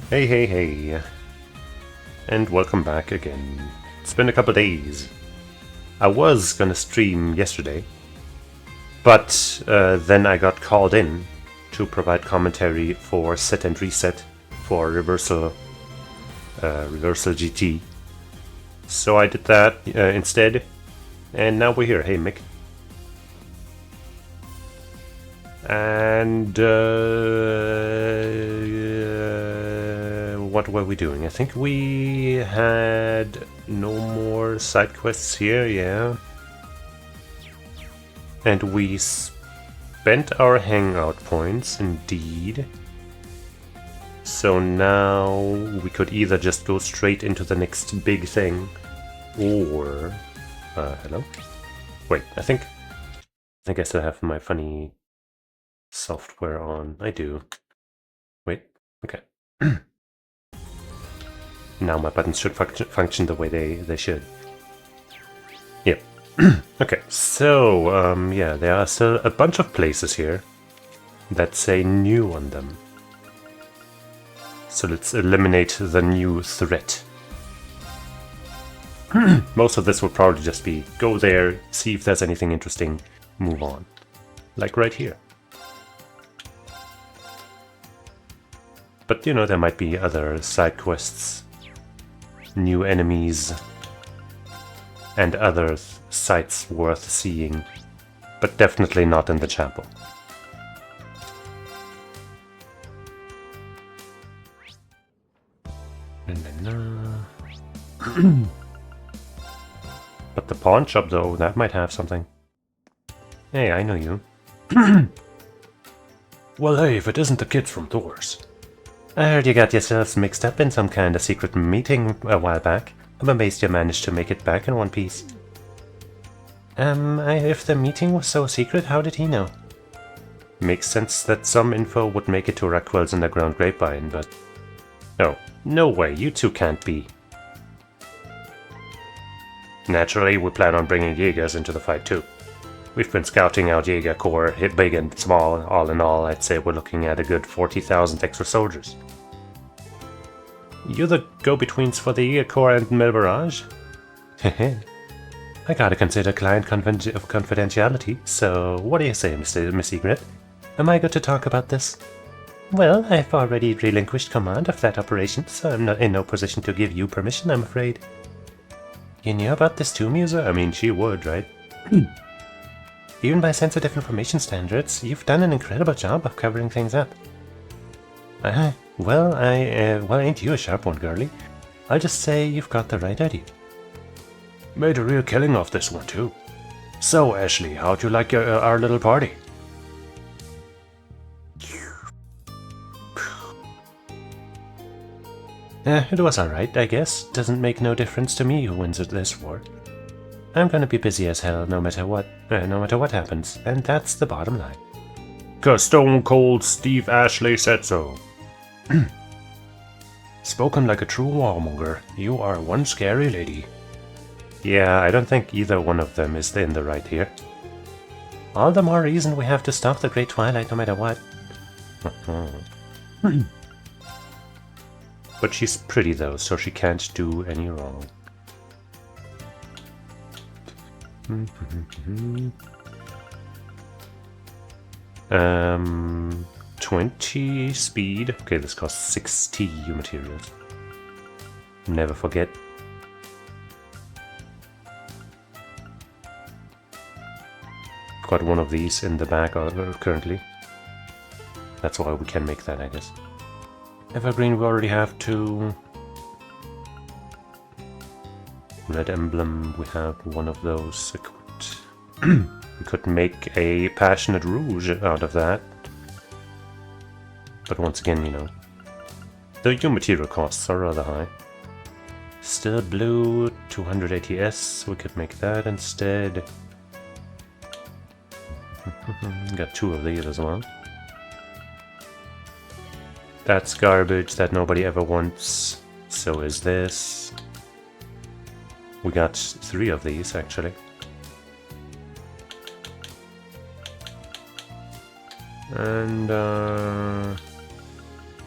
Hey, hey, hey. And welcome back again. It's been a couple days. I was gonna stream yesterday, but then I got called in to provide commentary for Set and Reset for Reversal GT. So I did that instead, and now we're here. Hey, Mick. And what were we doing? I think we had no more side quests here, yeah. And we spent our hangout points, indeed. So now we could either just go straight into the next big thing, or... hello? Wait, I think I still have my funny software on. I do. Wait, okay. Now my buttons should function the way they should. Yep. Okay, so, yeah, there are still a bunch of places here that say new on them. So let's eliminate the new threat. Most of this will probably just be go there, see if there's anything interesting, move on. Like right here. But, you know, there might be other side quests, new enemies, and other sights worth seeing, but definitely not in the chapel. But the pawn shop, though, that might have something. Hey, I know you. Well, hey, if it isn't the kids from Thor's. I heard you got yourselves mixed up in some kind of secret meeting a while back. I'm amazed you managed to make it back in one piece. If the meeting was so secret, how did he know? Makes sense that some info would make it to Raquel's underground grapevine, but... Oh, no way, you two can't be. Naturally, we plan on bringing Jaegers into the fight too. We've been scouting out Jaeger Corps, hit big and small. All in all, I'd say we're looking at a good 40,000 extra soldiers. You're the go-betweens for the Jaeger Corps and Melbarrage? Heh. I gotta consider client confidentiality, so what do you say, Miss Egret? Am I good to talk about this? Well, I've already relinquished command of that operation, so I'm not in no position to give you permission, I'm afraid. You knew about this too, Musa? I mean, she would, right? Even by sensitive information standards, you've done an incredible job of covering things up. Well, ain't you a sharp one, girlie? I'll just say you've got the right idea. Made a real killing off this one, too. So, Ashley, how'd you like our little party? It was alright, I guess. Doesn't make no difference to me who wins at this war. I'm gonna be busy as hell no matter what happens, and that's the bottom line. 'Cause Stone Cold Steve Ashley said so. Spoken like a true warmonger, you are one scary lady. Yeah, I don't think either one of them is in the right here. All the more reason we have to stop the Great Twilight no matter what. But she's pretty though, so she can't do any wrong. 20 speed. Okay, this costs 60 materials. Never forget. Got one of these in the bag currently. That's why we can make that, I guess. Evergreen we already have 2. Red Emblem, we have one of those equipped. We could make a Passionate Rouge out of that. But once again, you know, the new material costs are rather high. Still blue, 280 S, we could make that instead. Got 2 of these as well. That's garbage that nobody ever wants. So is this. We got 3 of these, actually. And,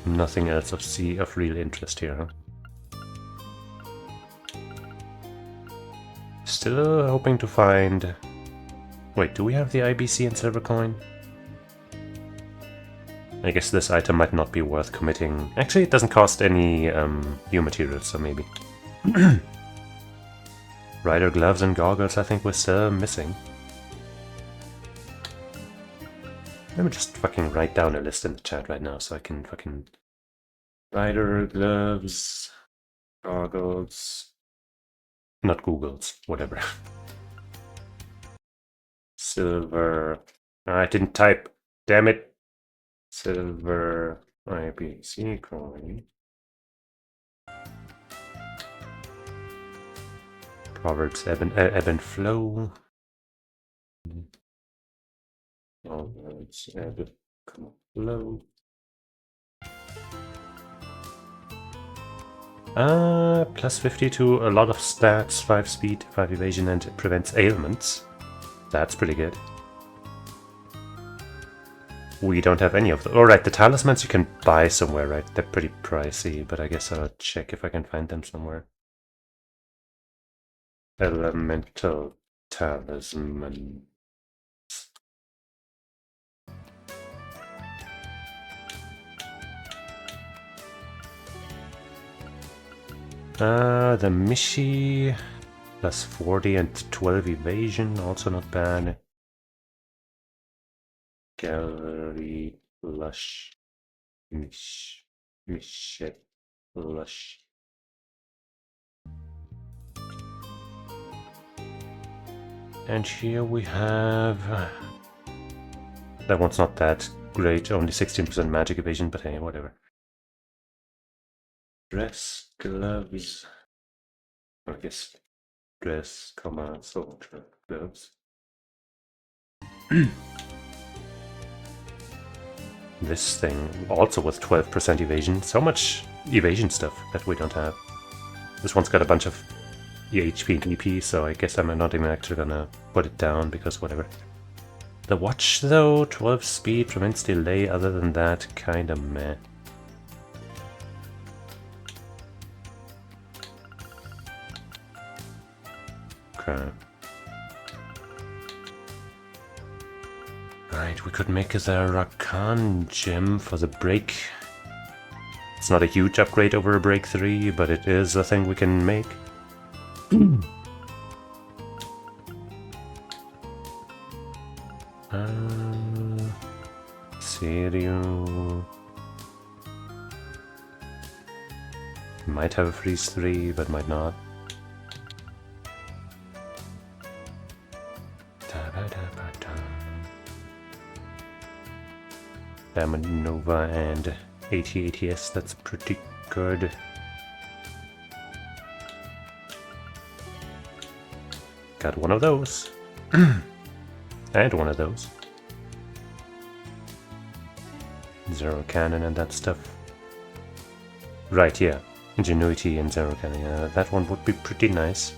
Nothing else of real interest here, huh? Still hoping to find... Wait, do we have the IBC and silver coin? I guess this item might not be worth committing. Actually, it doesn't cost any new materials, so maybe. Rider gloves and goggles I think we're still missing. Let me just fucking write down a list in the chat right now so I can fucking... Rider gloves, goggles... Not Googles, whatever. Silver... I didn't type, damn it! Silver IBC coin. Proverbs ebb and flow. Proverbs ebb and flow. Plus 50 to a lot of stats, 5 speed, 5 evasion, and it prevents ailments. That's pretty good. We don't have any of them. Alright, the talismans you can buy somewhere, right? They're pretty pricey, but I guess I'll check if I can find them somewhere. Elemental talisman. The Mishi, plus 40 and 12 evasion, also not bad. Gallery, Lush, Mishet, Lush. And here we have... That one's not that great, only 16% magic evasion, but hey, whatever. Dress, gloves... I guess dress, soldier, gloves. This thing, also with 12% evasion. So much evasion stuff that we don't have. This one's got a bunch of HP and EP, so I guess I'm not even actually gonna put it down, because whatever. The watch though, 12 speed, prevents delay, other than that, kinda meh. Okay. Right, we could make the Rakan gem for the break. It's not a huge upgrade over a break 3, but it is a thing we can make. Serio. Might have a freeze 3, but might not. Nova and 80 ATS, that's pretty good. Got one of those. And one of those. Zero cannon and that stuff. Right, yeah. Ingenuity and zero cannon. Yeah, that one would be pretty nice.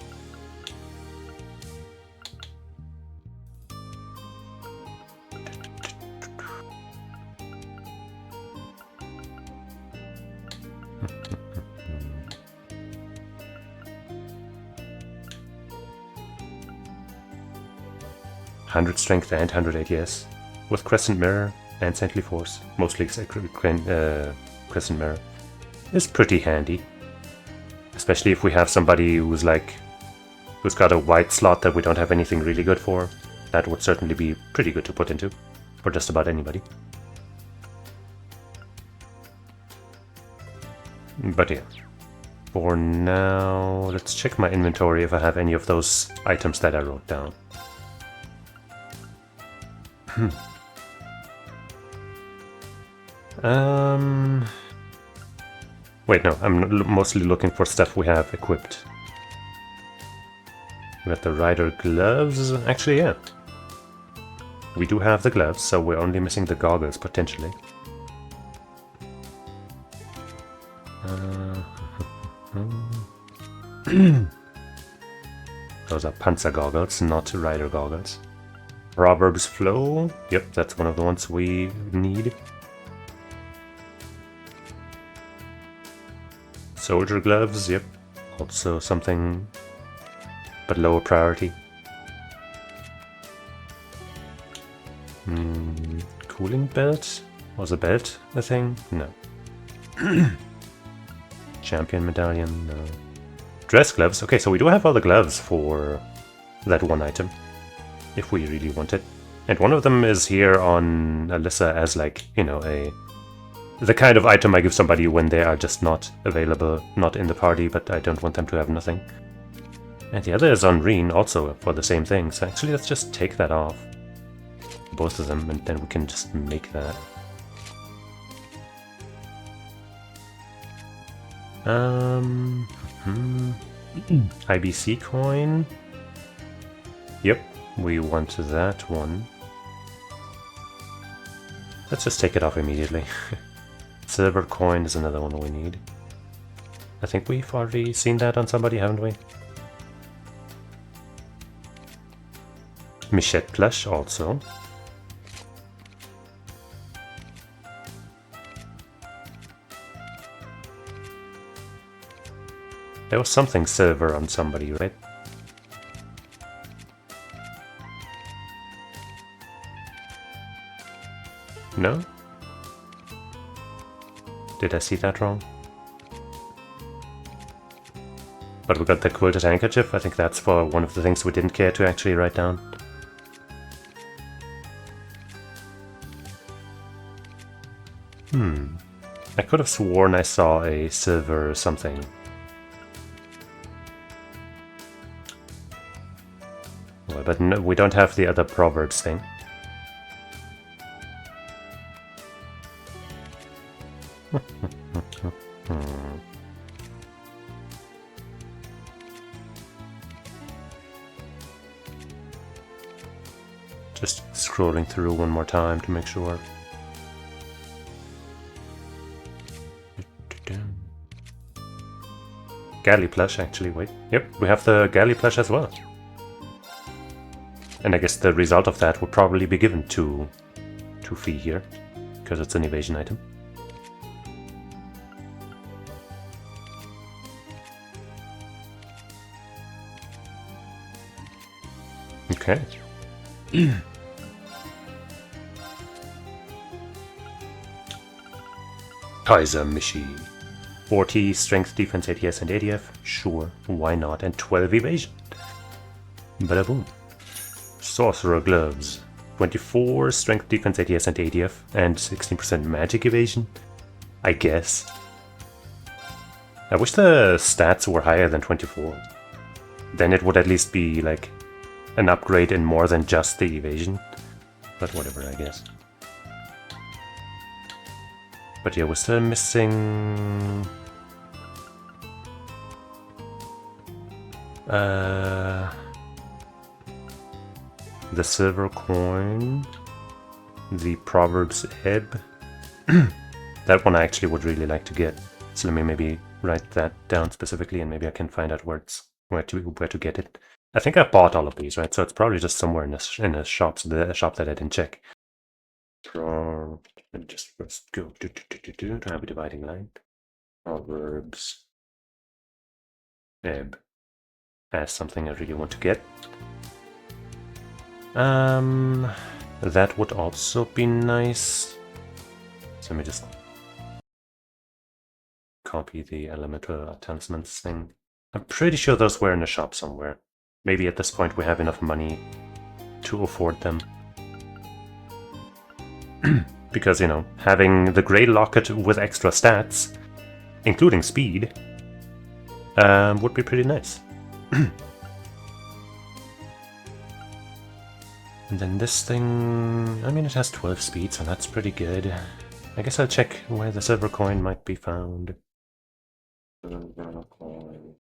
.100 strength and 100 ATS, with Crescent Mirror and Saintly Force, mostly Crescent Mirror, is pretty handy. Especially if we have somebody who's got a white slot that we don't have anything really good for. That would certainly be pretty good to put into, for just about anybody. But yeah, for now, let's check my inventory if I have any of those items that I wrote down. Wait, no, I'm mostly looking for stuff we have equipped. We got the rider gloves. Actually, yeah. We do have the gloves, so we're only missing the goggles, potentially. Those are Panzer goggles, not rider goggles. Proverbs flow. Yep, that's one of the ones we need. Soldier gloves, yep. Also something, but lower priority. Cooling belt? Was a belt a thing? No. Champion medallion? No. Dress gloves? Okay, so we do have all the gloves for that one item, if we really want it. And one of them is here on Alyssa as like, you know, the kind of item I give somebody when they are just not available, not in the party, but I don't want them to have nothing. And the other is on Reen, also for the same thing, so actually let's just take that off. Both of them, and then we can just make that. IBC coin. Yep, we want that one. Let's just take it off immediately. Silver coin is another one we need. I think we've already seen that on somebody, haven't we? Michette plush also. There was something silver on somebody, right? No? Did I see that wrong? But we got the quilted handkerchief. I think that's for one of the things we didn't care to actually write down. I could have sworn I saw a silver something. Well, but no, we don't have the other Proverbs thing. Just scrolling through one more time to make sure. Galley plush, actually, wait. Yep, we have the galley plush as well. And I guess the result of that would probably be given to Fee here, because it's an evasion item. Okay. Kaiser Mishi. 40 strength, defense, ATS, and ADF. Sure, why not? And 12 evasion. Bada boom. Sorcerer gloves. 24 strength, defense, ATS, and ADF. And 16% magic evasion. I guess. I wish the stats were higher than 24. Then it would at least be like an upgrade in more than just the evasion. But whatever, I guess. But yeah, we're still missing... the silver coin, the Proverbs ebb. That one I actually would really like to get. So let me maybe write that down specifically, and maybe I can find out where to get it. I think I bought all of these, right? So it's probably just somewhere in a shop, the shop that I didn't check. Let me just first go to have a dividing line. Proverbs ebb as something I really want to get. That would also be nice. So let me just copy the elemental talismans thing. I'm pretty sure those were in a shop somewhere. Maybe at this point we have enough money to afford them. Because, you know, having the Grey Locket with extra stats, including speed, would be pretty nice. And then this thing, I mean, it has 12 speed, so that's pretty good. I guess I'll check where the silver coin might be found. Silver coin.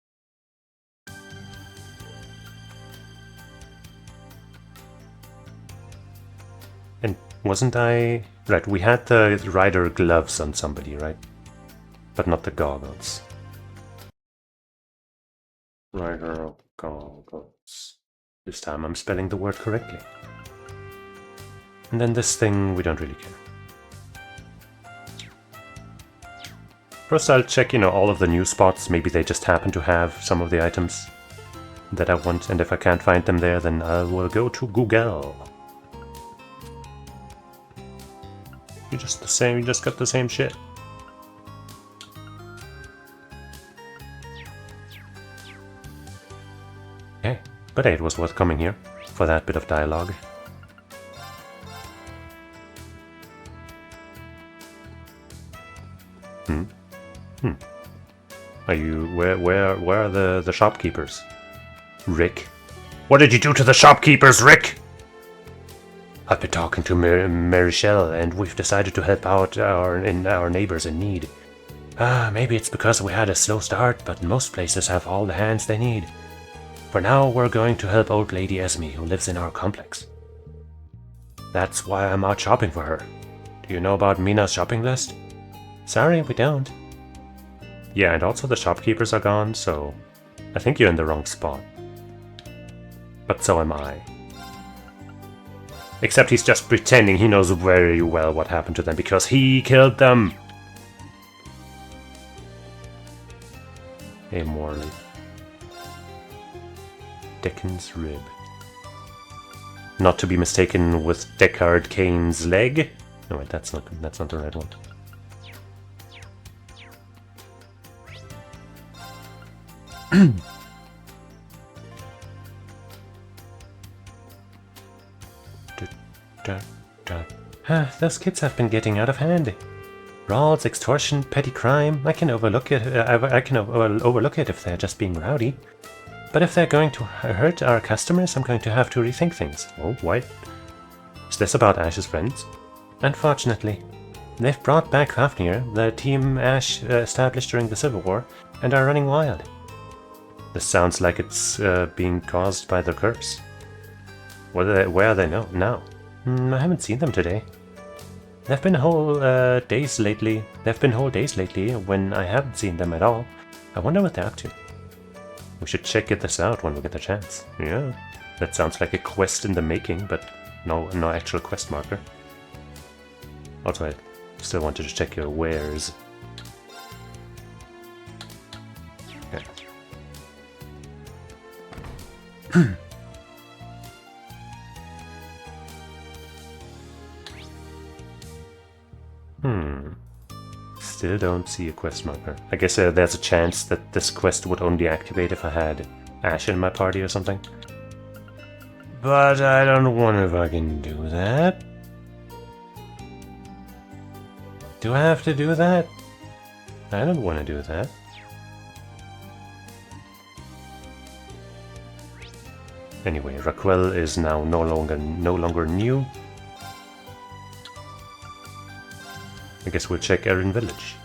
And wasn't I... Right, we had the rider gloves on somebody, right? But not the goggles. Rider goggles. This time I'm spelling the word correctly. And then this thing, we don't really care. First I'll check, all of the new spots. Maybe they just happen to have some of the items that I want, and if I can't find them there, then I will go to Google. You just got the same shit. Okay, but hey, it was worth coming here for that bit of dialogue. Are you... where are the shopkeepers? Rick? What did you do to the shopkeepers, Rick? I've been talking to Marichelle, and we've decided to help out our neighbors in need. Maybe it's because we had a slow start, but most places have all the hands they need. For now, we're going to help old lady Esme, who lives in our complex. That's why I'm out shopping for her. Do you know about Mina's shopping list? Sorry, we don't. Yeah, and also the shopkeepers are gone, so I think you're in the wrong spot. But so am I. Except he's just pretending he knows very well what happened to them, because he killed them! Hey, Morley. Deacon's rib. Not to be mistaken with Deckard Cain's leg? No, wait, that's not the right one. Those kids have been getting out of hand. Brawls, extortion, petty crime. I can overlook it. I can overlook it if they're just being rowdy. But if they're going to hurt our customers, I'm going to have to rethink things. Oh, what? Is this about Ash's friends? Unfortunately, they've brought back Fafnir, the team Ash established during the Civil War, and are running wild. This sounds like it's being caused by the curse. Where are they now? I haven't seen them today. There've been whole days lately when I haven't seen them at all. I wonder what they're up to. We should check this out when we get the chance. Yeah, that sounds like a quest in the making, but no actual quest marker. Also, I still wanted to check your wares. Okay. Still don't see a quest marker. I guess there's a chance that this quest would only activate if I had Ash in my party or something. But I don't want to fucking do that. Do I have to do that? I don't want to do that. Anyway, Raquel is now no longer new. I guess we'll check Erin Village.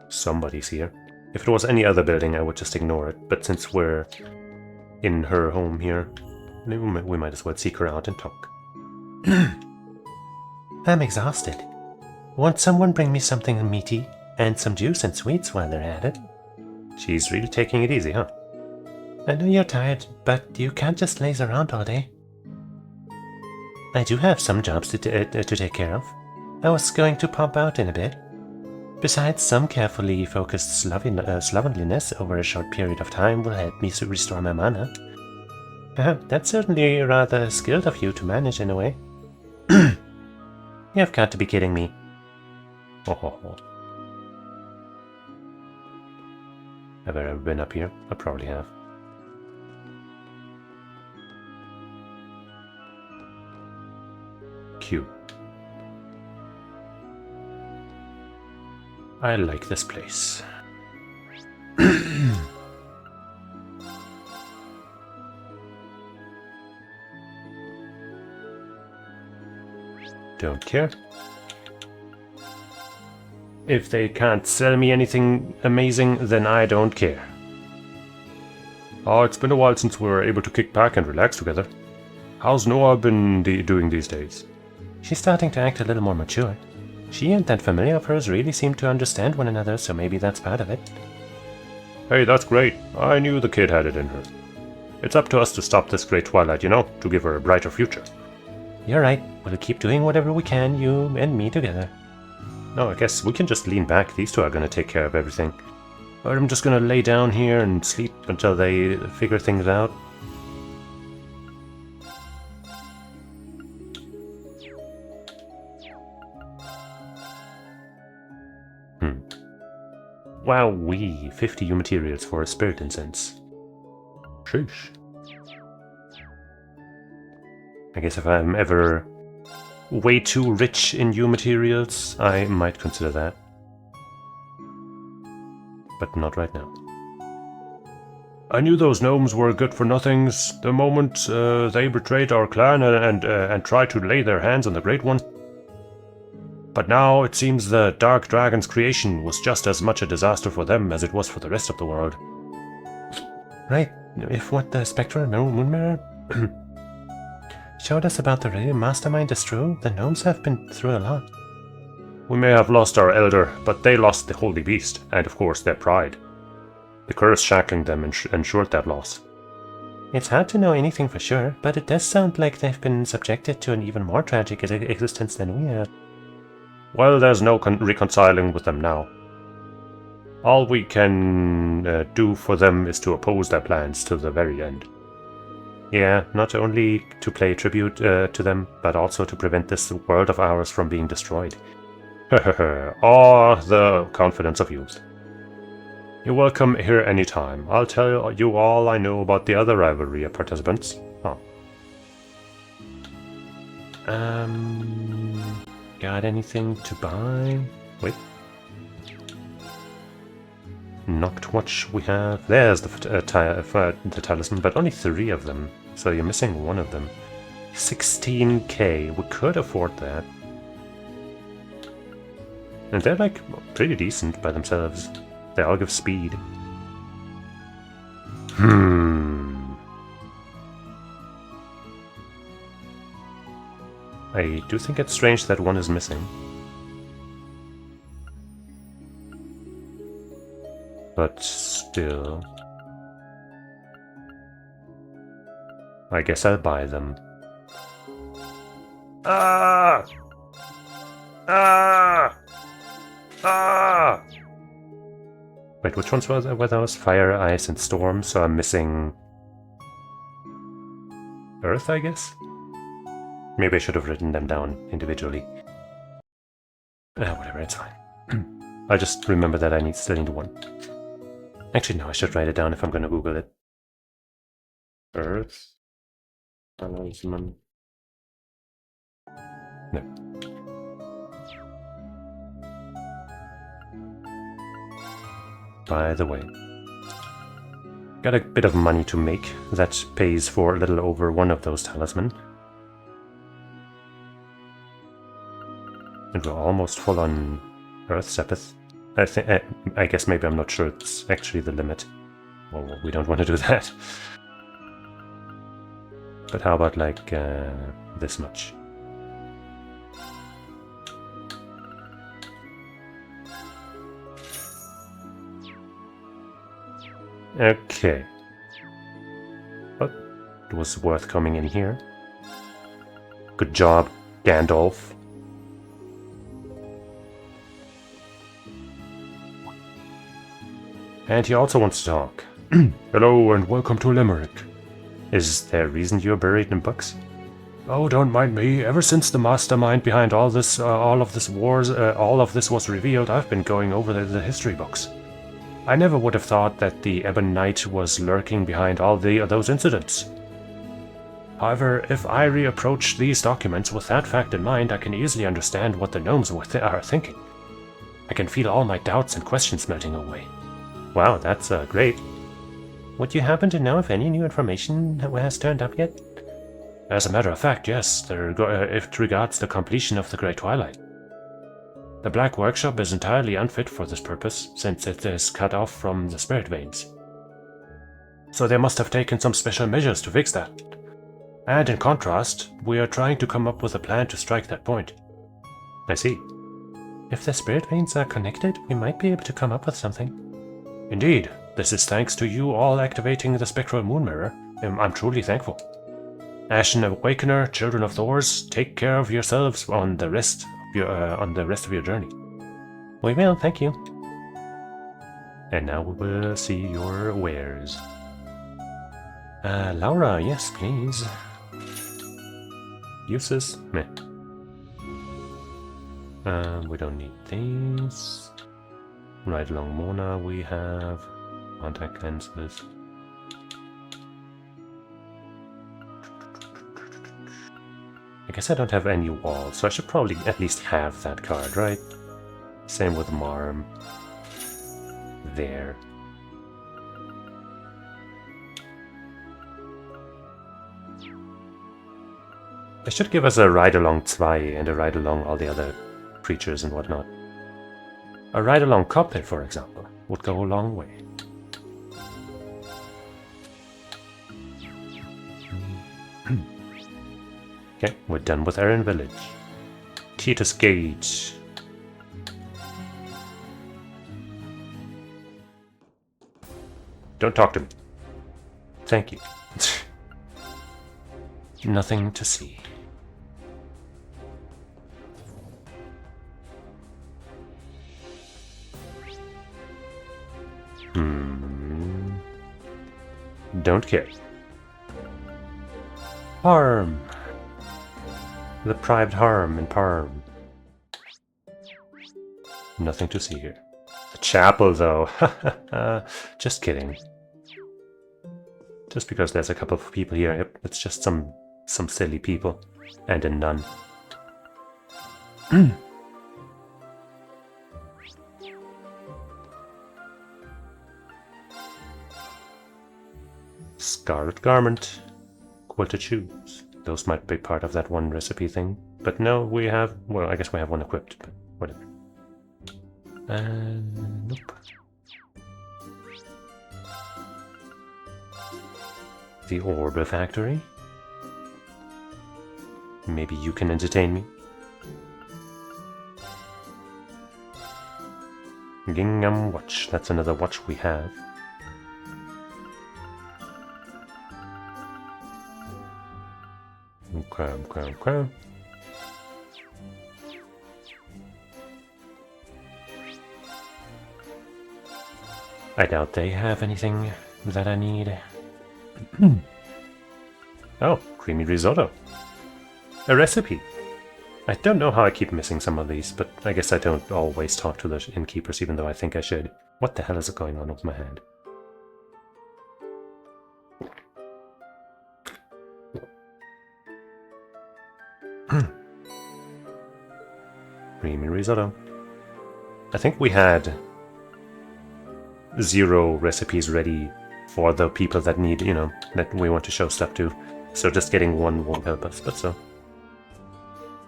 Somebody's here. If it was any other building, I would just ignore it, but since we're in her home here, we might as well seek her out and talk. I'm exhausted. Won't someone bring me something meaty and some juice and sweets while they're at it? She's really taking it easy, huh? I know you're tired, but you can't just laze around all day. I do have some jobs to take care of. I was going to pop out in a bit. Besides, some carefully focused slovenliness over a short period of time will help me to restore my mana. That's certainly rather skilled of you to manage in a way. You've got to be kidding me. Oh. Have I ever been up here? I probably have. Q. I like this place. Don't care. If they can't sell me anything amazing, then I don't care. Oh, it's been a while since we were able to kick back and relax together. How's Noah been doing these days? She's starting to act a little more mature. She and that familiar of hers really seem to understand one another, so maybe that's part of it. Hey, that's great. I knew the kid had it in her. It's up to us to stop this great twilight, you know, to give her a brighter future. You're right. We'll keep doing whatever we can, you and me together. No, I guess we can just lean back. These two are going to take care of everything. Or I'm just going to lay down here and sleep until they figure things out. Wowee, 50 U materials for a spirit incense. Sheesh. I guess if I'm ever way too rich in U materials, I might consider that. But not right now. I knew those gnomes were good-for-nothings the moment they betrayed our clan and tried to lay their hands on the Great One. But now it seems the Dark Dragon's creation was just as much a disaster for them as it was for the rest of the world. Right, if what the Spectral Moon Mirror showed us about the mastermind is true, the gnomes have been through a lot. We may have lost our elder, but they lost the Holy Beast, and of course their pride. The curse shackling them ensured that loss. It's hard to know anything for sure, but it does sound like they've been subjected to an even more tragic existence than we have. Well, there's no reconciling with them now. All we can do for them is to oppose their plans to the very end. Yeah, not only to pay tribute to them, but also to prevent this world of ours from being destroyed. Oh, the confidence of youth. You're welcome here anytime. I'll tell you all I know about the other rivalry participants. Oh. Got anything to buy? Wait. Noctwatch we have. There's the talisman, but only 3 of them. So you're missing one of them. 16k. We could afford that. And they're like pretty decent by themselves. They all give speed. I do think it's strange that one is missing. But still... I guess I'll buy them. Ah! Ah! Ah! Wait, which ones were those? Fire, ice, and storm, so I'm missing... Earth, I guess? Maybe I should have written them down individually. Whatever, it's fine. I'll just remember that I still need one. Actually, no, I should write it down if I'm gonna Google it. Earth... Talisman... No. By the way, got a bit of money to make that pays for a little over one of those talisman. And we're almost full on Earth Sepith. I guess maybe I'm not sure it's actually the limit. Well, we don't want to do that. But how about like this much? Okay. But it was worth coming in here. Good job, Gandalf. And he also wants to talk. Hello and welcome to Limerick. Is there a reason you're buried in books? Oh, don't mind me. Ever since the mastermind behind all of this was revealed, I've been going over the history books. I never would have thought that the Ebon Knight was lurking behind all those incidents. However, if I reapproach these documents with that fact in mind, I can easily understand what the gnomes are thinking. I can feel all my doubts and questions melting away. Wow, that's great. Would you happen to know if any new information has turned up yet? As a matter of fact, yes, it regards the completion of the Great Twilight. The Black Workshop is entirely unfit for this purpose, since it is cut off from the spirit veins. So they must have taken some special measures to fix that. And in contrast, we are trying to come up with a plan to strike that point. I see. If the spirit veins are connected, we might be able to come up with something. Indeed. This is thanks to you all activating the spectral moon mirror. I'm truly thankful. Ashen Awakener, Children of Thors, take care of yourselves on the rest of your journey. We will, thank you. And now we will see your wares. Laura, yes, please. Uses? Meh. We don't need these. Right along Mona we have contact lenses. I guess I don't have any walls, so I should probably at least have that card, right? Same with Marm. There. They should give us a ride-along Zwei and a ride-along all the other creatures and whatnot. A ride-along cockpit, for example, would go a long way. Okay, we're done with Erin Village. Titus Gate. Don't talk to me. Thank you. Nothing to see. Don't care. Harm. The private harm in Parm. Nothing to see here. The chapel, though. Just kidding. Just because there's a couple of people here, yep, it's just some silly people. And a nun. Scarlet Garment. Quilted Shoes. Those might be part of that one recipe thing. But no, we have... Well, I guess we have one equipped, but whatever. Nope. The Orb Factory. Maybe you can entertain me. Gingham Watch. That's another watch we have. Okay. I doubt they have anything that I need. Oh, creamy risotto. A recipe. I don't know how I keep missing some of these, but I guess I don't always talk to the innkeepers, even though I think I should. What the hell is going on with my hand? Creamy risotto. I think we had 0 recipes ready for the people that need, you know, that we want to show stuff to. So just getting one won't help us, but so.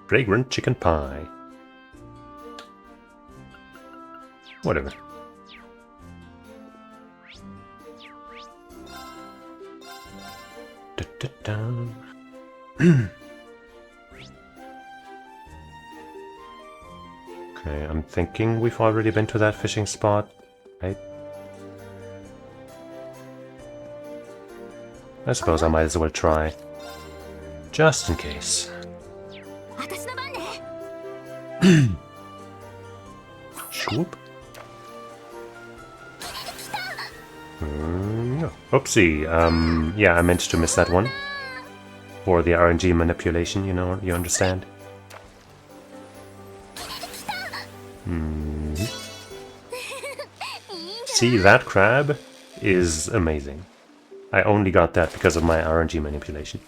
Fragrant chicken pie. Whatever. Okay, I'm thinking we've already been to that fishing spot, right? I suppose I might as well try. Just in case. Swoop. Oopsie. Yeah, I meant to miss that one. For the RNG manipulation, you know, you understand? See, that crab is amazing. I only got that because of my RNG manipulation.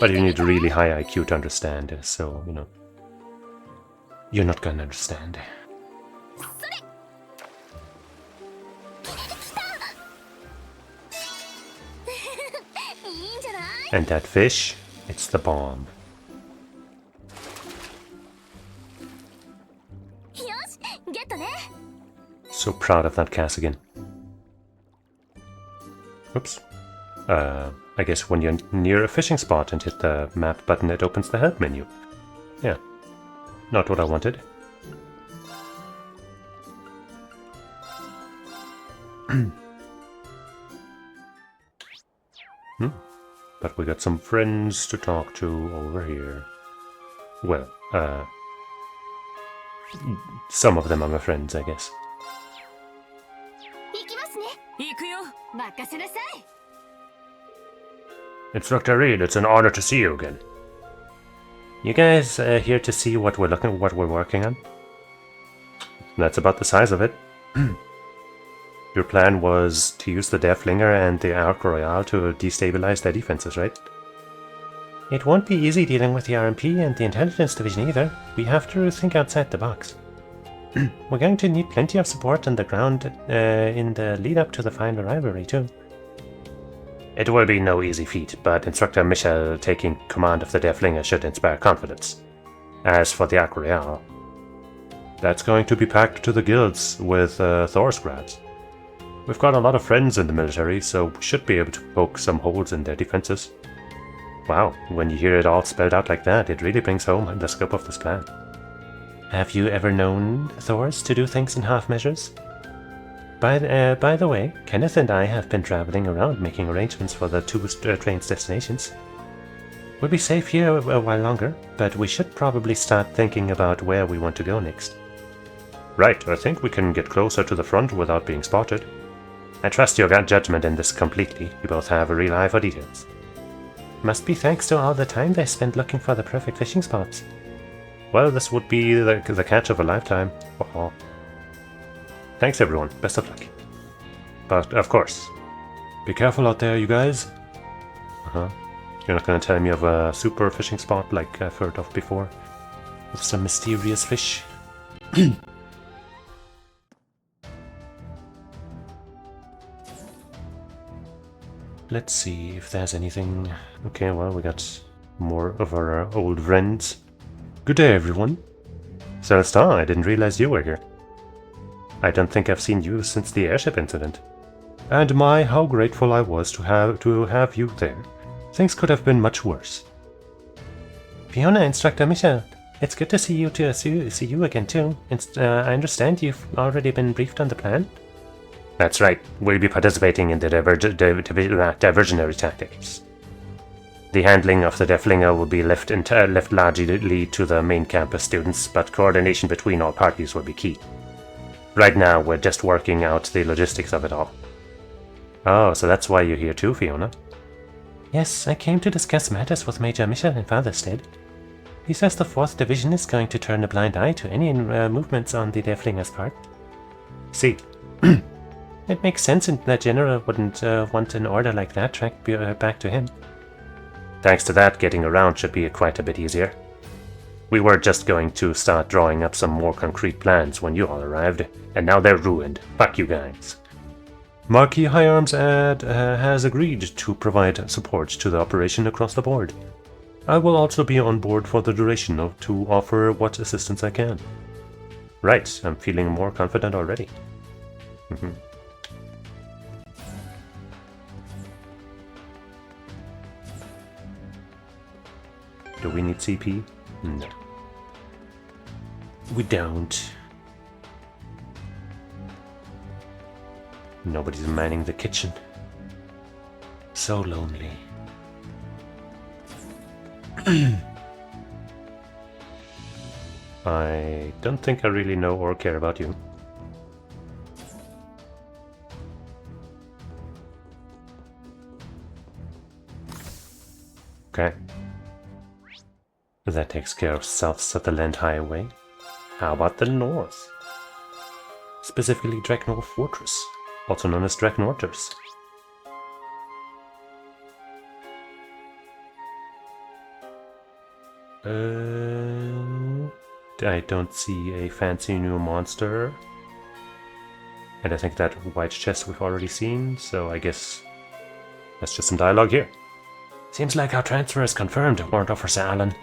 But you need a really high IQ to understand it, so, you know. You're not gonna understand. And that fish, it's the bomb. So proud of that Cassigan. Oops. I guess when you're near a fishing spot and hit the map button, it opens the help menu. Yeah. Not what I wanted. But we got some friends to talk to over here. Well, some of them are my friends, I guess. Instructor Reed, it's an honor to see you again. You guys here to see what we're working on? That's about the size of it. Your plan was to use the Deathlinger and the Arc Royale to destabilize their defenses, right? It won't be easy dealing with the RMP and the Intelligence Division either. We have to think outside the box. We're going to need plenty of support on the ground in the lead up to the final rivalry too. It will be no easy feat, but Instructor Michel taking command of the Deathlinger should inspire confidence. As for the Arc Royale, that's going to be packed to the gills with Thor's grabs. We've got a lot of friends in the military, so we should be able to poke some holes in their defenses. Wow, when you hear it all spelled out like that, it really brings home the scope of this plan. Have you ever known Thors to do things in half measures? By the way, Kenneth and I have been traveling around making arrangements for the two train's destinations. We'll be safe here a while longer, but we should probably start thinking about where we want to go next. Right, I think we can get closer to the front without being spotted. I trust your judgment in this completely. You both have a real eye for details. Must be thanks to all the time they spent looking for the perfect fishing spots. Well, this would be the catch of a lifetime. Oh. Thanks everyone, best of luck. But, of course, be careful out there, you guys. You're not gonna tell me of a super fishing spot like I've heard of before? With some mysterious fish? Let's see if there's anything. Okay, well, we got more of our old friends. Good day, everyone. Celestin, I didn't realize you were here. I don't think I've seen you since the airship incident. And my, how grateful I was to have you there. Things could have been much worse. Fiona, Instructor Michel, it's good to see you again too. I understand you've already been briefed on the plan. That's right. We'll be participating in the diversionary tactics. The handling of the Deathlinger will be left largely to the main campus students, but coordination between all parties will be key. Right now, we're just working out the logistics of it all. Oh, so that's why you're here too, Fiona? Yes, I came to discuss matters with Major Michel in Fatherstead. He says the 4th Division is going to turn a blind eye to any movements on the Deathlinger's part. See. It makes sense that General wouldn't want an order like that tracked back to him. Thanks to that, getting around should be quite a bit easier. We were just going to start drawing up some more concrete plans when you all arrived, and now they're ruined. Fuck you guys. Marquis High Arms has agreed to provide support to the operation across the board. I will also be on board for the duration to offer what assistance I can. Right, I'm feeling more confident already. Do we need CP? No. We don't. Nobody's manning the kitchen. So lonely. I don't think I really know or care about you. Okay. That takes care of South Sutherland Highway. How about the north? Specifically Drecknor Fortress, also known as Drecknorters. I don't see a fancy new monster. And I think that white chest we've already seen, so I guess that's just some dialogue here. Seems like our transfer is confirmed, Warrant Officer Allen.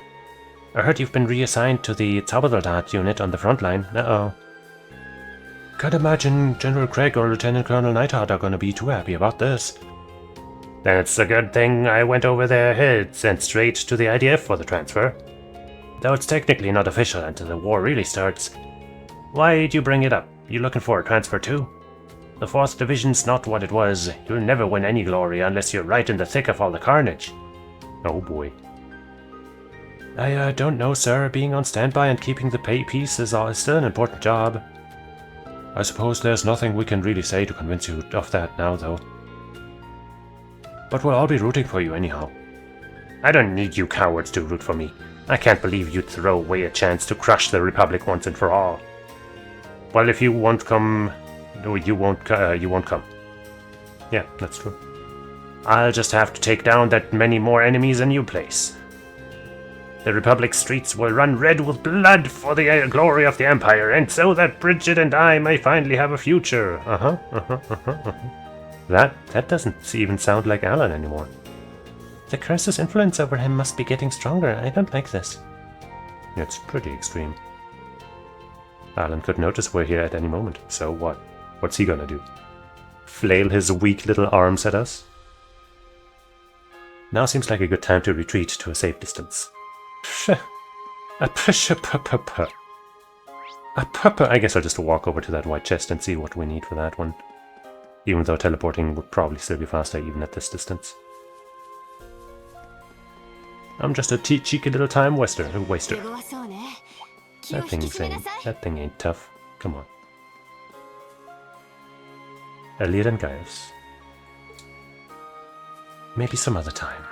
I heard you've been reassigned to the Zaubersoldat unit on the front line. Uh-oh. Can't imagine General Craig or Lieutenant Colonel Neidhart are gonna be too happy about this. That's a good thing I went over their heads and straight to the IDF for the transfer. Though it's technically not official until the war really starts. Why'd you bring it up? You looking for a transfer too? The 4th Division's not what it was. You'll never win any glory unless you're right in the thick of all the carnage. Oh boy. I don't know, sir. Being on standby and keeping the peace is still an important job. I suppose there's nothing we can really say to convince you of that now, though. But we'll all be rooting for you anyhow. I don't need you cowards to root for me. I can't believe you'd throw away a chance to crush the Republic once and for all. Well, if you won't come... No, you won't come. Yeah, that's true. I'll just have to take down that many more enemies than you place. The Republic streets will run red with blood for the glory of the Empire, and so that Bridget and I may finally have a future. That doesn't even sound like Alan anymore. The curse's influence over him must be getting stronger. I don't like this. It's pretty extreme. Alan could notice we're here at any moment, so what? What's he gonna do? Flail his weak little arms at us? Now seems like a good time to retreat to a safe distance. I guess I'll just walk over to that white chest and see what we need for that one. Even though teleporting would probably still be faster even at this distance. I'm just a cheeky little time waster. That thing ain't tough. Come on. Elliot and Gaius. Maybe some other time.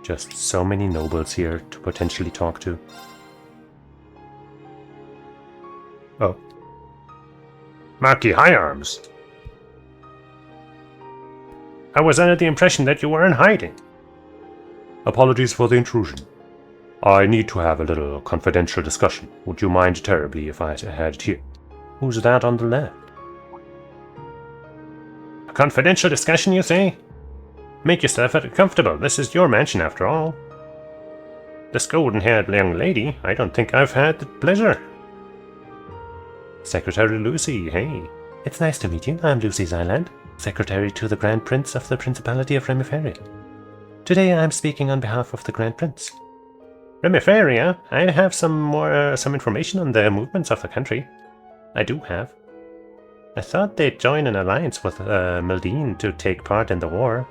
Just so many nobles here to potentially talk to. Oh. Marquis High Arms. I was under the impression that you were in hiding. Apologies for the intrusion. I need to have a little confidential discussion. Would you mind terribly if I had it here? Who's that on the left? A confidential discussion, you say? Make yourself comfortable. This is your mansion, after all. This golden-haired young lady, I don't think I've had the pleasure. Secretary Lucy, hey. It's nice to meet you. I'm Lucy Zyland, Secretary to the Grand Prince of the Principality of Remiferia. Today I'm speaking on behalf of the Grand Prince. Remiferia? I have some information on the movements of the country. I do have. I thought they'd join an alliance with Mildine to take part in the war.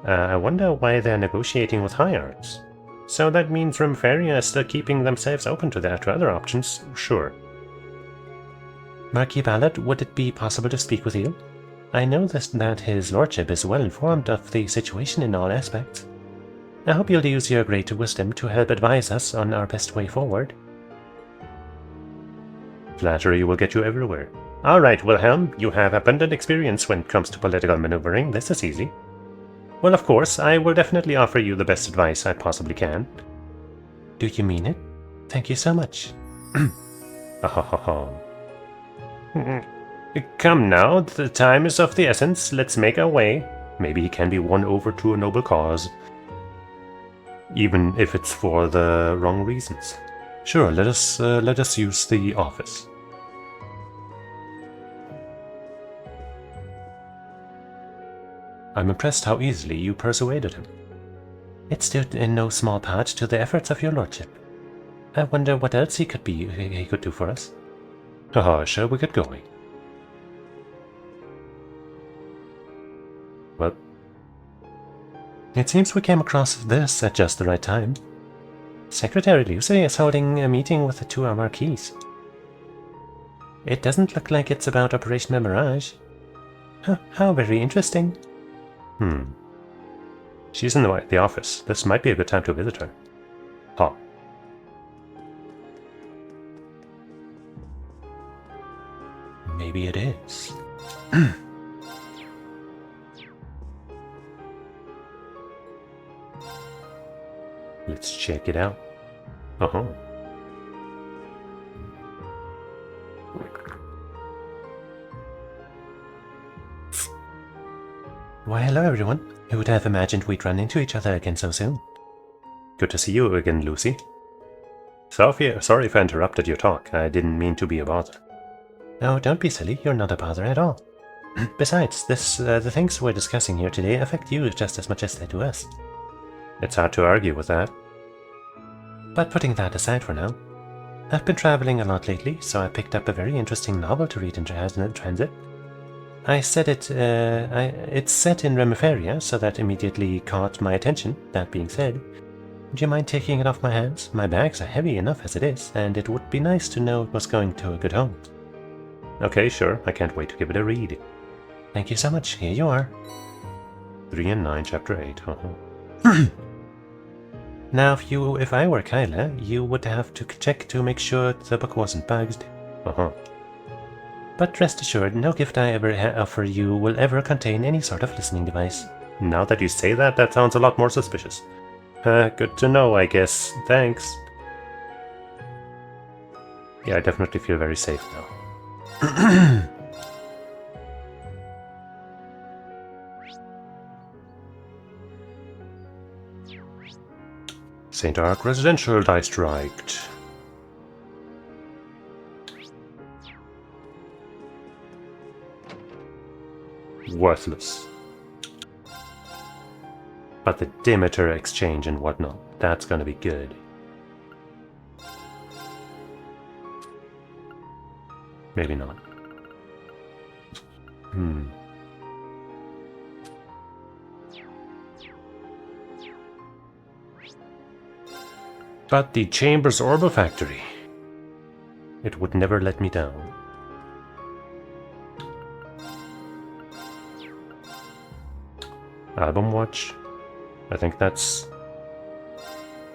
I wonder why they're negotiating with High Arms. So that means Remiferia is still keeping themselves open to other options? Sure. Marquis Ballard, would it be possible to speak with you? I know that his lordship is well informed of the situation in all aspects. I hope you'll use your great wisdom to help advise us on our best way forward. Flattery will get you everywhere. Alright, Wilhelm, you have abundant experience when it comes to political maneuvering. This is easy. Well, of course, I will definitely offer you the best advice I possibly can. Do you mean it? Thank you so much. Come now, the time is of the essence. Let's make our way. Maybe he can be won over to a noble cause. Even if it's for the wrong reasons. Sure, let us use the office. I'm impressed how easily you persuaded him. It's due in no small part to the efforts of your lordship. I wonder what else he could do for us. Shall we get going? Well, it seems we came across this at just the right time. Secretary Lucy is holding a meeting with the two marquis. It doesn't look like it's about Operation Mirage. How very interesting. She's in the office. This might be a good time to visit her. Maybe it is. Let's check it out. Why, hello everyone. Who would have imagined we'd run into each other again so soon? Good to see you again, Lucy. Sorry if I interrupted your talk. I didn't mean to be a bother. Oh, don't be silly. You're not a bother at all. Besides, the things we're discussing here today affect you just as much as they do us. It's hard to argue with that. But putting that aside for now, I've been traveling a lot lately, so I picked up a very interesting novel to read in transit. It's set in Remiferia, so that immediately caught my attention. That being said, do you mind taking it off my hands? My bags are heavy enough as it is, and it would be nice to know it was going to a good home. Okay, sure. I can't wait to give it a read. Thank you so much. Here you are. 3 and 9, Chapter 8. Now, if I were Kyla, you would have to check to make sure the book wasn't bugged. But rest assured, no gift I ever offer you will ever contain any sort of listening device. Now that you say that, that sounds a lot more suspicious. Good to know, I guess. Thanks. Yeah, I definitely feel very safe now. St. Ark Residential District. Worthless. But the Demeter exchange and whatnot, that's gonna be good. Maybe not. But the Chambers Orbital Factory. It would never let me down. Album watch. I think that's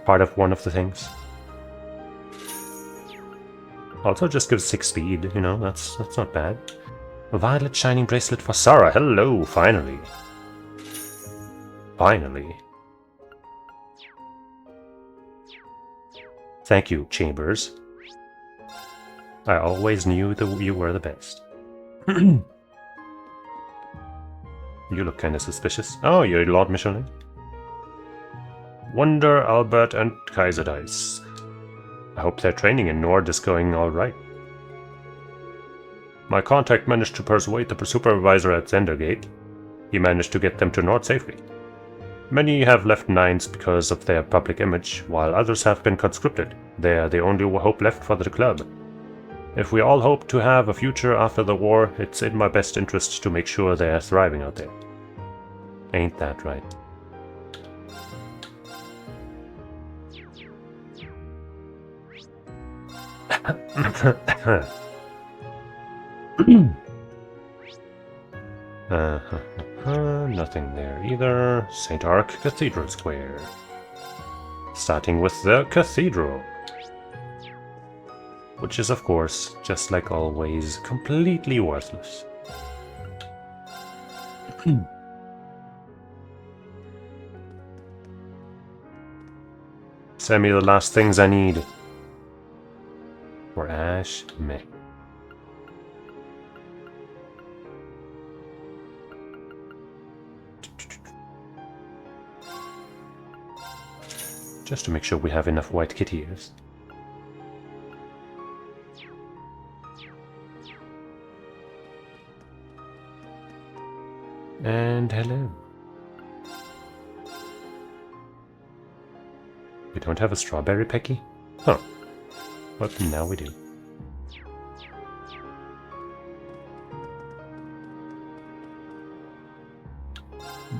part of one of the things. Also just gives 6 speed, you know, that's not bad. A violet shining bracelet for Sara. Hello, finally. Finally. Thank you, Chambers. I always knew that you were the best. You look kind of suspicious. Oh, you're Lord Michelin. Wonder, Albert, and Kaiser Dice. I hope their training in Nord is going alright. My contact managed to persuade the supervisor at Zendergate. He managed to get them to Nord safely. Many have left Nines because of their public image, while others have been conscripted. They are the only hope left for the club. If we all hope to have a future after the war, it's in my best interest to make sure they are thriving out there. Ain't that right? Nothing there either. St. Ark Cathedral Square. Starting with the cathedral. Which is, of course, just like always, completely worthless. Send me the last things I need. For Ash, meh. Just to make sure we have enough white kitty ears. And hello. We don't have a strawberry pecky? Huh. But now we do.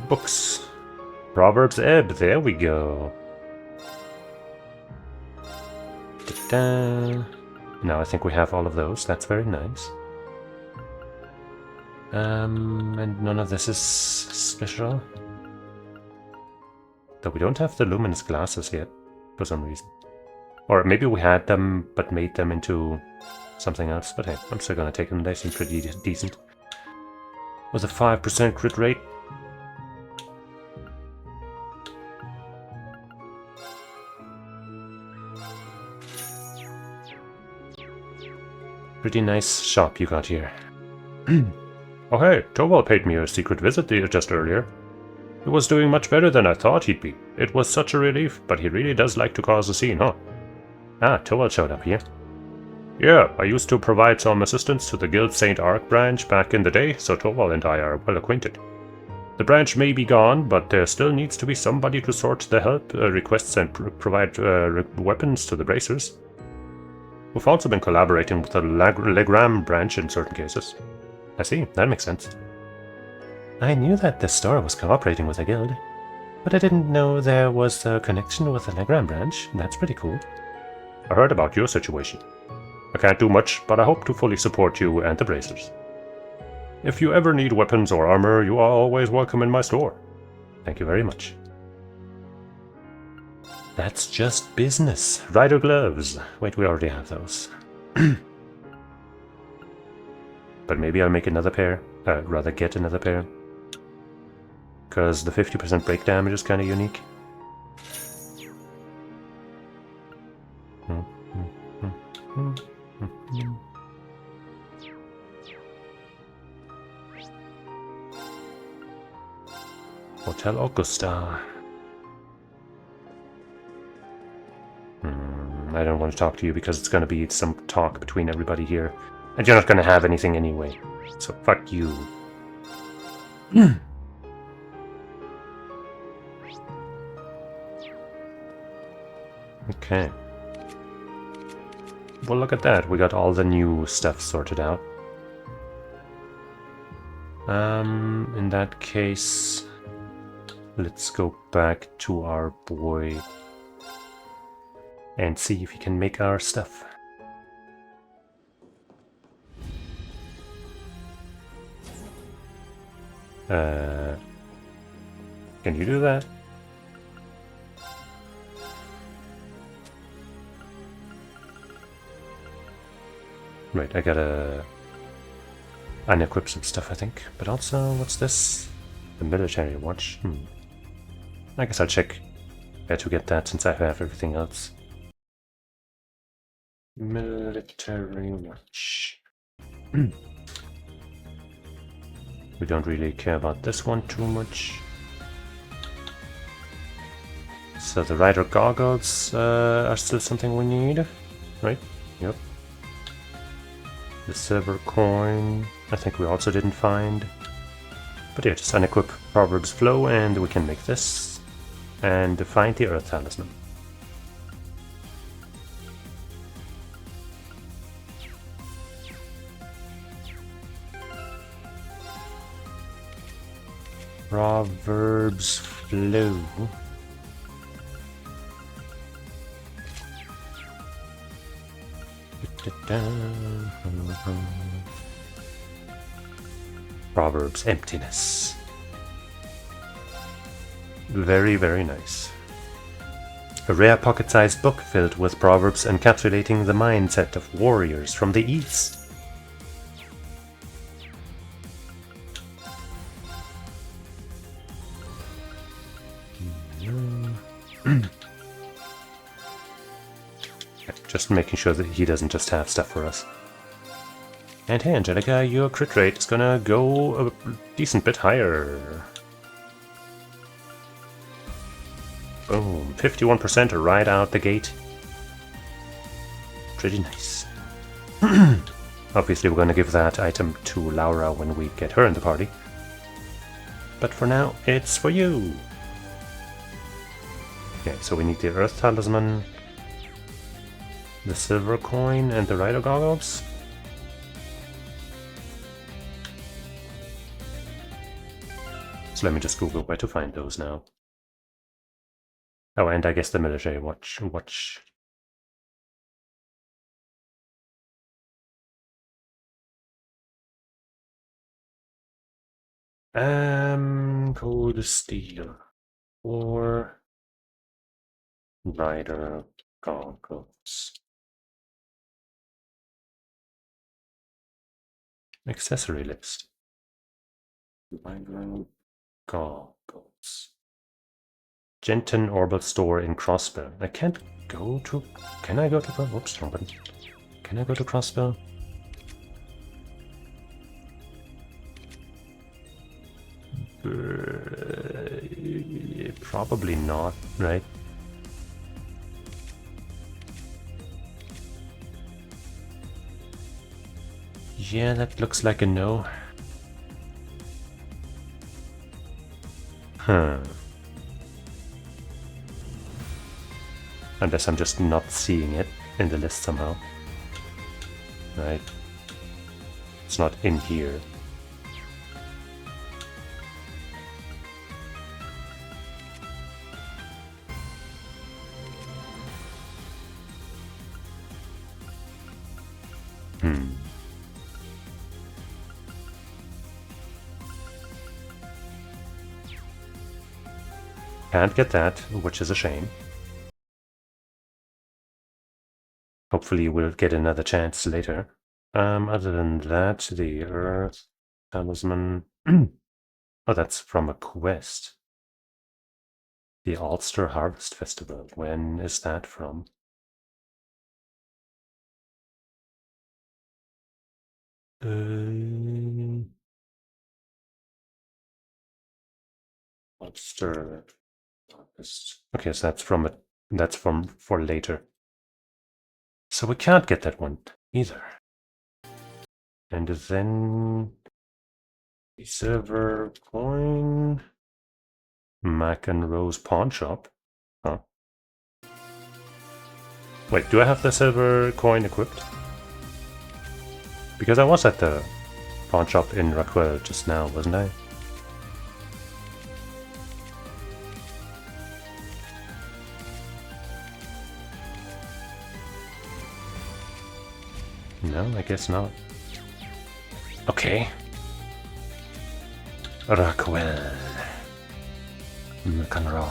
Books. Proverbs Ebb, there we go. Da-da. Now I think we have all of those, that's very nice. And none of this is special. Though we don't have the luminous glasses yet, for some reason. Or maybe we had them, but made them into something else. But hey, I'm still gonna take them, they seem pretty decent. With a 5% crit rate. Pretty nice shop you got here. Oh hey, Towell paid me a secret visit just earlier. He was doing much better than I thought he'd be. It was such a relief, but he really does like to cause a scene, huh? Ah, Toel showed up here. Yeah, I used to provide some assistance to the Guild St. Arc branch back in the day, so Toel and I are well acquainted. The branch may be gone, but there still needs to be somebody to sort the help requests and provide weapons to the bracers. We've also been collaborating with the Legram branch in certain cases. I see, that makes sense. I knew that the store was cooperating with a guild, but I didn't know there was a connection with the Legram branch. That's pretty cool. I heard about your situation. I can't do much, but I hope to fully support you and the bracers. If you ever need weapons or armor, you are always welcome in my store. Thank you very much. That's just business. Rider gloves. Wait, we already have those. But maybe I'll make another pair. Rather get another pair. Because the 50% break damage is kind of unique. Hotel Augusta. I don't want to talk to you because it's going to be some talk between everybody here. And you're not going to have anything anyway. So fuck you. Okay. Well, look at that. We got all the new stuff sorted out. In that case, let's go back to our boy and see if he can make our stuff. Can you do that? Right, I gotta unequip some stuff, I think. But also, what's this? The military watch. I guess I'll check where to get that since I have everything else. Military watch. We don't really care about this one too much. So the rider goggles are still something we need, right? Yep. The silver coin, I think we also didn't find. But yeah, just unequip Proverbs Flow and we can make this. And find the Earth Talisman. Proverbs Flow. Proverbs Emptiness. Very, very nice. A rare pocket-sized book filled with proverbs encapsulating the mindset of warriors from the East. Just making sure that he doesn't just have stuff for us. And hey, Angelica, your crit rate is gonna go a decent bit higher. Boom, 51% right out the gate. Pretty nice. Obviously, we're gonna give that item to Laura when we get her in the party. But for now, it's for you. Okay, so we need the Earth Talisman, the silver coin, and the rider goggles. So let me just Google where to find those now. Oh, and I guess the military watch. Cold steel or rider goggles. Accessory list. Rider goggles. Genton Orbital Store in Crossbell. I can't go to... Can I go to... Whoops, wrong button. Can I go to Crossbell? Probably not, right? Yeah, that looks like a no. Huh. Unless I'm just not seeing it in the list somehow. Right. It's not in here. Can't get that, which is a shame. Hopefully we'll get another chance later. Other than that, the Earth Talisman... oh, that's from a quest. The Ulster Harvest Festival. When is that from? Ulster Harvest. Okay, so that's from it. That's from for later. So we can't get that one either. And then the silver coin. Mac and Rose pawn shop. Huh. Wait, do I have the silver coin equipped? Because I was at the pawn shop in Rockwell just now, wasn't I? No, I guess not. Okay. Rockwell. McEnroe.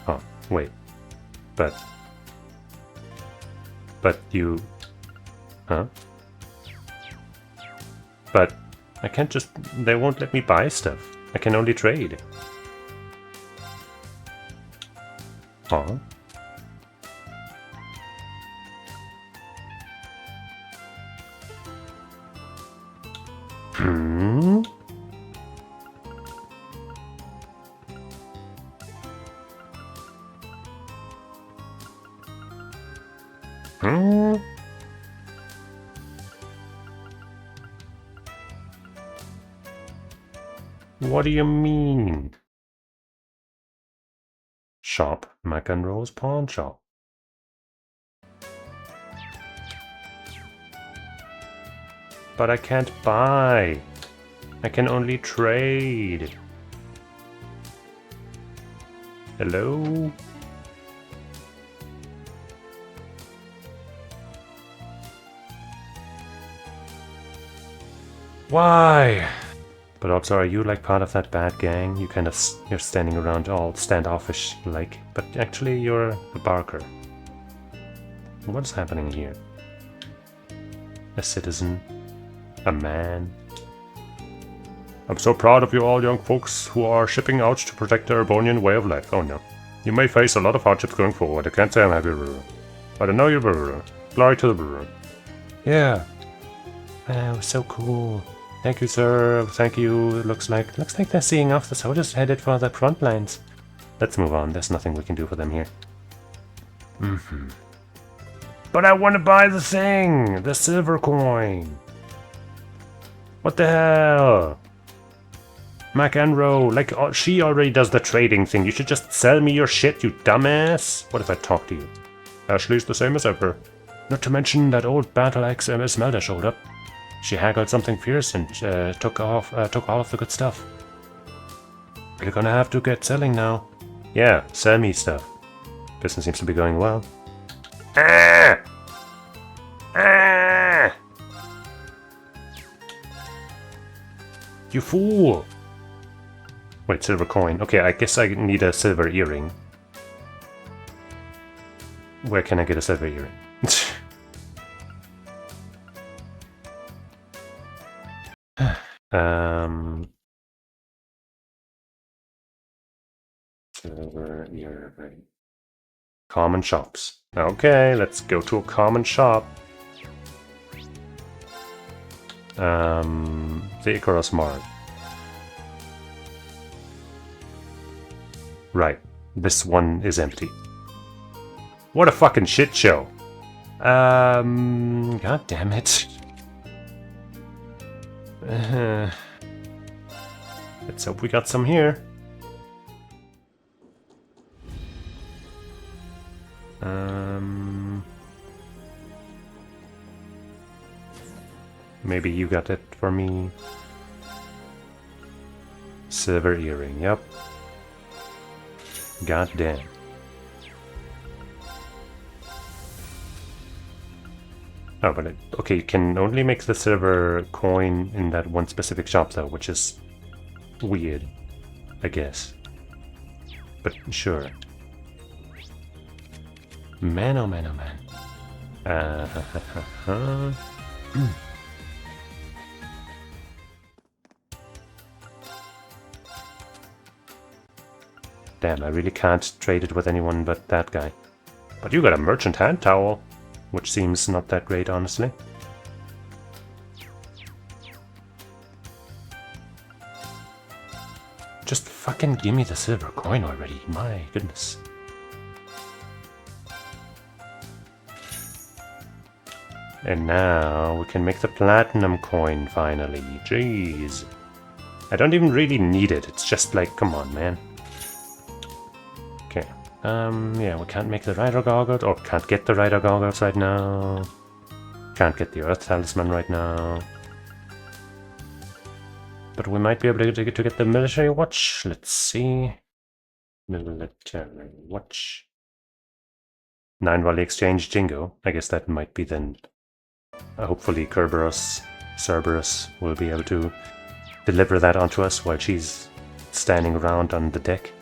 Oh, wait. But you... Huh? But I can't just... They won't let me buy stuff. I can only trade. Huh? Hmm? Hmm? What do you mean? Shop, McEnroe's pawn shop. But I can't buy. I can only trade. Hello? Why? But also, are you like part of that bad gang? You kind of you're standing around all standoffish like, but actually you're a barker. What's happening here? A citizen? A man? I'm so proud of you all young folks who are shipping out to protect the Urbonian way of life. Oh no. You may face a lot of hardships going forward. I can't say I'm happy, brewer. But I know you're brewer. Glory to the brewer. Yeah. Oh, so cool. Thank you, sir. Thank you. Looks like they're seeing off. The soldiers headed for the front lines. Let's move on. There's nothing we can do for them here. But I want to buy the thing! The silver coin! What the hell? McEnroe, like, she already does the trading thing. You should just sell me your shit, you dumbass. What if I talk to you? Ashley's the same as ever. Not to mention that old battle axe Esmelda showed up. She haggled something fierce and took all of the good stuff. We're gonna have to get selling now. Yeah, sell me stuff. Business seems to be going well. Ah! Ah! You fool! Wait, silver coin. Okay, I guess I need a silver earring. Where can I get a silver earring? Silver earring. Common shops. Okay, let's go to a common shop. The Icarus Mart. Right. This one is empty. What a fucking shit show. God damn it. Let's hope we got some here. Maybe you got it for me. Silver earring, yep. God damn. Oh, but okay, you can only make the silver coin in that one specific shop though, which is weird, I guess. But sure. Man, oh man, oh man. Damn, I really can't trade it with anyone but that guy. But you got a merchant hand towel, which seems not that great, honestly. Just fucking give me the silver coin already, my goodness. And now we can make the platinum coin finally, jeez. I don't even really need it, it's just like, come on, man. Okay, yeah, we can't make the Rider Goggles, or can't get the Rider Goggles right now. Can't get the Earth Talisman right now. But we might be able to get the military watch. Let's see. Military watch. 9 Volley Exchange Jingo. I guess that might be then. Hopefully Cerberus will be able to deliver that onto us while she's standing around on the deck.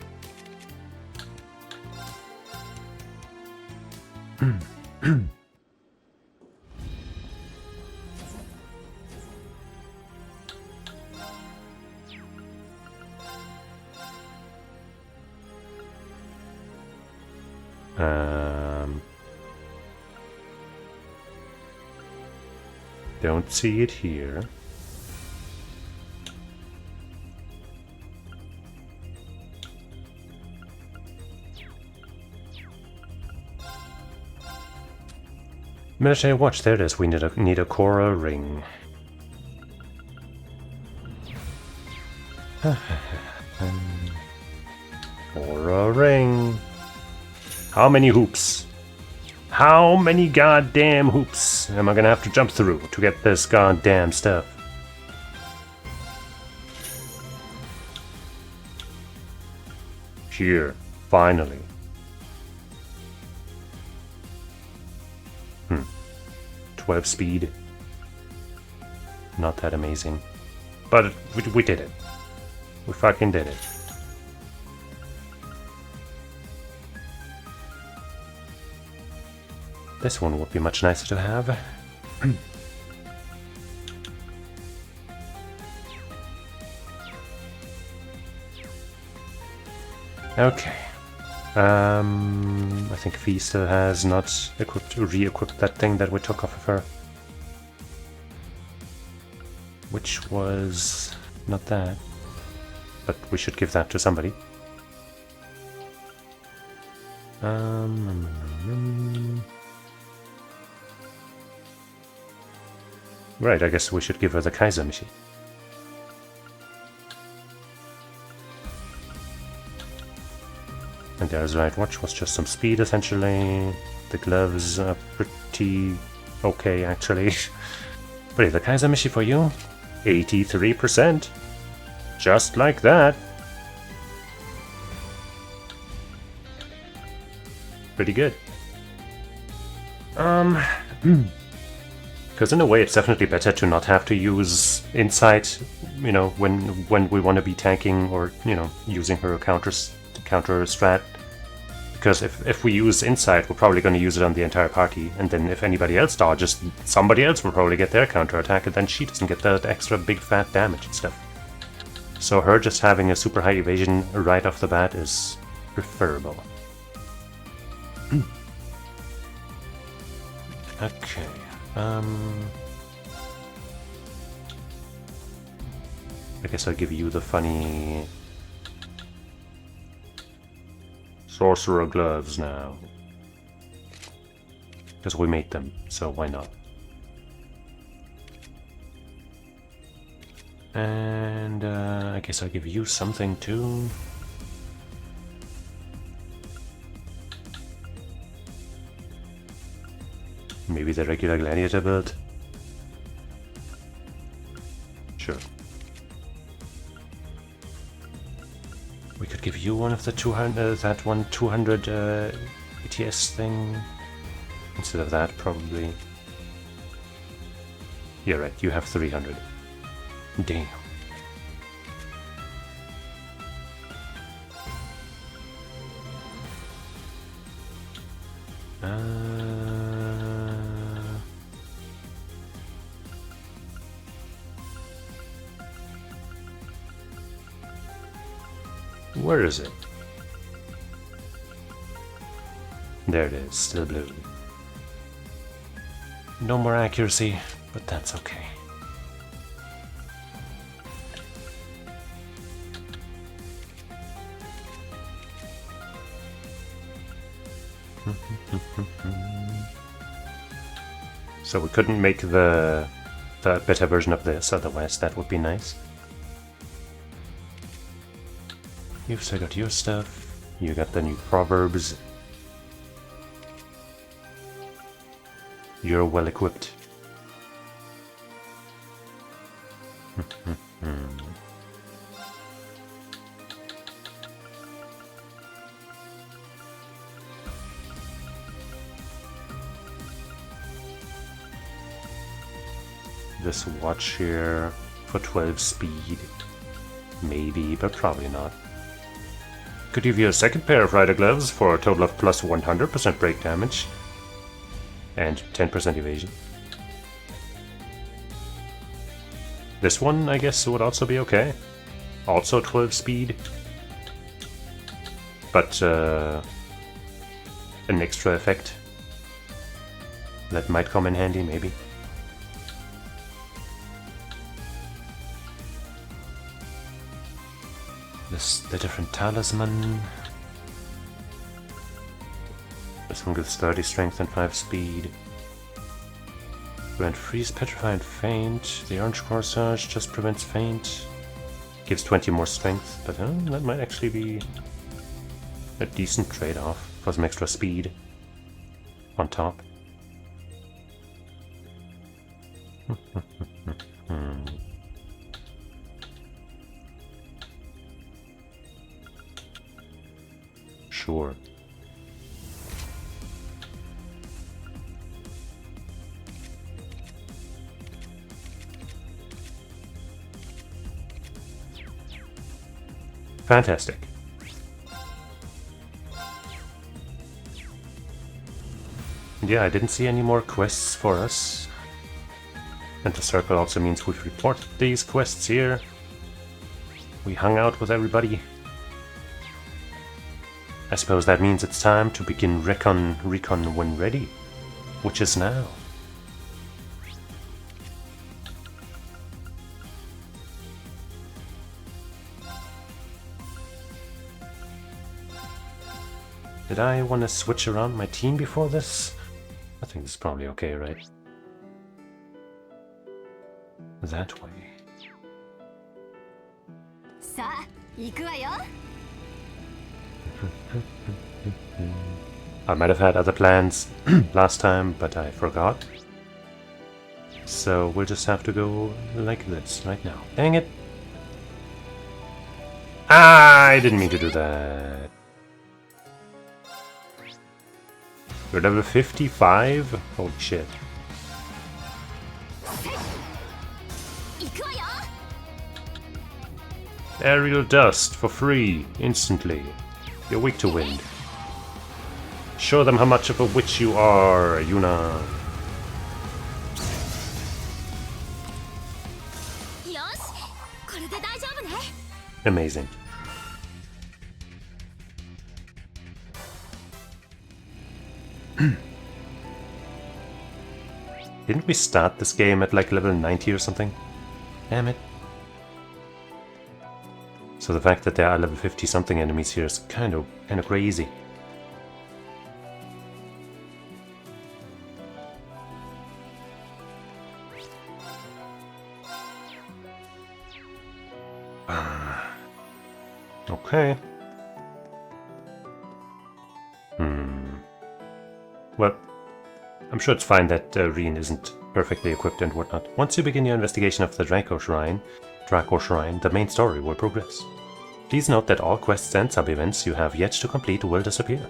Don't see it here. Military watch, there it is. We need a coral ring. Coral ring. How many hoops? How many goddamn hoops am I gonna have to jump through to get this goddamn stuff? Here, finally. 12 speed. Not that amazing. But we did it. We fucking did it. This one would be much nicer to have. Okay. I think Fee still has not re-equipped that thing that we took off of her. Which was not that. But we should give that to somebody. Right, I guess we should give her the Kaiser machine. And there's right watch was just some speed essentially. The gloves are pretty okay actually. But yeah, the Kaiser machine for you, 83%. Just like that. Pretty good. Because in a way it's definitely better to not have to use Insight, you know, when we want to be tanking or, you know, using her counter strat. Because if we use Insight, we're probably going to use it on the entire party, and then if anybody else dodges, somebody else will probably get their counter attack, and then she doesn't get that extra big fat damage and stuff. So her just having a super high evasion right off the bat is preferable. Okay. I guess I'll give you the funny Sorcerer gloves now. Because we made them, so why not? And I guess I'll give you something too. Maybe the regular gladiator build? Sure. We could give you one of the 200, that one 200 ATS thing. Instead of that, probably. You're right, you have 300. Damn. Where is it? There it is, still blue. No more accuracy, but that's okay. So we couldn't make the better version of this, otherwise that would be nice. You've still got your stuff, you got the new proverbs. You're well equipped. This watch here for 12 speed. Maybe, but probably not. Could give you a second pair of rider gloves for a total of plus 100% break damage. And 10% evasion. This one, I guess, would also be okay. Also 12 speed. But an extra effect that might come in handy, maybe. The different talisman. This one gives 30 strength and 5 speed. Prevent freeze, petrify, and faint. The orange corsage just prevents faint. Gives 20 more strength, but that might actually be a decent trade-off for some extra speed on top. Sure. Fantastic. Yeah, I didn't see any more quests for us. And the circle also means we've reported these quests here. We hung out with everybody. I suppose that means it's time to begin recon when ready, which is now. Did I want to switch around my team before this? I think this is probably okay, right? That way. I might have had other plans last time, but I forgot. So we'll just have to go like this right now. Dang it! Ah, I didn't mean to do that. You're level 55? Holy shit. Aerial dust for free, instantly. You're weak to wind. Show them how much of a witch you are, Yuna. Amazing. Didn't we start this game at like level 90 or something? Damn it. So the fact that there are level 50 something enemies here is kind of crazy. Okay. Well, I'm sure it's fine that Reen isn't perfectly equipped and whatnot. Once you begin your investigation of the Draco Shrine, the main story will progress. Please note that all quests and sub-events you have yet to complete will disappear.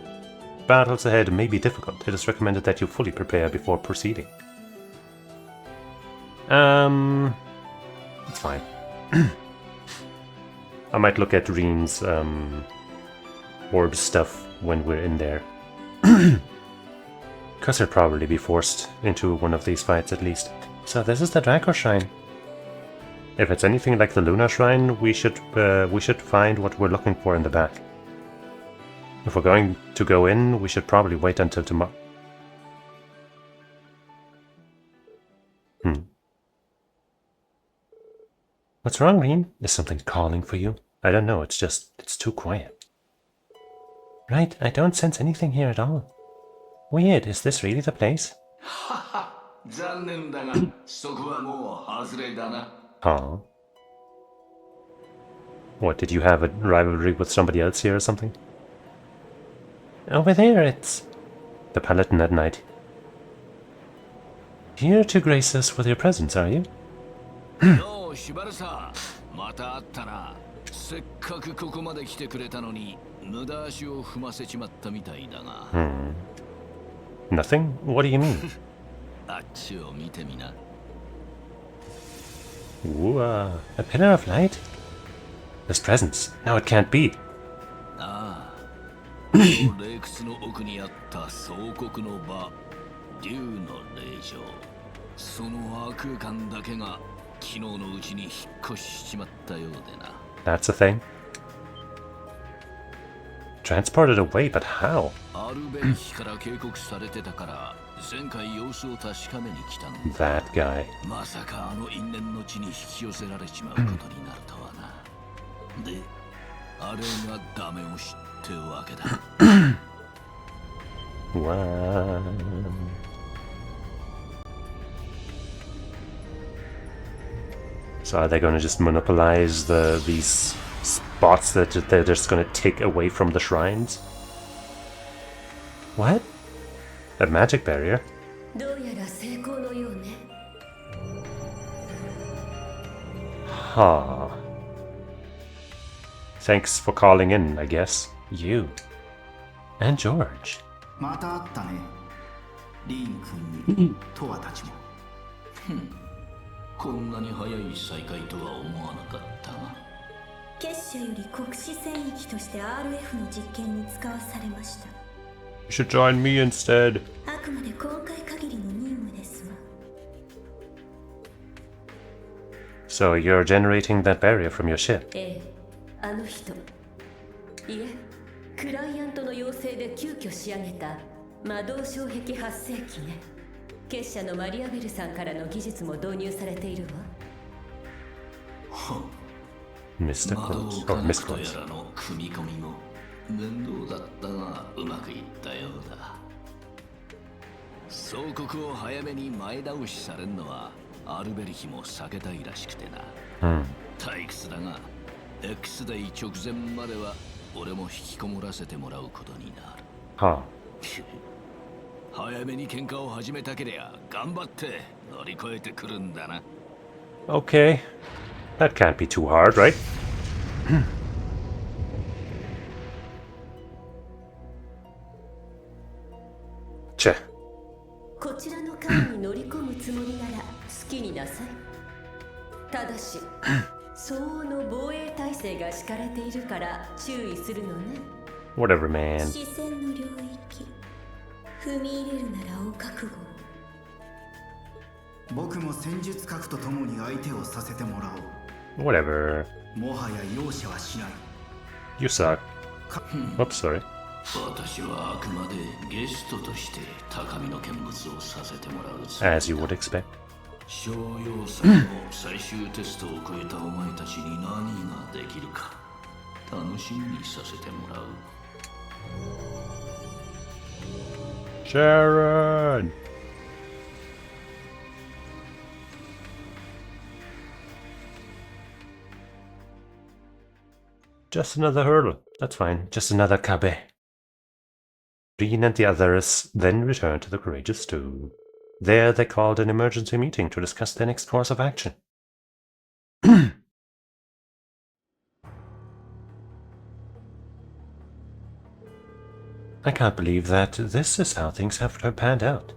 Battles ahead may be difficult. It is recommended that you fully prepare before proceeding. It's fine. I might look at Reen's orb stuff when we're in there. Because he'll probably be forced into one of these fights at least. So this is the Draco Shrine. If it's anything like the Luna Shrine, we should find what we're looking for in the back. If we're going to go in, we should probably wait until tomorrow. What's wrong, Reen? Is something calling for you? I don't know, it's too quiet. Right, I don't sense anything here at all. Weird, is this really the place? Huh. What, did you have a rivalry with somebody else here or something? Over there, it's the Paladin at night. Here to grace us with your presence, are you? Nothing? What do you mean? Ooh, a pillar of light? This presence. Now it can't be. That's a thing. Transported away, but how? That guy. Wow. So are they going to just monopolize these spots that they're just going to take away from the shrines? What? A magic barrier? Huh. Thanks for calling in, I guess. You. And George. You should join me instead. So you're generating that barrier from your ship? Mr. Close, or Miss Close. Huh. Okay. That can't be too hard, right? Che. Whatever, man. Whatever. You suck. Oops, sorry. As you would expect. Sharon! Just another hurdle. That's fine. Just another cabe. Reen and the others then returned to the Courageous Two. There they called an emergency meeting to discuss their next course of action. I can't believe that this is how things have panned out.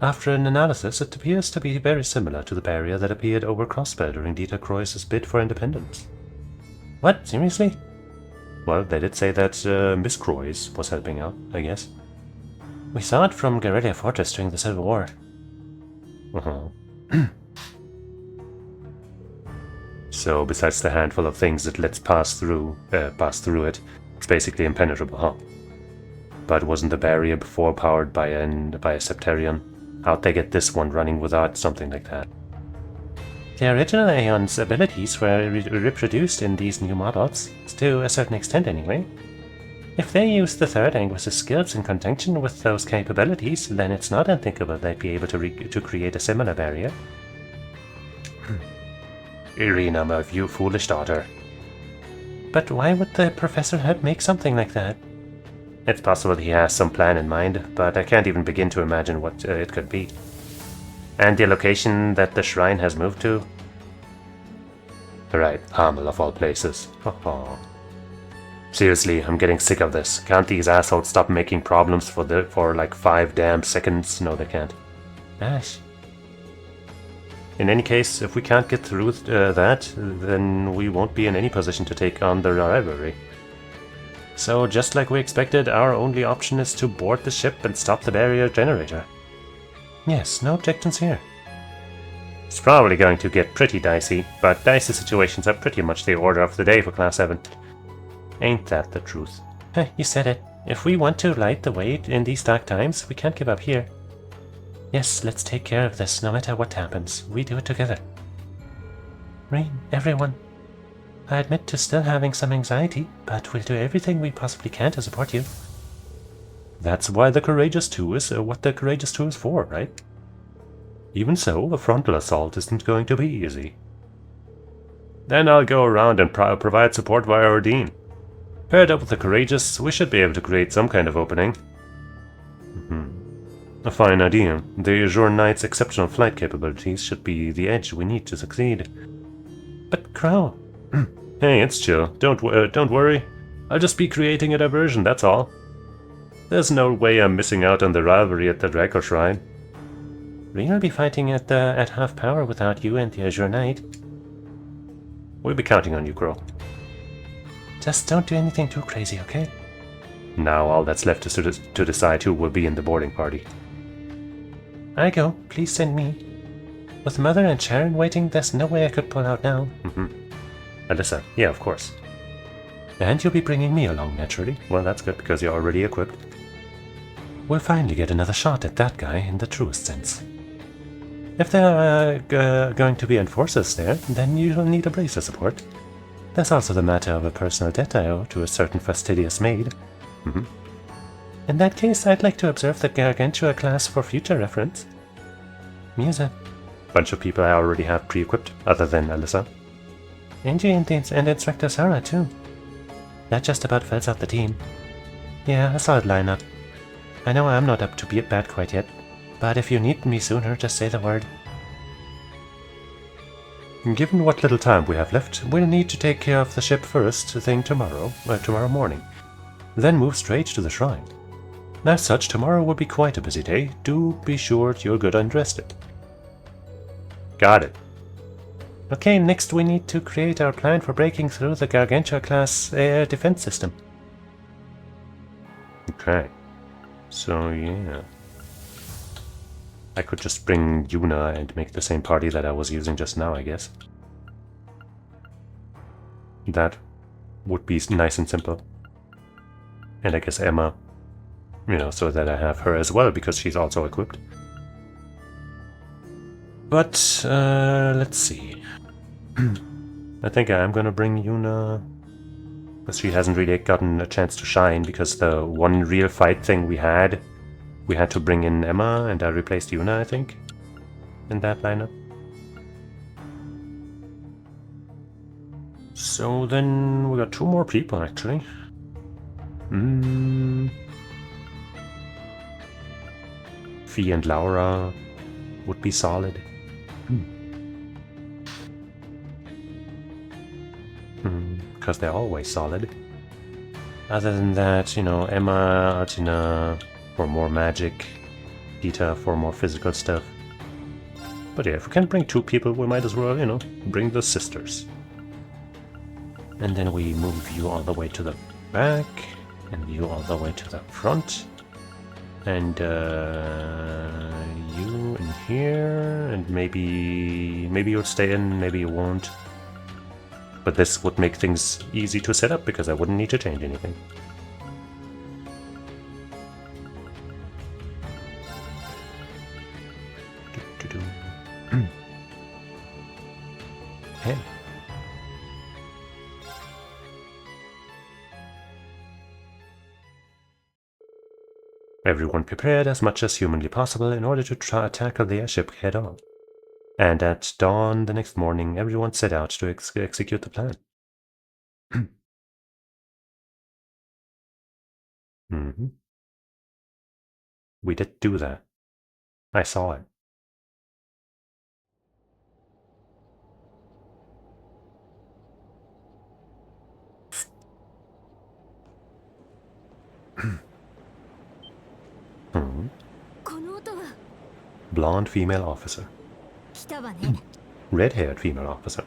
After an analysis, it appears to be very similar to the barrier that appeared over Crossbell during Dieter Croix's bid for independence. What? Seriously? Well, they did say that Miss Croix was helping out, I guess. We saw it from Guerrilla Fortress during the Civil War. So, besides the handful of things that lets pass through it, it's basically impenetrable, huh? But wasn't the barrier before powered by a Septarion? How'd they get this one running without something like that? The original Aeon's abilities were reproduced in these new models, to a certain extent anyway. If they used the Third Anguis's skills in conjunction with those capabilities, then it's not unthinkable they'd be able to create a similar barrier. Irina, my foolish daughter. But why would the Professor help make something like that? It's possible he has some plan in mind, but I can't even begin to imagine what it could be. And the location that the shrine has moved to? Right, Hamel of all places. Seriously, I'm getting sick of this. Can't these assholes stop making problems for like 5 damn seconds? No, they can't. Ash. In any case, if we can't get through that, then we won't be in any position to take on the rivalry. So, just like we expected, our only option is to board the ship and stop the barrier generator. Yes, no objections here. It's probably going to get pretty dicey, but dicey situations are pretty much the order of the day for Class 7. Ain't that the truth? You said it. If we want to light the way in these dark times, we can't give up here. Yes, let's take care of this, no matter what happens. We do it together. Rain, everyone. I admit to still having some anxiety, but we'll do everything we possibly can to support you. That's why the Courageous Two is what the Courageous Two is for, right? Even so, a frontal assault isn't going to be easy. Then I'll go around and provide support via our Dean. Paired up with the Courageous, we should be able to create some kind of opening. A fine idea. The Azure Knight's exceptional flight capabilities should be the edge we need to succeed. But Crow... Hey, it's chill. Don't worry. I'll just be creating a diversion, that's all. There's no way I'm missing out on the rivalry at the Draco Shrine. We'll be fighting at half power without you and the Azure Knight. We'll be counting on you, Crow. Just don't do anything too crazy, okay? Now all that's left is to decide who will be in the boarding party. I go. Please send me. With Mother and Sharon waiting, there's no way I could pull out now. Alyssa, yeah, of course. And you'll be bringing me along, naturally. Well, that's good, because you're already equipped. We'll finally get another shot at that guy in the truest sense. If there are going to be enforcers there, then you'll need a bracer support. There's also the matter of a personal debt I owe to a certain fastidious maid. In that case, I'd like to observe the Gargantua class for future reference. Musa. Bunch of people I already have pre-equipped, other than Alyssa. Angie and Inspector Sara, too. That just about fills out the team. Yeah, a solid lineup. I know I'm not up to be bad quite yet, but if you need me sooner, just say the word. Given what little time we have left, we'll need to take care of the ship first thing tomorrow morning, then move straight to the shrine. As such, tomorrow will be quite a busy day. Do be sure you're good and rested. Got it. Okay, next we need to create our plan for breaking through the Gargantua-class air defense system. Okay. So, yeah. I could just bring Yuna and make the same party that I was using just now, I guess. That would be nice and simple. And I guess Emma, so that I have her as well, because she's also equipped. But, let's see. I think I am gonna bring Yuna, because she hasn't really gotten a chance to shine, because the one real fight thing we had to bring in Emma, and I replaced Yuna, I think, in that lineup. So then we got 2 more people actually. Fee and Laura would be solid. Because they're always solid. Other than that, you know, Emma, Artina for more magic, Peter for more physical stuff. But yeah, if we can bring 2 people, we might as well, you know, bring the sisters. And then we move you all the way to the back, and you all the way to the front. And you in here, and maybe you'll stay in, maybe you won't. But this would make things easy to set up because I wouldn't need to change anything. Hey. Everyone prepared as much as humanly possible in order to tackle the airship head on. And at dawn the next morning, everyone set out to execute the plan. We did do that. I saw it. Blonde female officer. Red-haired female officer.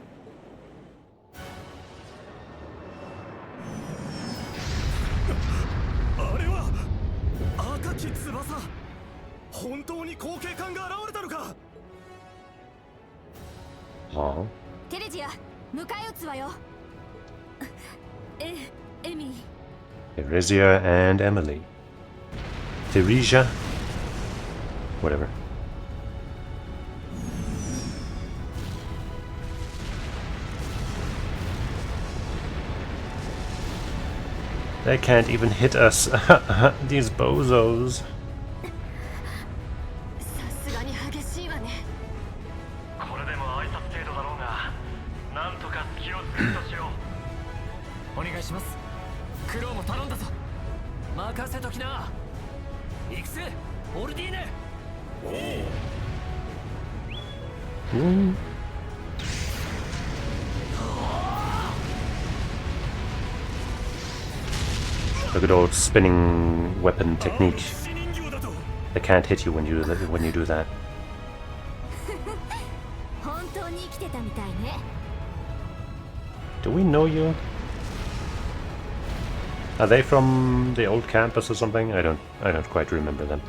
Huh? Theresia and Emily. Theresia? Whatever. They can't even hit us. These bozos. Look at old spinning weapon technique. They can't hit you when you do that. Do we know you? Are they from the old campus or something? I don't quite remember them.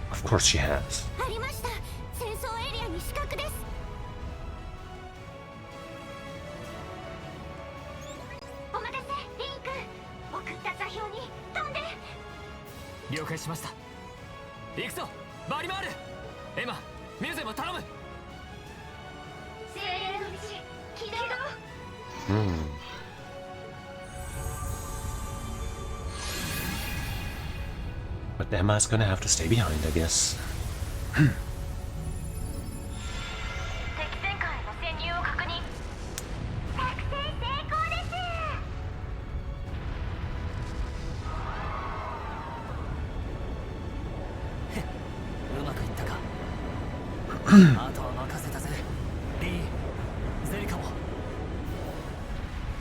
Of course she has. But Emma's gonna have to stay behind, I guess.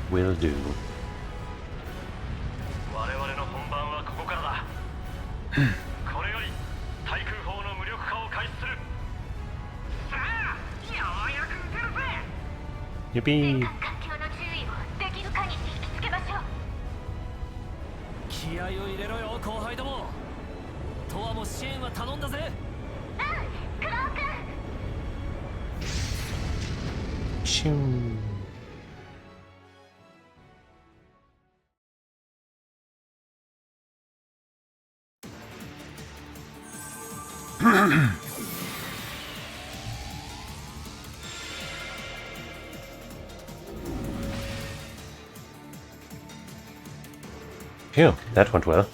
Will do. Yippee! Shoo. Phew, that went well.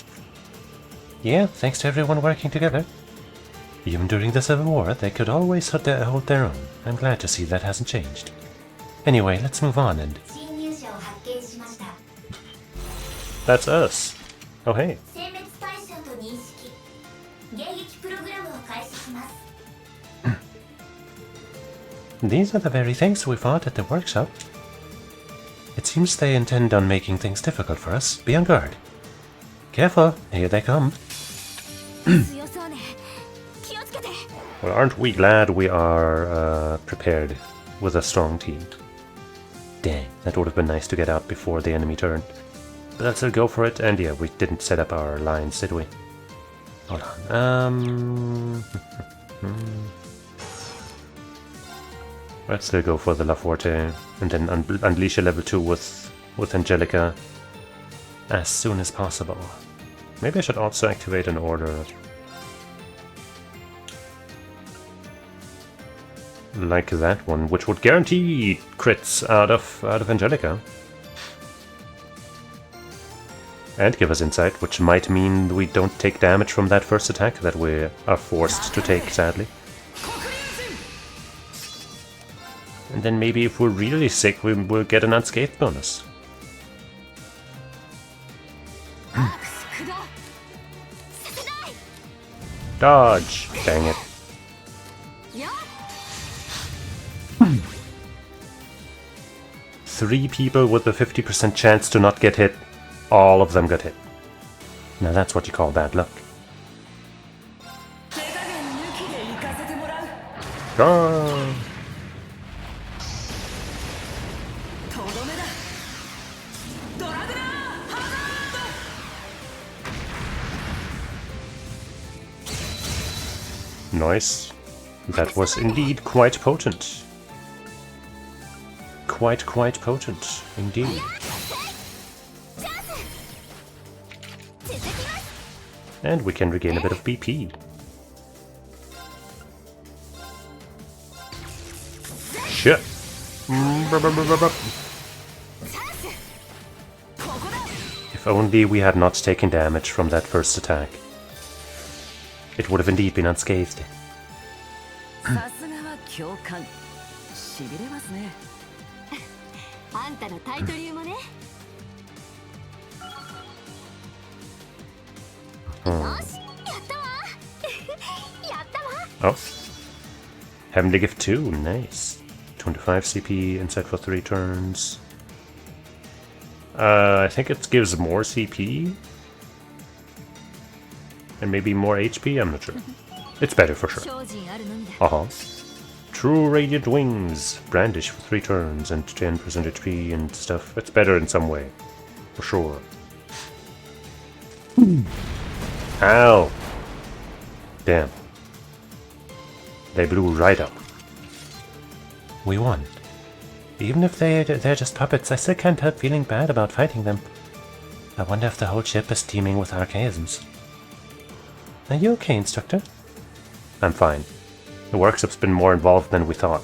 Yeah, thanks to everyone working together. Even during the Civil War, they could always hold their own. I'm glad to see that hasn't changed. Anyway, let's move on and... That's us. Oh hey. These are the very things we fought at the workshop. It seems they intend on making things difficult for us. Be on guard. Careful, here they come. Well, aren't we glad we are prepared with a strong team? Dang, that would have been nice to get out before the enemy turned. But let's go for it, and yeah, we didn't set up our lines, did we? Hold on, let's still go for the La Forte, and then unleash a level 2 with Angelica as soon as possible. Maybe I should also activate an order like that one, which would guarantee crits out of Angelica. And give us insight, which might mean we don't take damage from that first attack that we are forced to take, sadly. And then maybe if we're really sick, we'll get an unscathed bonus. Dodge! Dang it. Three people with a 50% chance to not get hit. All of them got hit. Now that's what you call bad luck. Ah. Nice. That was indeed quite potent. Quite potent, indeed. And we can regain a bit of BP. Shit! If only we had not taken damage from that first attack. It would have indeed been unscathed. Oh. Heavenly Gift 2, nice. 25 CP, inside for 3 turns. I think it gives more CP. And maybe more HP, I'm not sure. It's better for sure. True Radiant Wings. Brandish for 3 turns and 10% HP and stuff. It's better in some way. For sure. Ow! Damn. They blew right up. We won. Even if they're just puppets, I still can't help feeling bad about fighting them. I wonder if the whole ship is teeming with archaisms. Are you okay, Instructor? I'm fine. The workshop's been more involved than we thought.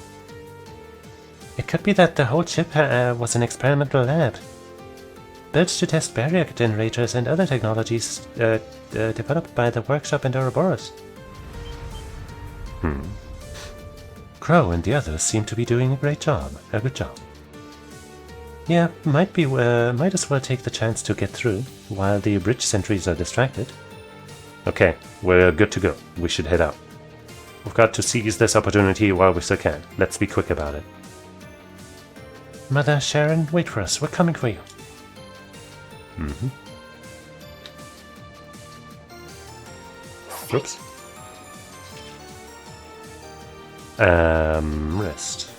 It could be that the whole ship was an experimental lab. Built to test barrier generators and other technologies developed by the workshop in Ouroboros. Crow and the others seem to be doing a good job. Yeah, might as well take the chance to get through while the bridge sentries are distracted. Okay, we're good to go. We should head out. We've got to seize this opportunity while we still can. Let's be quick about it. Mother, Sharon, wait for us. We're coming for you. Oops. Rest.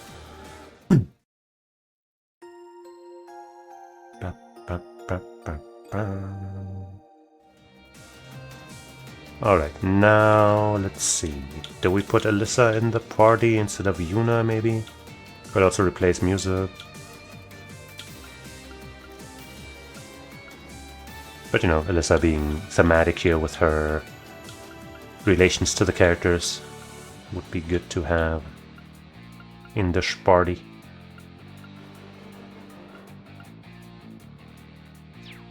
Alright, now let's see. Do we put Alyssa in the party instead of Yuna, maybe? Could also replace Musa. But you know, Alyssa being thematic here with her relations to the characters would be good to have in the party.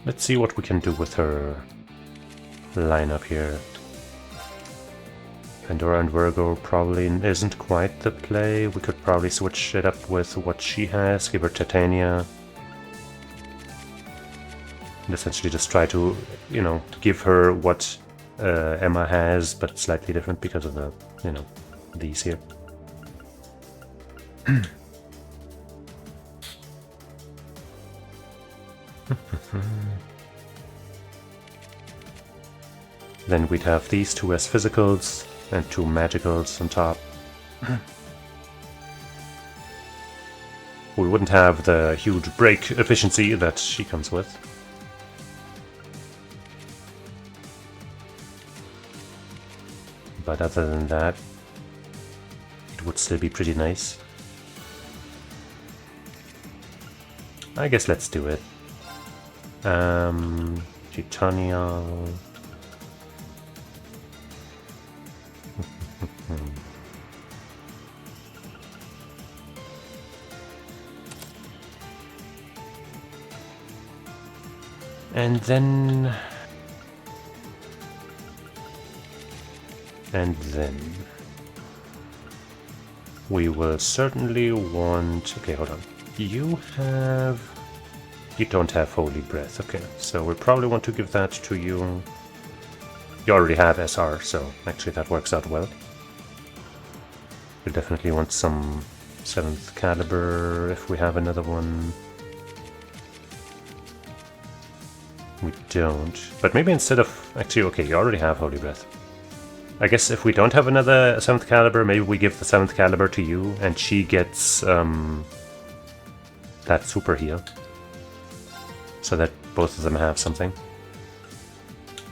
Let's see what we can do with her lineup here. Pandora and Virgo probably isn't quite the play. We could probably switch it up with what she has, give her Titania. And essentially just try to, you know, give her what Emma has, but slightly different because of the, you know, these here. Then we'd have these two as physicals and two magicals on top. We wouldn't have the huge break efficiency that she comes with. But other than that, it would still be pretty nice. I guess let's do it. Titania. And then we will certainly want... Okay, hold on. You don't have Holy Breath. Okay, so we probably want to give that to you. You already have SR, so actually that works out well. We definitely want some 7th caliber if we have another one. We don't. But maybe instead of... Actually, okay, you already have Holy Breath. I guess if we don't have another 7th caliber, maybe we give the 7th caliber to you, and she gets that super heal. So that both of them have something.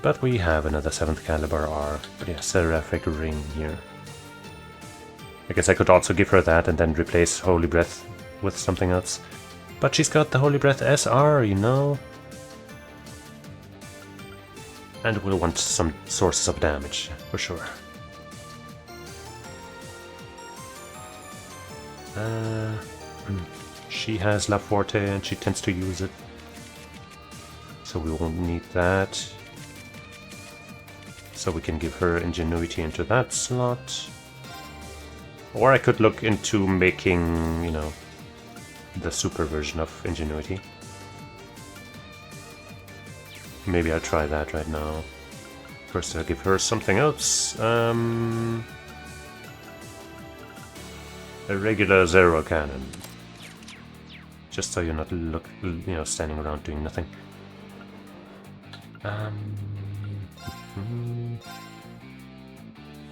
But we have another 7th caliber R. But yeah, Seraphic Ring here. I guess I could also give her that and then replace Holy Breath with something else. But she's got the Holy Breath SR, you know? And we'll want some sources of damage, for sure. She has La Forte and she tends to use it. So we won't need that. So we can give her Ingenuity into that slot. Or I could look into making, you know, the super version of Ingenuity. Maybe I'll try that right now. First I'll give her something else. A regular zero cannon. Just so you're not standing around doing nothing.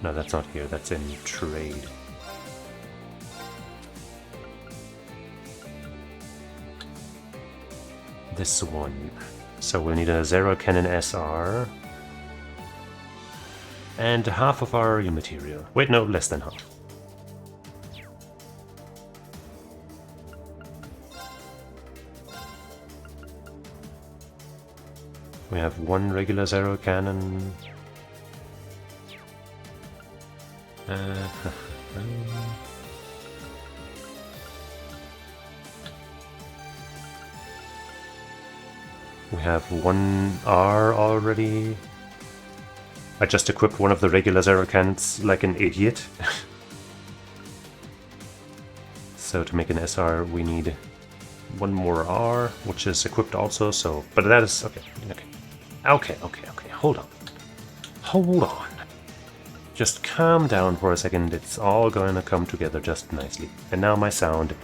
No, that's not here, that's in trade. This one. So we'll need a Zero Cannon SR. And half of our material. Wait, no, less than half. We have one regular Zero Cannon. We have one R already. I just equipped one of the regular Zero Cannons like an idiot. So to make an SR we need one more R, which is equipped also, so... But that is... Okay, hold on. Just calm down for a second, it's all gonna come together just nicely. And now my sound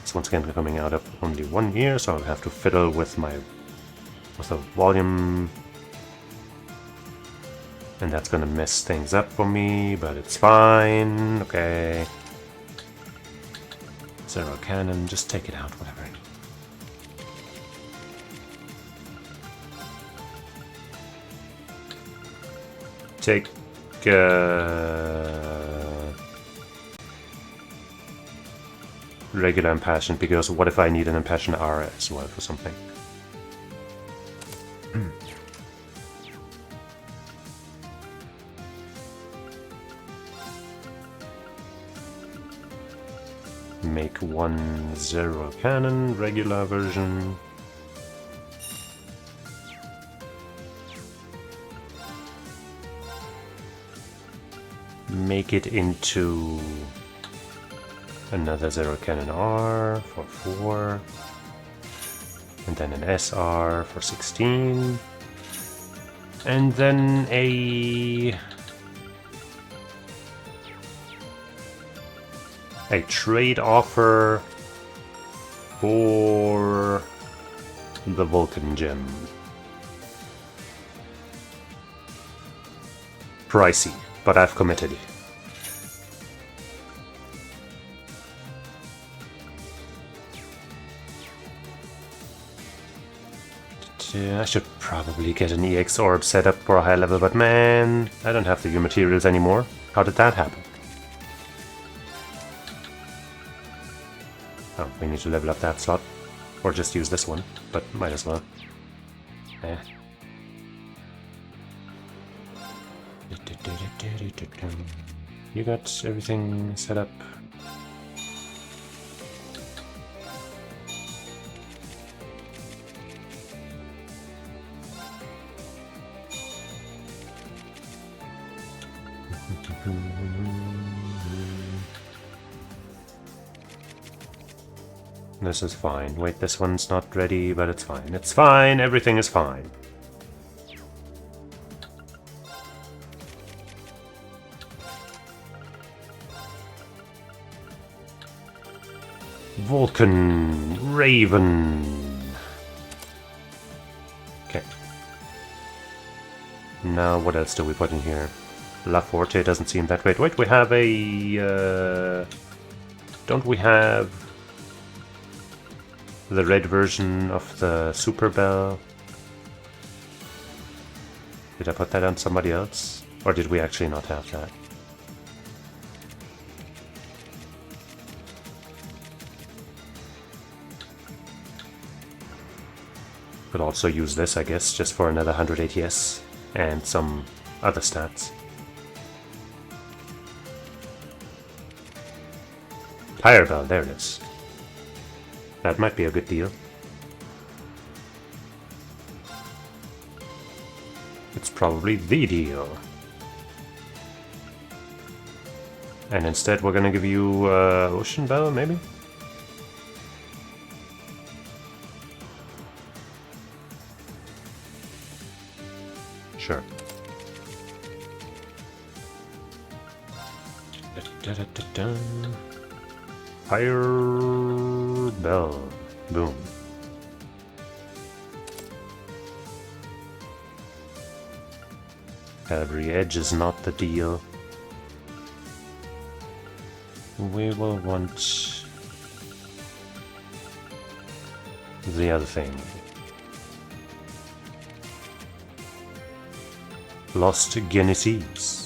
is once again coming out of only one ear, so I'll have to fiddle with the volume. And that's gonna mess things up for me, but it's fine, okay. Zero Cannon, just take it out, whatever. Take regular Impassioned, because what if I need an Impassioned R as well for something? Make 1 zero cannon, regular version. Make it into another zero cannon R for 4. And then an SR for 16. And then a trade offer for the Vulcan gem. Pricey, but I've committed. I should probably get an EX orb set up for a high level, but man, I don't have the new materials anymore. How did that happen? Oh, we need to level up that slot. Or just use this one, but might as well. Eh. You got everything set up? This is fine. Wait, this one's not ready, but it's fine. It's fine, everything is fine. Vulcan Raven. Okay. Now, what else do we put in here? La Forte doesn't seem that great. Wait, we have a... don't we have the red version of the Super Bell? Did I put that on somebody else? Or did we actually not have that? Could also use this, I guess, just for another 100 ATS and some other stats. Tire Bell, there it is. That might be a good deal. It's probably the deal. And instead we're gonna give you Ocean Bell, maybe? Sure. Fire Bell. Boom. Every edge is not the deal. We will want the other thing. Lost Genesis.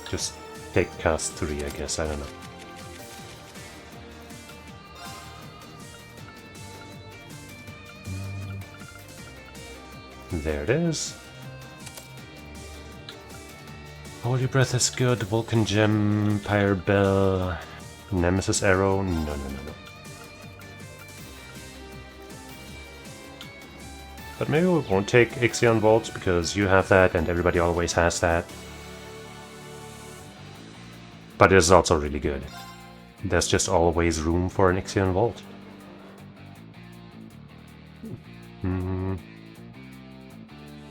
Just take cast 3, I guess, I don't know. There it is. Holy Breath is good, Vulcan Gem, Pyre Bell, Nemesis Arrow, no. But maybe we won't take Ixion Vault, because you have that and everybody always has that. But it is also really good. There's just always room for an Ixion Vault.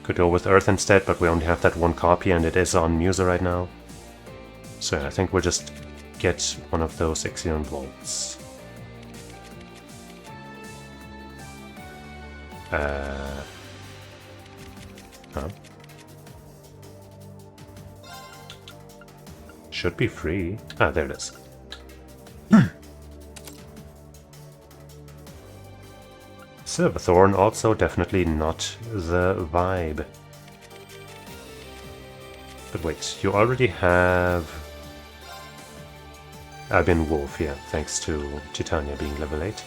Could go with Earth instead, but we only have that one copy and it is on Musa right now. So I think we'll just get one of those Ixion Vaults. Huh? Should be free. Ah, there it is. Silverthorn, also definitely not the vibe. But wait, you already have Albin Wolf, yeah, thanks to Titania being level 8.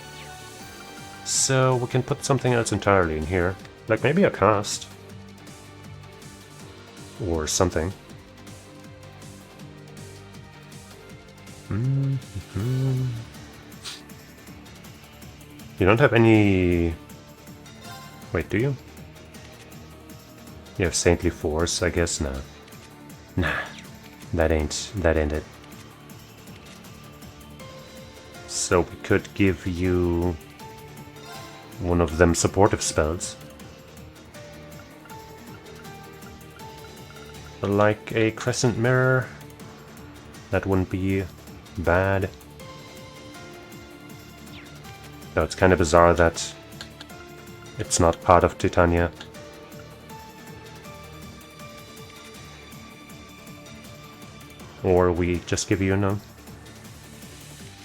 So we can put something else entirely in here. Like maybe a cast. Or something. You don't have any... Wait, do you? You have Saintly Force, I guess? No. Nah. That ain't it. So we could give you one of them supportive spells. Like a Crescent Mirror. That wouldn't be bad. Though it's kind of bizarre that it's not part of Titania. Or we just give you,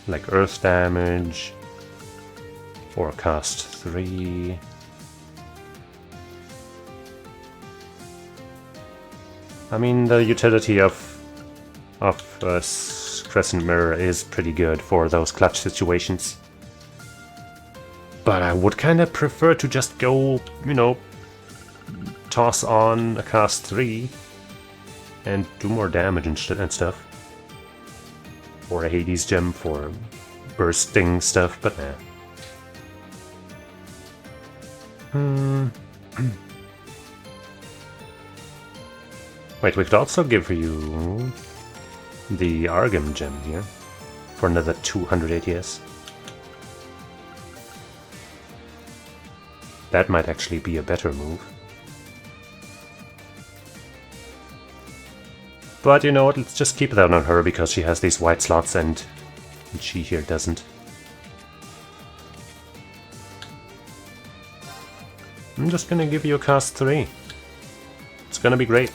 like earth damage, or cast 3. I mean, the utility of Crescent Mirror is pretty good for those clutch situations. But I would kind of prefer to just go, toss on a cast 3 and do more damage and stuff. Or a Hades gem for bursting stuff, but nah. Wait, we could also give you the Argem gem here for another 200 ATS. That might actually be a better move. But you know what, let's just keep that on her because she has these white slots and she here doesn't. I'm just gonna give you a cast 3. It's gonna be great.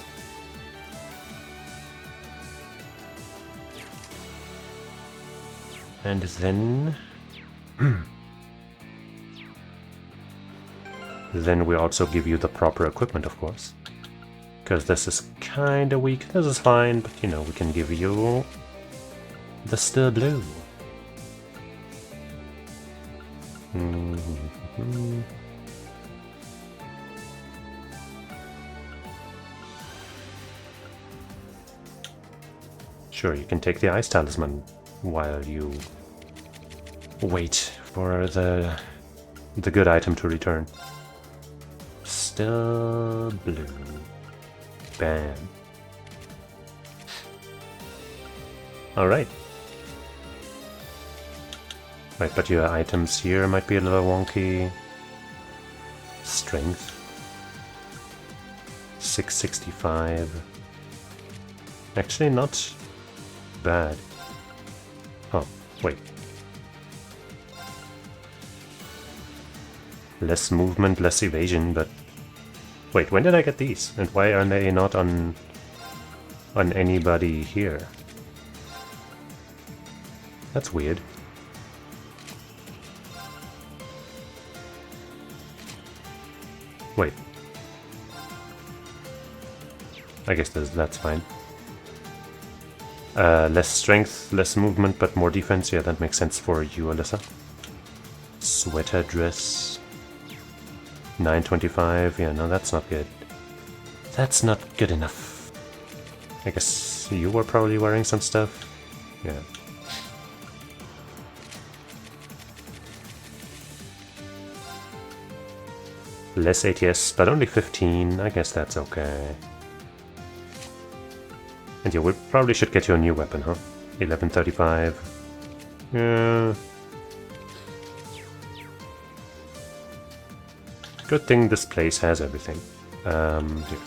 And then... then we also give you the proper equipment, of course. Because this is kinda weak. This is fine, but we can give you the Still Blue. Sure, you can take the Ice Talisman while you wait for the good item to return. Still Blue. Bam. Alright. Right, but your items here might be a little wonky. Strength. 665. Actually not bad. Oh, wait. Less movement, less evasion, but... Wait, when did I get these? And why are they not on anybody here? That's weird. Wait. I guess that's fine. Less strength, less movement, but more defense. Yeah, that makes sense for you, Alyssa. Sweater dress. 925. Yeah, no, that's not good. That's not good enough. I guess you were probably wearing some stuff. Yeah. Less ATS, but only 15. I guess that's okay. And yeah, we probably should get you a new weapon, huh? 1135. Yeah. Good thing this place has everything. Here.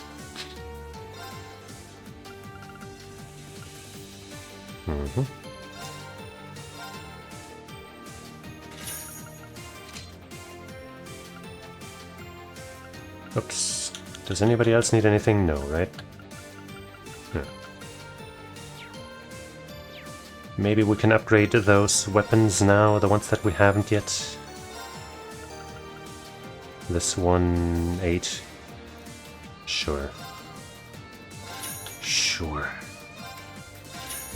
Oops. Does anybody else need anything? No, right? No. Maybe we can upgrade those weapons now, the ones that we haven't yet. This one, 8. Sure. Sure.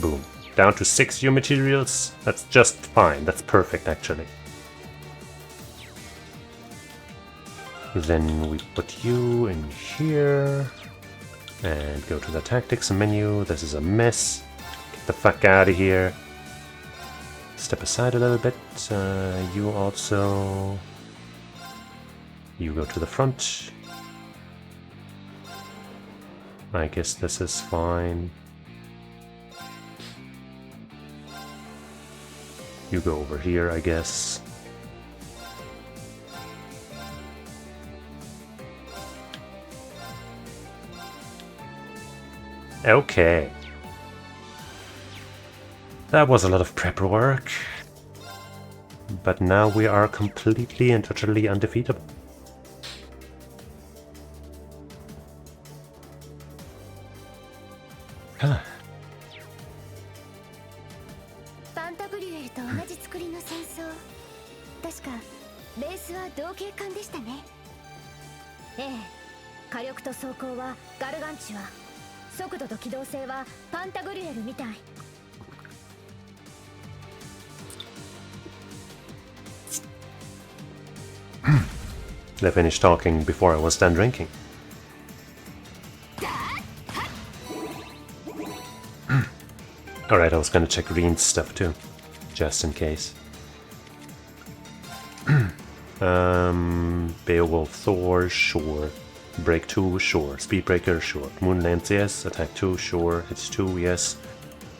Boom. Down to 6 new materials. That's just fine. That's perfect, actually. Then we put you in here. And go to the tactics menu. This is a mess. Get the fuck out of here. Step aside a little bit. You also... You go to the front. I guess this is fine. You go over here, I guess. Okay. That was a lot of prep work. But now we are completely and totally undefeatable. Huh. パンタブリュエルと同じ作りの戦争。確かベースは同型艦でしたね。ええ。火力と装甲はガルガンチュア。速度と機動性はパンタグリュエルみたい。They finished talking before I was done drinking. Alright, I was gonna check Green's stuff too, just in case. Beowulf, Thor, sure. Break 2, sure. Speedbreaker, sure. Moonlance, yes. Attack 2, sure. Hits 2, yes.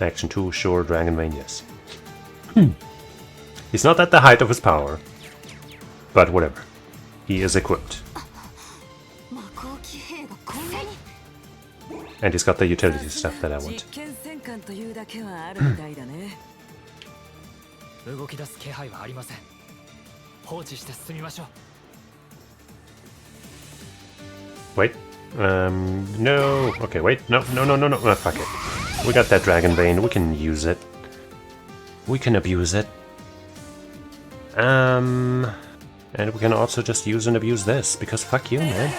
Action 2, sure. Dragon Vein, yes. He's not at the height of his power, but whatever. He is equipped. And he's got the utility stuff that I want. Wait. No. Okay, wait. No. Oh, fuck it. We got that Dragon Vein. We can use it. We can abuse it. And we can also just use and abuse this, because fuck you, man.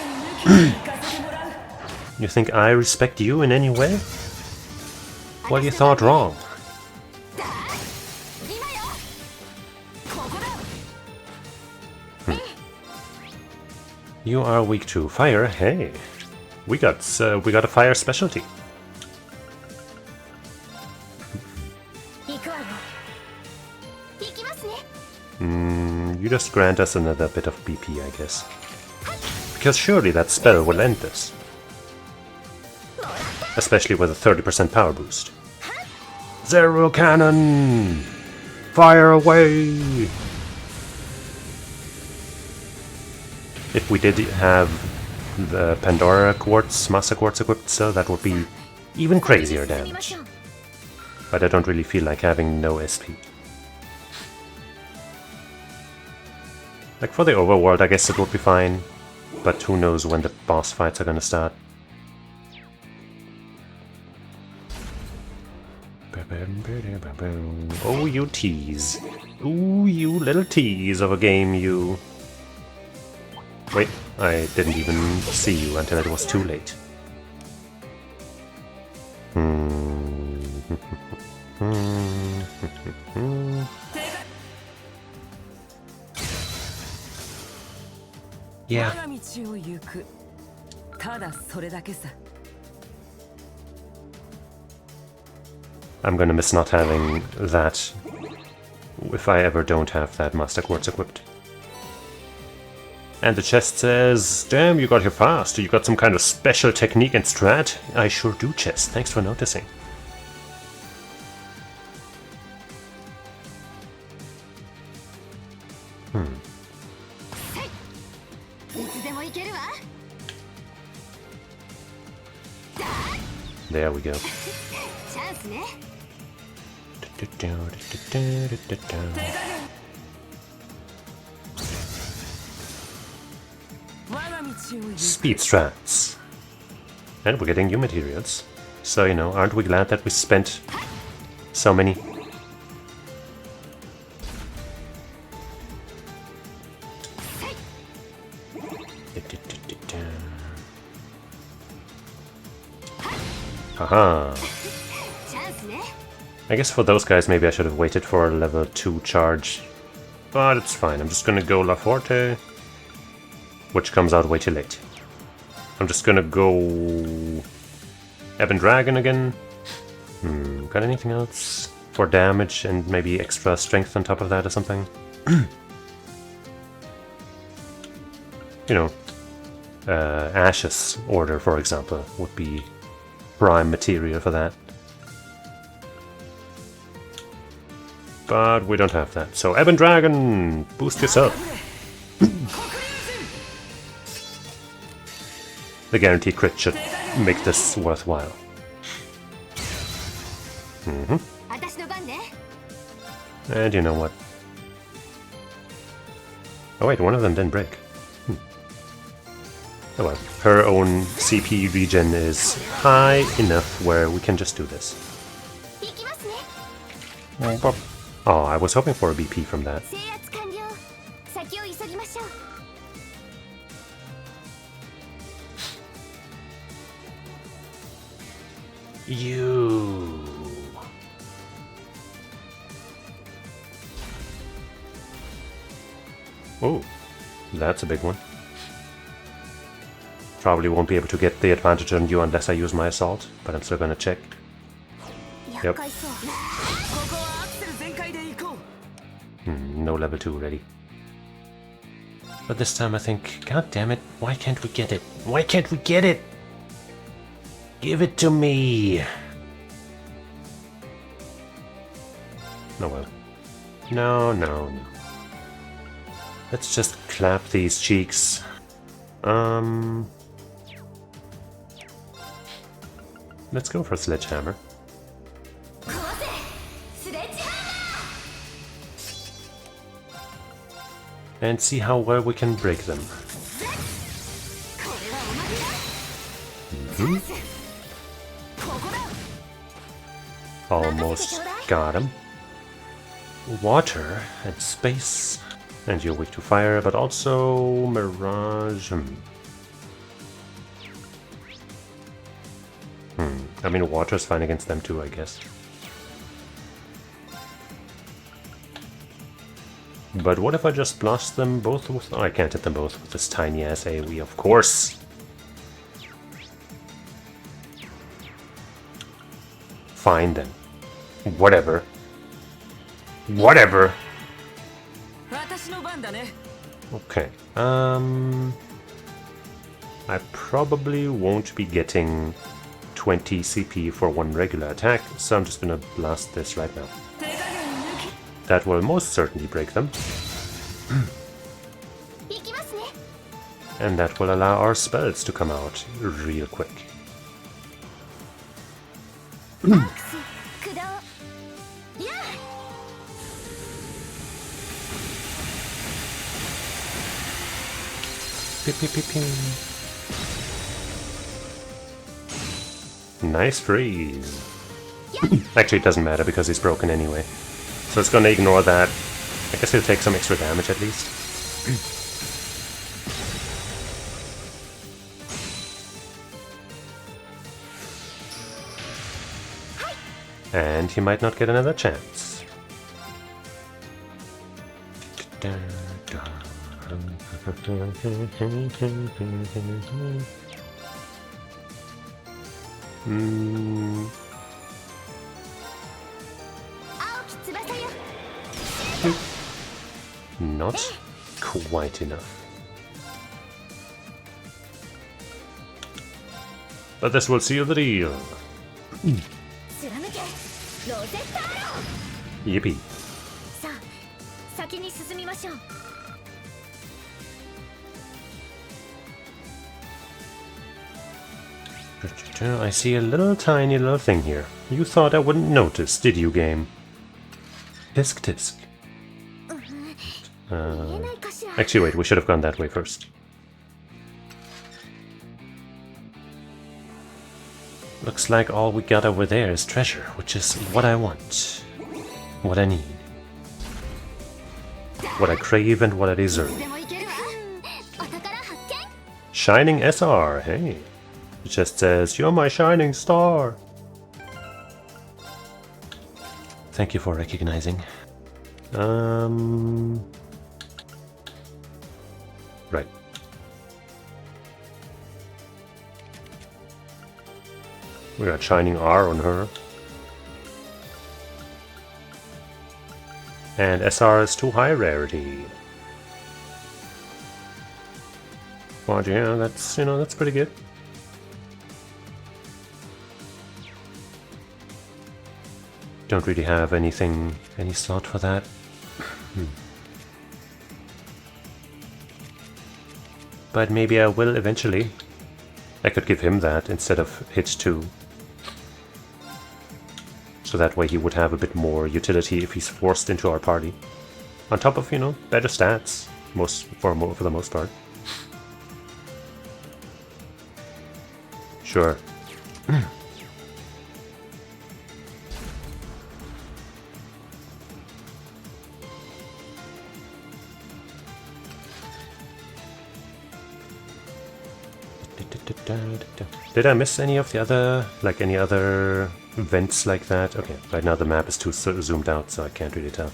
You think I respect you in any way? Well, you thought wrong. You are weak to fire. Hey, we got a fire specialty. You just grant us another bit of BP, I guess. Because surely that spell will end this. Especially with a 30% power boost. Zero cannon! Fire away! If we did have the Pandora Quartz, Master Quartz equipped, so that would be even crazier damage. But I don't really feel like having no SP. Like for the overworld, I guess it would be fine. But who knows when the boss fights are gonna start. Oh, you tease. Ooh, you little tease of a game, you. Wait, I didn't even see you until it was too late. Yeah. I'm gonna miss not having that if I ever don't have that Master Quartz equipped. And the chest says, damn, you got here fast. You got some kind of special technique and strat? I sure do, chest. Thanks for noticing. There we go. Speed strats. And we're getting new materials. So, you know, aren't we glad that we spent so many? Haha. I guess for those guys maybe I should have waited for a level 2 charge. But it's fine, I'm just gonna go La Forte. which comes out way too late. I'm just gonna go Ebon Dragon again. Got anything else for damage and maybe extra strength on top of that or something? You know, Ashes Order, for example, would be prime material for that. But we don't have that. So Ebon Dragon, boost yourself. The guaranteed crit should make this worthwhile. And you know what? Oh wait, one of them didn't break. Oh well, her own CP regen is high enough where we can just do this. Oh, I was hoping for a BP from that. You. Oh, that's a big one. Probably won't be able to get the advantage on you unless I use my assault, but I'm still gonna check. Yep. No level 2 ready. But this time I think, god damn it, why can't we get it? Why can't we get it? Give it to me! No, well. No, no, no. Let's just clap these cheeks. Let's go for a sledgehammer. And see how well we can break them. Almost got him. Water and space. And you're weak to fire, but also Mirage. I mean, water's fine against them too, I guess. But what if I just blast them both with... Oh, I can't hit them both with this tiny ass AoE, of course! Fine then. Whatever. Whatever! Okay, I probably won't be getting 20 CP for one regular attack, so I'm just gonna blast this right now. That will most certainly break them. And that will allow our spells to come out real quick. Nice freeze. Actually, it doesn't matter because he's broken anyway. So it's gonna ignore that. I guess he'll take some extra damage at least. And he might not get another chance. Not quite enough. But this will seal the deal. Yippee. I see a tiny little thing here. You thought I wouldn't notice, did you, game? Tisk tisk. Actually, wait, we should have gone that way first. Looks like all we got over there is treasure, which is what I want. What I need. What I crave and what I deserve. Shining SR, hey. It just says, "You're my shining star." Thank you for recognizing. Right. We got Shining R on her. And SR is too high rarity. But yeah, that's, you know, that's pretty good. Don't really have any slot for that. But maybe I will eventually. I could give him that instead of HL2. So that way he would have a bit more utility if he's forced into our party. On top of, you know, better stats, for the most part. Sure. Did I miss any of the other, like any other events like that? Okay, right now the map is too zoomed out, so I can't really tell.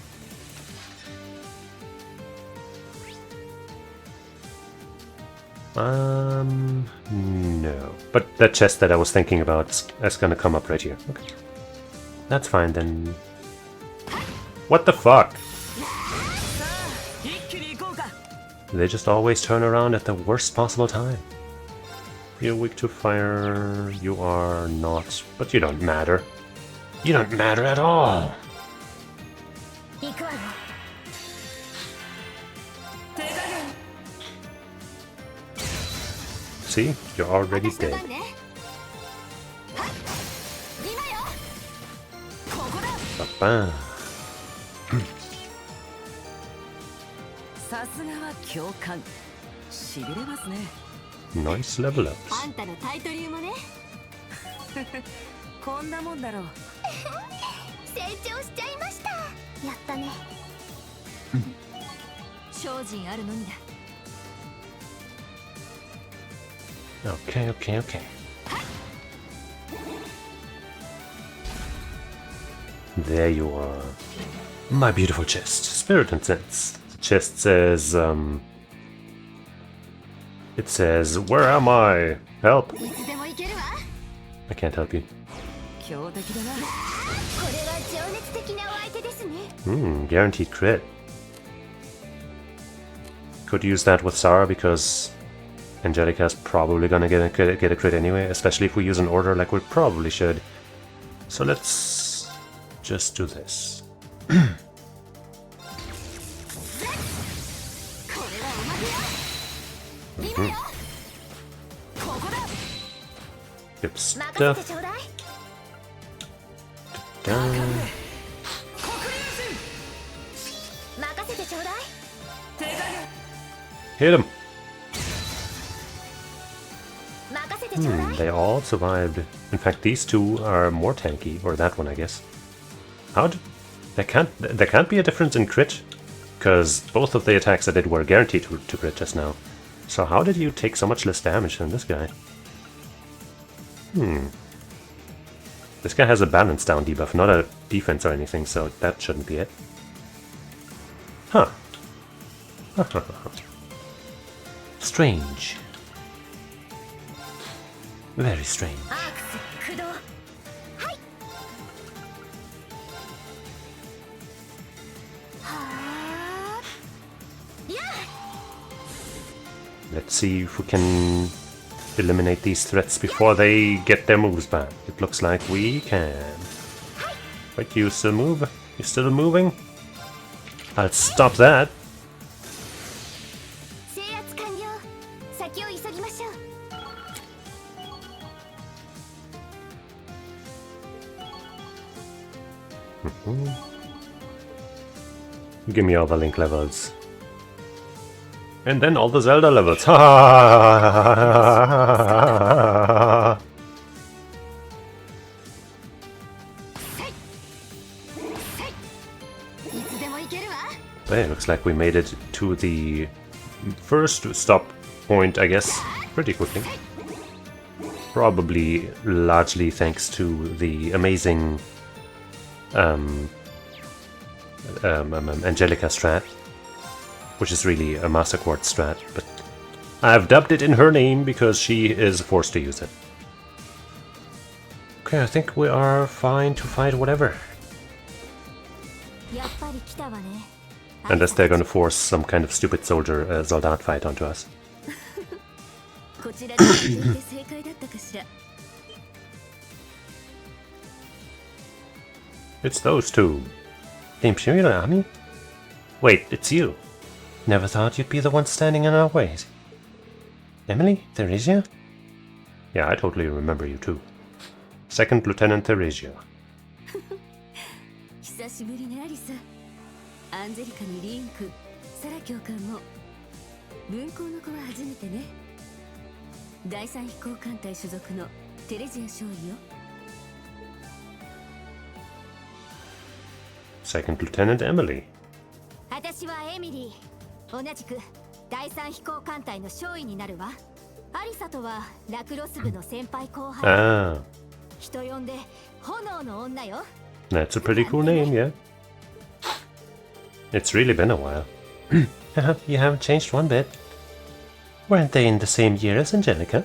No. But that chest that I was thinking about is gonna come up right here. Okay. That's fine then. What the fuck? They just always turn around at the worst possible time. You're weak to fire, you are not, but you don't matter. You don't matter at all! See? You're already dead. Ba-ba. Nice level ups. Okay. There you are. My beautiful chest. Spirit and Sense. The chest says, it says, where am I? Help! I can't help you. Guaranteed crit. Could use that with Sara because Angelica's probably gonna get a crit anyway, especially if we use an order like we probably should. So let's just do this. Good stuff. Hit him! They all survived. In fact, these two are more tanky, or that one, I guess. How did... There can't be a difference in crit, because both of the attacks I did were guaranteed to crit just now. So how did you take so much less damage than this guy? This guy has a balance down debuff, not a defense or anything, so that shouldn't be it. Huh. Strange. Very strange. Let's see if we can eliminate these threats before they get their moves back. It looks like we can. Wait, you still move? You still moving? I'll stop that. Give me all the Link levels. And then all the Zelda levels. But it looks like we made it to the first stop point, I guess, pretty quickly. Probably largely thanks to the amazing Angelica strat, which is really a Master Quartz strat, but I've dubbed it in her name because she is forced to use it. Okay, I think we are fine to fight whatever. Unless they're gonna force some kind of stupid soldat fight onto us. It's those two. The Imperial Army? Wait, it's you. Never thought you'd be the one standing in our ways. Emily? Theresia? Yeah, I totally remember you too. Second Lieutenant Theresia. Second Lieutenant Emily. Ah. That's a pretty cool name, yeah. It's really been a while. You haven't changed one bit. Weren't they in the same year as Angelica?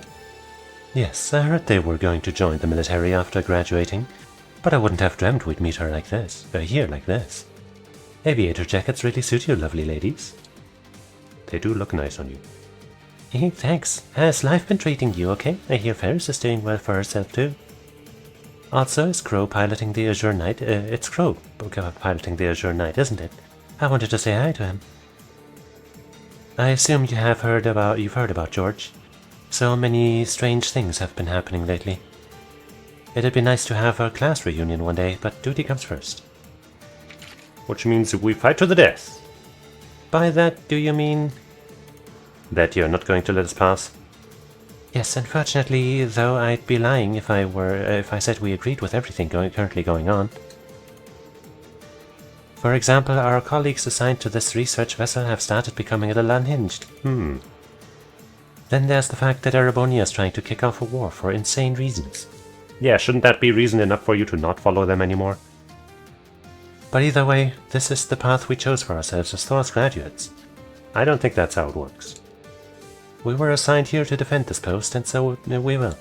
Yes, I heard they were going to join the military after graduating, but I wouldn't have dreamt we'd meet her like this, here like this. Aviator jackets really suit you, lovely ladies. They do look nice on you. Hey, thanks. Has life been treating you okay? I hear Ferris is doing well for herself too. Also, is Crow piloting the Azure Knight? It's Crow piloting the Azure Knight, isn't it? I wanted to say hi to him. I assume you've heard about George. So many strange things have been happening lately. It'd be nice to have a class reunion one day, but duty comes first. Which means we fight to the death. By that, do you mean that you're not going to let us pass? Yes, unfortunately, though I'd be lying if I said we agreed with everything currently going on. For example, our colleagues assigned to this research vessel have started becoming a little unhinged. Then there's the fact that Erebonia is trying to kick off a war for insane reasons. Yeah, shouldn't that be reason enough for you to not follow them anymore? But either way, this is the path we chose for ourselves as Thor's graduates. I don't think that's how it works. We were assigned here to defend this post, and so we will.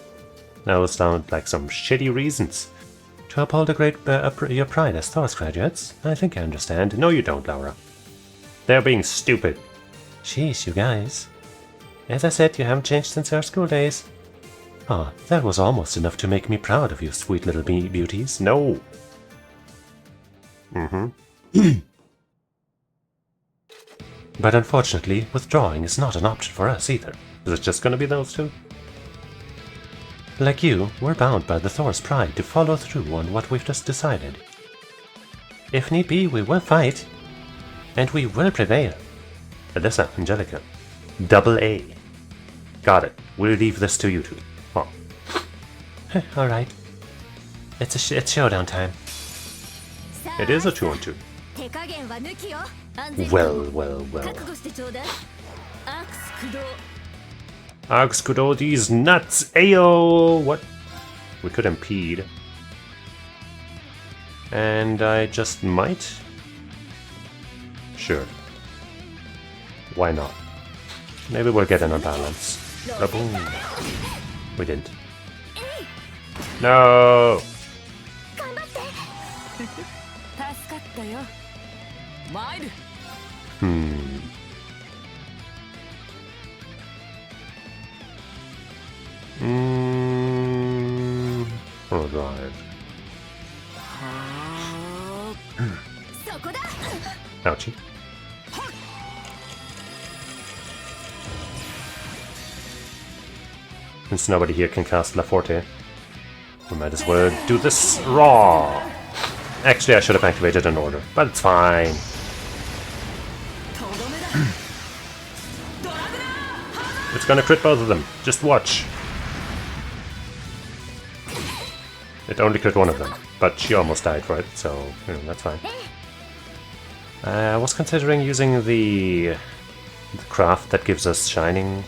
Those sound like some shitty reasons. To uphold your pride as Thor's graduates? I think I understand. No, you don't, Laura. They're being stupid. Jeez, you guys. As I said, you haven't changed since our school days. Oh, that was almost enough to make me proud of you, sweet little beauties. No. But unfortunately, withdrawing is not an option for us either. Is it just gonna be those two? Like you, we're bound by the Thor's pride to follow through on what we've just decided. If need be, we will fight. And we will prevail. Alyssa, Angelica. Double A. Got it. We'll leave this to you two. Oh. Alright. It's showdown time. It is a 2-on-2. Well. Arx Kudo, these nuts! Ayo! What? We could impede. And I just might? Sure. Why not? Maybe we'll get an unbalance. Boom. We didn't. No! Full drive. Ouchie. Since nobody here can cast La Forte, we might as well do this raw. Actually, I should have activated an order, but it's fine. It's gonna crit both of them. Just watch. It only crit one of them, but she almost died for it, so that's fine. I was considering using the craft that gives us shining.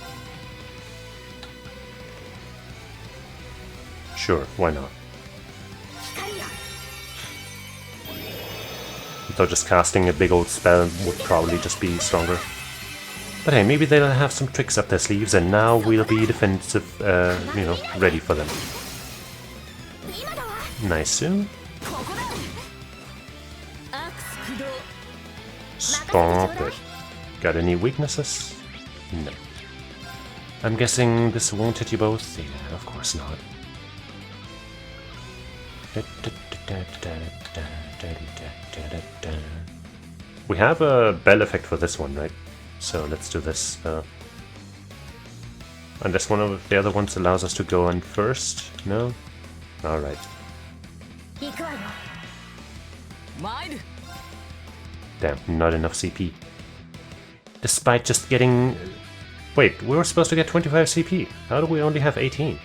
Sure, why not? Though just casting a big old spell would probably just be stronger. But hey, maybe they'll have some tricks up their sleeves, and now we'll be defensive, ready for them. Nice. Stop it. Got any weaknesses? No. I'm guessing this won't hit you both? Yeah, of course not. We have a bell effect for this one, right? So let's do this. Unless one of the other ones allows us to go on first? No? Alright. Damn, not enough CP. Despite just getting... Wait, we were supposed to get 25 CP. How do we only have 18?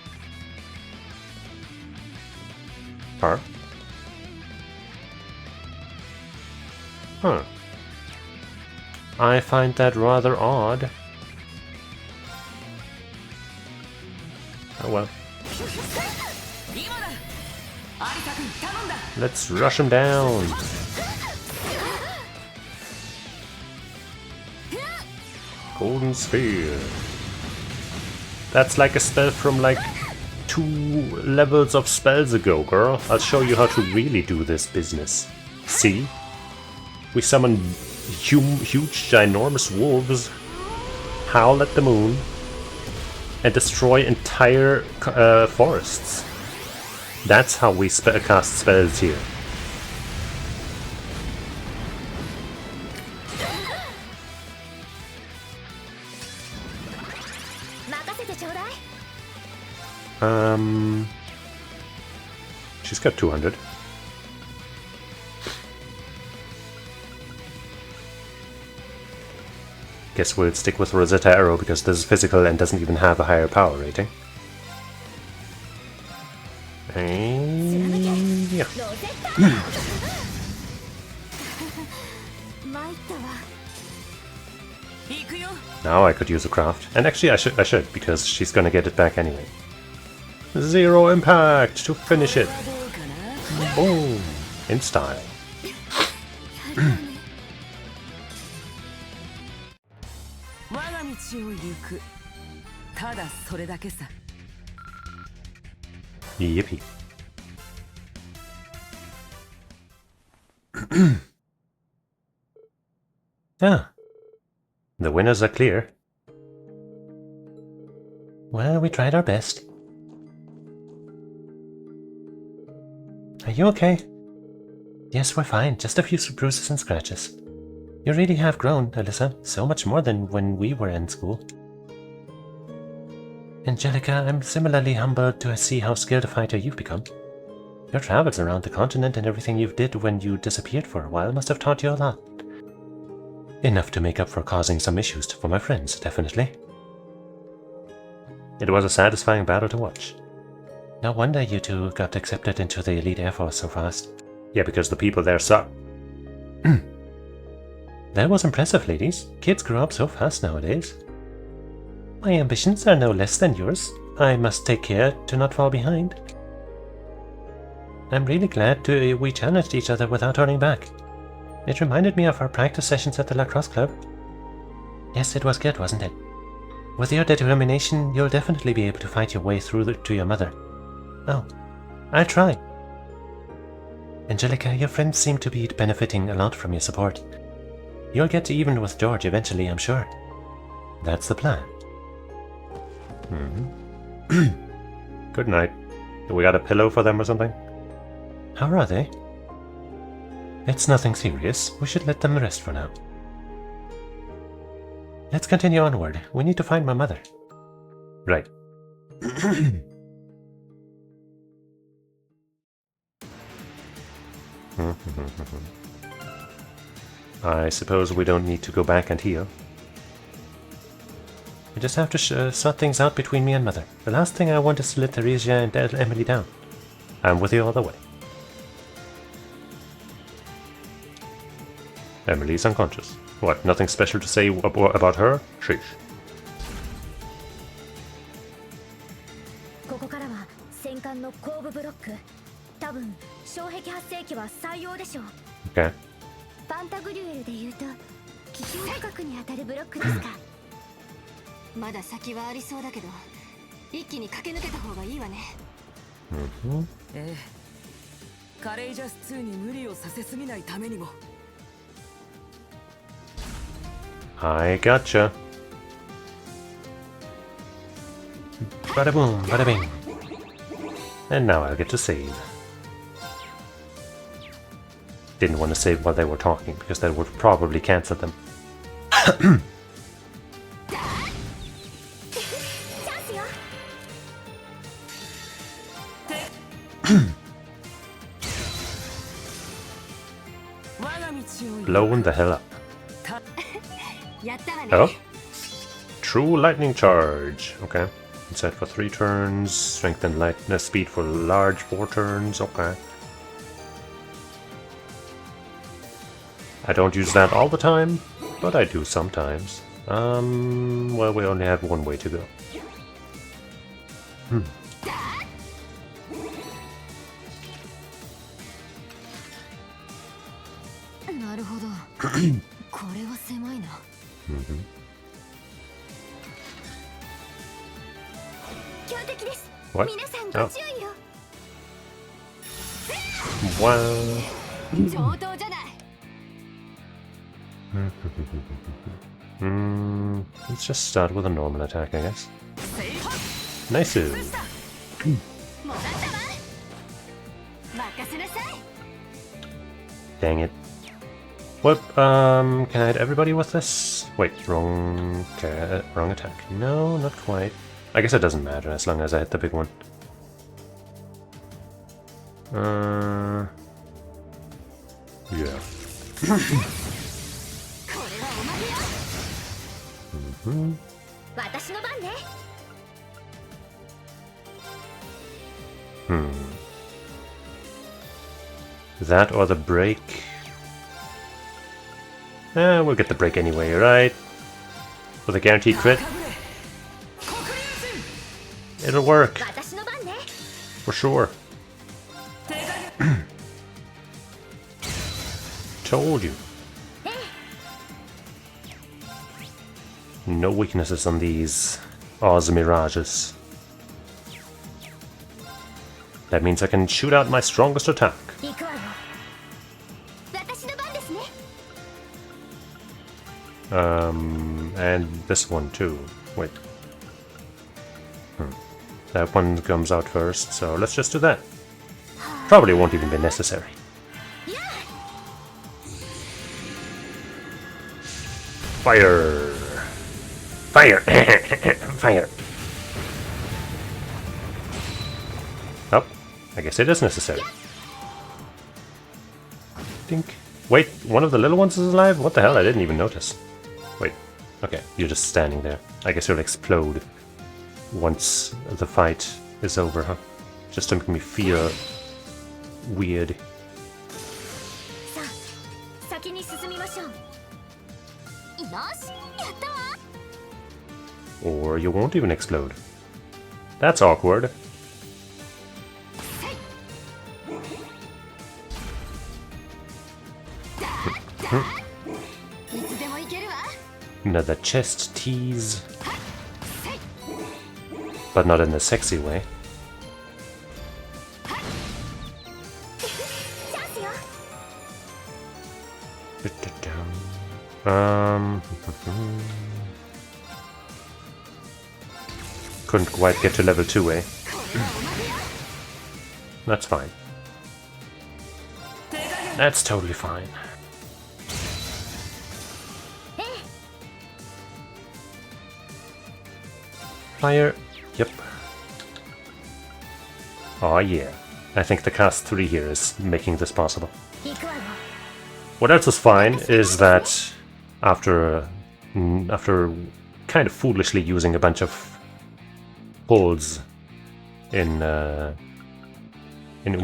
Huh? Huh. I find that rather odd. Oh well. Let's rush him down. Golden Sphere. That's like a spell from like 2 levels of spells ago, girl. I'll show you how to really do this business. See? We summon huge, ginormous wolves, howl at the moon, and destroy entire forests. That's how we cast spells here. She's got 200. Guess we'll stick with Rosetta Arrow because this is physical and doesn't even have a higher power rating. And yeah. Now I could use a craft. And actually I should because she's gonna get it back anyway. 0 impact to finish it. Boom. In style. Yippee. Ah. The winners are clear. Well, we tried our best. Are you okay? Yes, we're fine. Just a few bruises and scratches. You really have grown, Alyssa. So much more than when we were in school. Angelica, I'm similarly humbled to see how skilled a fighter you've become. Your travels around the continent and everything you did when you disappeared for a while must have taught you a lot. Enough to make up for causing some issues for my friends, definitely. It was a satisfying battle to watch. No wonder you two got accepted into the elite air force so fast. Yeah, because the people there suck. That was impressive, ladies. Kids grow up so fast nowadays. My ambitions are no less than yours. I must take care to not fall behind. I'm really glad we challenged each other without turning back. It reminded me of our practice sessions at the lacrosse club. Yes, it was good, wasn't it? With your determination, you'll definitely be able to fight your way through to your mother. Oh, I'll try. Angelica, your friends seem to be benefiting a lot from your support. You'll get even with George eventually, I'm sure. That's the plan. Good night. Do we got a pillow for them or something? How are they? It's nothing serious. We should let them rest for now. Let's continue onward. We need to find my mother. Right. I suppose we don't need to go back and heal. We just have to sort things out between me and Mother. The last thing I want is to let Theresia and Emily down. I'm with you all the way. Emily's unconscious. What, nothing special to say about her? Sheesh. Okay. パンタグリュエルで言うと気球価格に当たるブロックですか。まだ先はありそうだけど、一気に駆け抜けた方がいいわね。カレイジャス2に無理をさせすぎないためにも。 I gotcha. Bada boom, bada bing. And now I'll get to save. Didn't want to save while they were talking, because that would probably cancel them. チャンスよ。 Blowing the hell up. やったわね。 Oh? True lightning charge. Okay. Set for 3 turns. Strengthen lightness speed for large 4 turns. Okay. I don't use that all the time, but I do sometimes. Well, we only have one way to go. Hmm. なるほど。これは狭いな。 Mm-hmm. 強敵です。 What? 皆さんご注意を。 Wow. 上等じゃない。 Let's just start with a normal attack, I guess. Nice. もらったわ。任せなさい。 Dang it. What? Can I hit everybody with this? Wait, wrong attack. No, not quite. I guess it doesn't matter as long as I hit the big one. Yeah. これはおまけよ。 Mm-hmm. 私の番ね。 That or the break. We'll get the break anyway, right? With a guaranteed crit. It'll work. 私の番ね。 For sure. Told you. No weaknesses on these Oz Mirages. That means I can shoot out my strongest attack. 行くわよ。私の番ですね。 And this one too. Wait. That one comes out first, so let's just do that. Probably won't even be necessary. Fire! Fire! Fire! Oh, I guess it is necessary. Dink. Wait, one of the little ones is alive? What the hell? I didn't even notice. Wait. Okay, you're just standing there. I guess you'll explode once the fight is over, huh? Just to make me feel weird. さあ、先に進みましょう。よし、やったわ。 Or you won't even explode. That's awkward. Another chest tease. But not in the sexy way. チャンスよ。 Couldn't quite get to level 2, eh? That's fine. That's totally fine. Fire. Yep. Oh yeah. I think the cast 3 here is making this possible. 行くわよ。 What else is fine is that after kind of foolishly using a bunch of pulls in Uma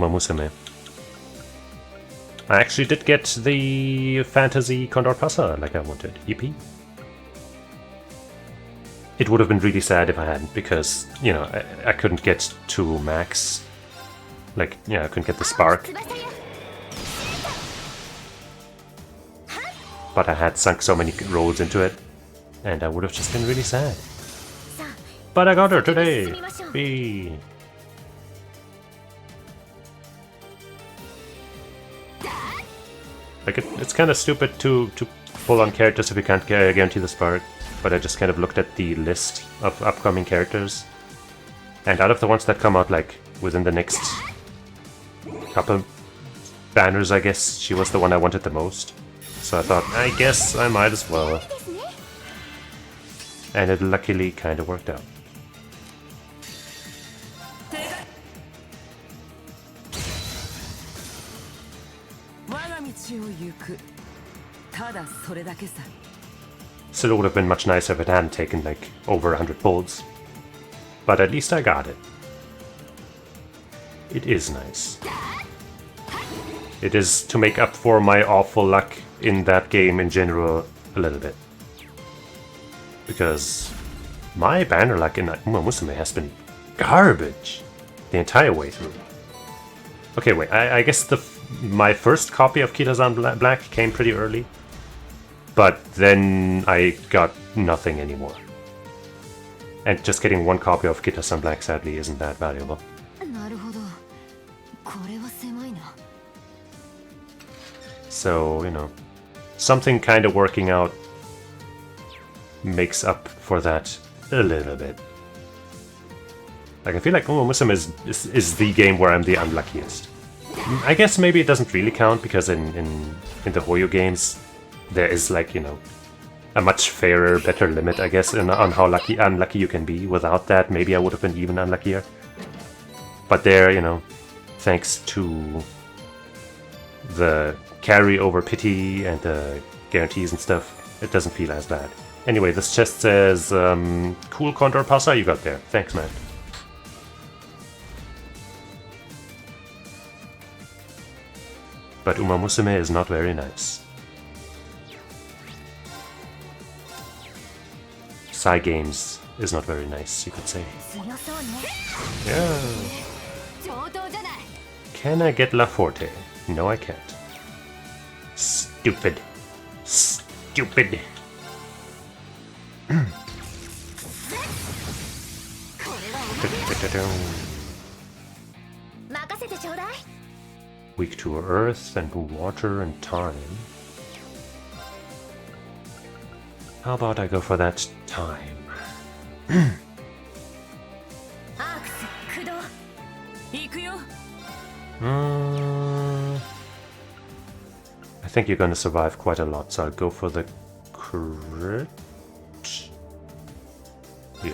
Musume, I actually did get the fantasy Condor Pasa like I wanted. Yippee. It would have been really sad if I hadn't, because, you know, I couldn't get to max. Like, yeah, I couldn't get the spark. But I had sunk so many rolls into it, and I would have just been really sad. But I got her today! B. Like, it's kind of stupid to pull on characters if you can't guarantee the spark, but I just kind of looked at the list of upcoming characters, and out of the ones that come out, like, within the next couple banners, I guess she was the one I wanted the most. So I thought, I guess I might as well. And it luckily kind of worked out. Still would have been much nicer if it hadn't taken like over 100 pulls. But at least I got it. It is nice. It is to make up for my awful luck in that game in general a little bit. Because my banner luck in Uma Musume has been garbage the entire way through. Okay, wait, I guess my first copy of Kita-san Black came pretty early, but then I got nothing anymore. And just getting one copy of Kita-san Black sadly isn't that valuable. So, you know, something kind of working out makes up for that a little bit. Like, I feel like Uma Musume is the game where I'm the unluckiest. I guess maybe it doesn't really count, because in the Hoyo games, there is, like, you know, a much fairer, better limit, I guess, on how unlucky you can be. Without that, maybe I would have been even unluckier. But there, you know, thanks to the carry over pity and the guarantees and stuff, it doesn't feel as bad. Anyway, this chest says, cool Condor Pasa you got there. Thanks, man. But Uma Musume is not very nice. Psy Games is not very nice, you could say. Yeah. Can I get La Forte? No, I can't. Stupid. Stupid. Weak to earth and water and time. How about I go for that time? I think you're gonna survive quite a lot, so I'll go for the crit. Yeah.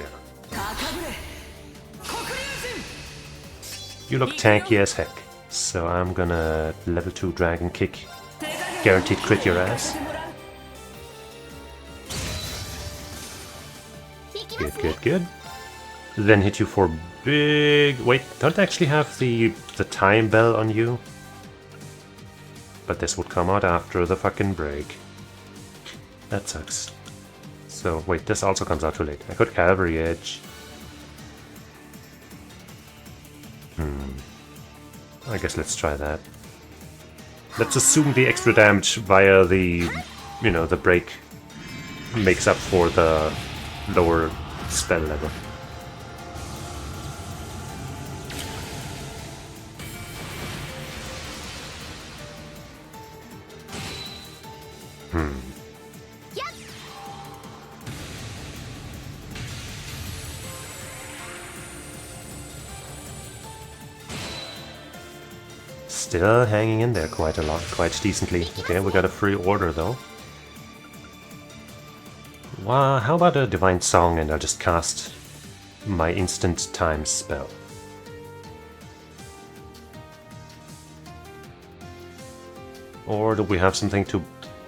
You look tanky as heck, so I'm gonna level 2 dragon kick. Guaranteed crit your ass. Good, good, good. Then hit you for big... Wait, don't I actually have the time bell on you? But this would come out after the fucking break. That sucks. So, wait, this also comes out too late. I could Cavalry Edge. I guess let's try that. Let's assume the extra damage via the, you know, the break makes up for the lower spell level. Still hanging in there quite a lot, quite decently. Okay, we got a free order though. Wow, how about a Divine Song and I'll just cast my instant time spell. Or do we have something to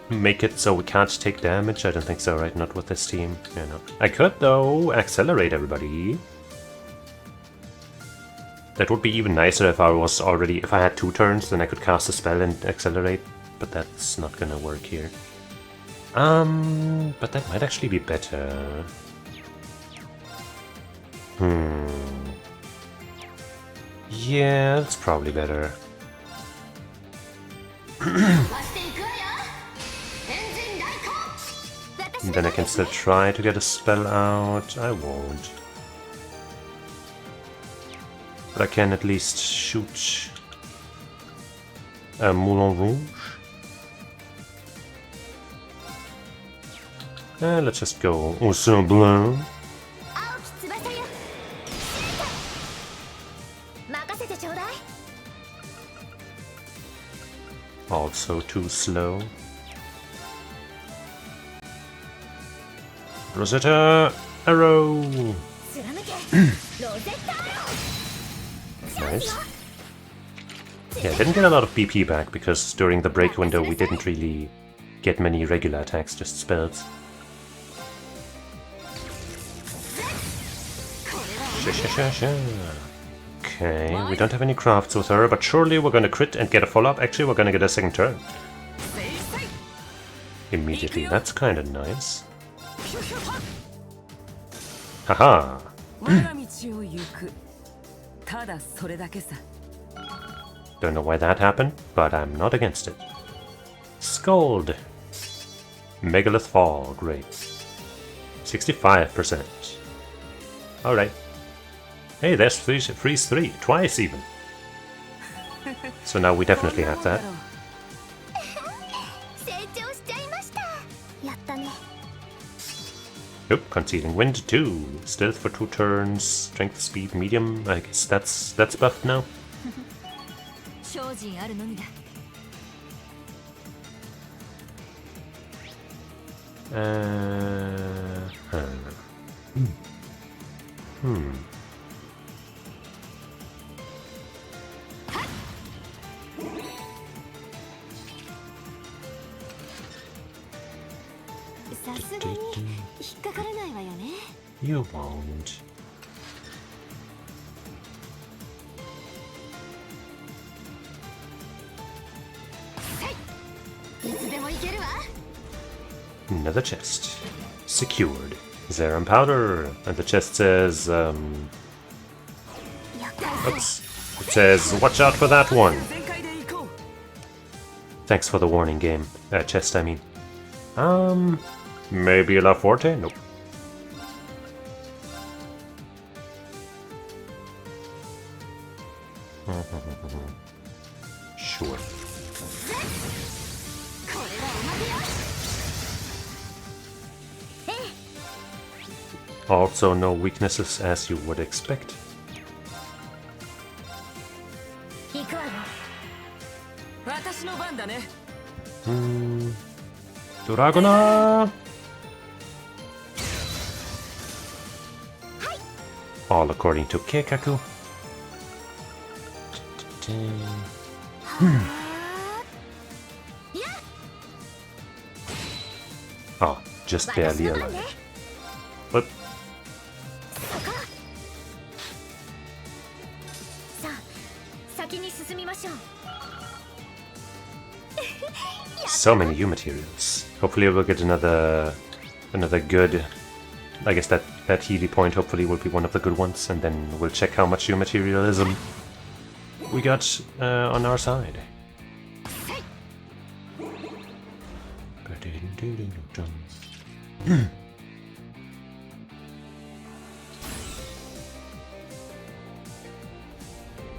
make it so we can't take damage? I don't think so, right? Not with this team. Yeah, no. I could though accelerate everybody. That would be even nicer if if I had 2 turns, then I could cast a spell and accelerate, but that's not gonna work here. But that might actually be better. Yeah, that's probably better. And then I can still try to get a spell out. I won't. But I can at least shoot a Moulin Rouge. Let's just go au semblant. 青き翼よ任せてちょうだい Also too slow. Rosetta arrow. 貫けロゼッタアロー Nice. Yeah, didn't get a lot of BP back because during the break window we didn't really get many regular attacks, just spells. Okay, we don't have any crafts with her, but surely we're gonna crit and get a follow-up. Actually, we're gonna get a second turn. Immediately, that's kinda nice. Haha! 我が道を行くただそれだけさ Don't know why that happened, but I'm not against it. Scold! Megalith Fall, great. 65%. Alright. Hey, there's freeze 3, twice even. So now we definitely have that. 成長しちゃいましたやったね Nope, Concealing Wind 2. Stealth for 2 turns, Strength, Speed, Medium. I guess that's buffed now. 精進あるのみだ さすがに引っかからないわよね You won't. いつでもいけるわ Another chest. Secured. Zerum powder. And the chest says, oops. It says, watch out for that one. 全開で行こう Thanks for the warning, game. Chest, I mean. Maybe La Forte? Nope. Sure. これはおまけよ Also no weaknesses as you would expect. 行くわよ私の番だね Dragona! All according to Keikaku. Oh, just barely alive. But さあ先に進みましょう so many U materials. Hopefully we'll get another good. I guess that Healy point hopefully will be one of the good ones, and then we'll check how much U materialism we got on our side.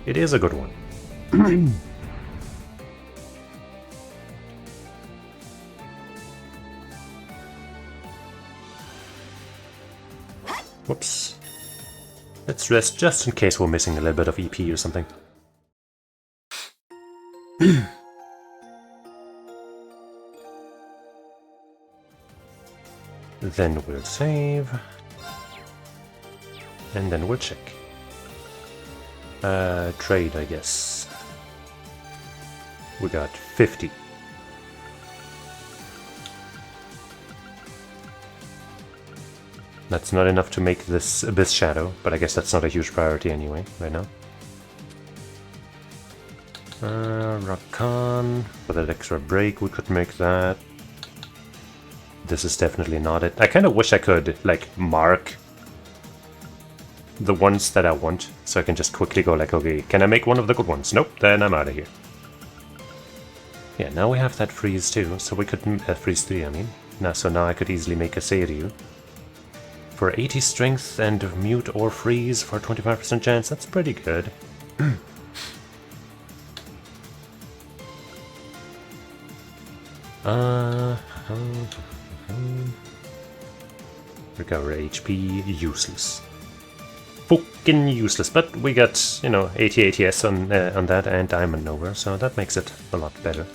It is a good one. Whoops. Let's rest just in case we're missing a little bit of EP or something. Then we'll save. And then we'll check. Trade, I guess. We got 50. That's not enough to make this Abyss Shadow, but I guess that's not a huge priority anyway, right now. Rakan, for that extra break we could make that. This is definitely not it. I kind of wish I could, like, mark the ones that I want, so I can just quickly go like, okay, can I make one of the good ones? Nope, then I'm out of here. Yeah, now we have that freeze too, so we could, freeze 3 I mean. So now I could easily make a Seiryu. For 80 strength and mute or freeze for 25% chance, that's pretty good. Recover HP, useless. Fucking useless, but we got, you know, 80 ATS on that and Diamond Nova, so that makes it a lot better.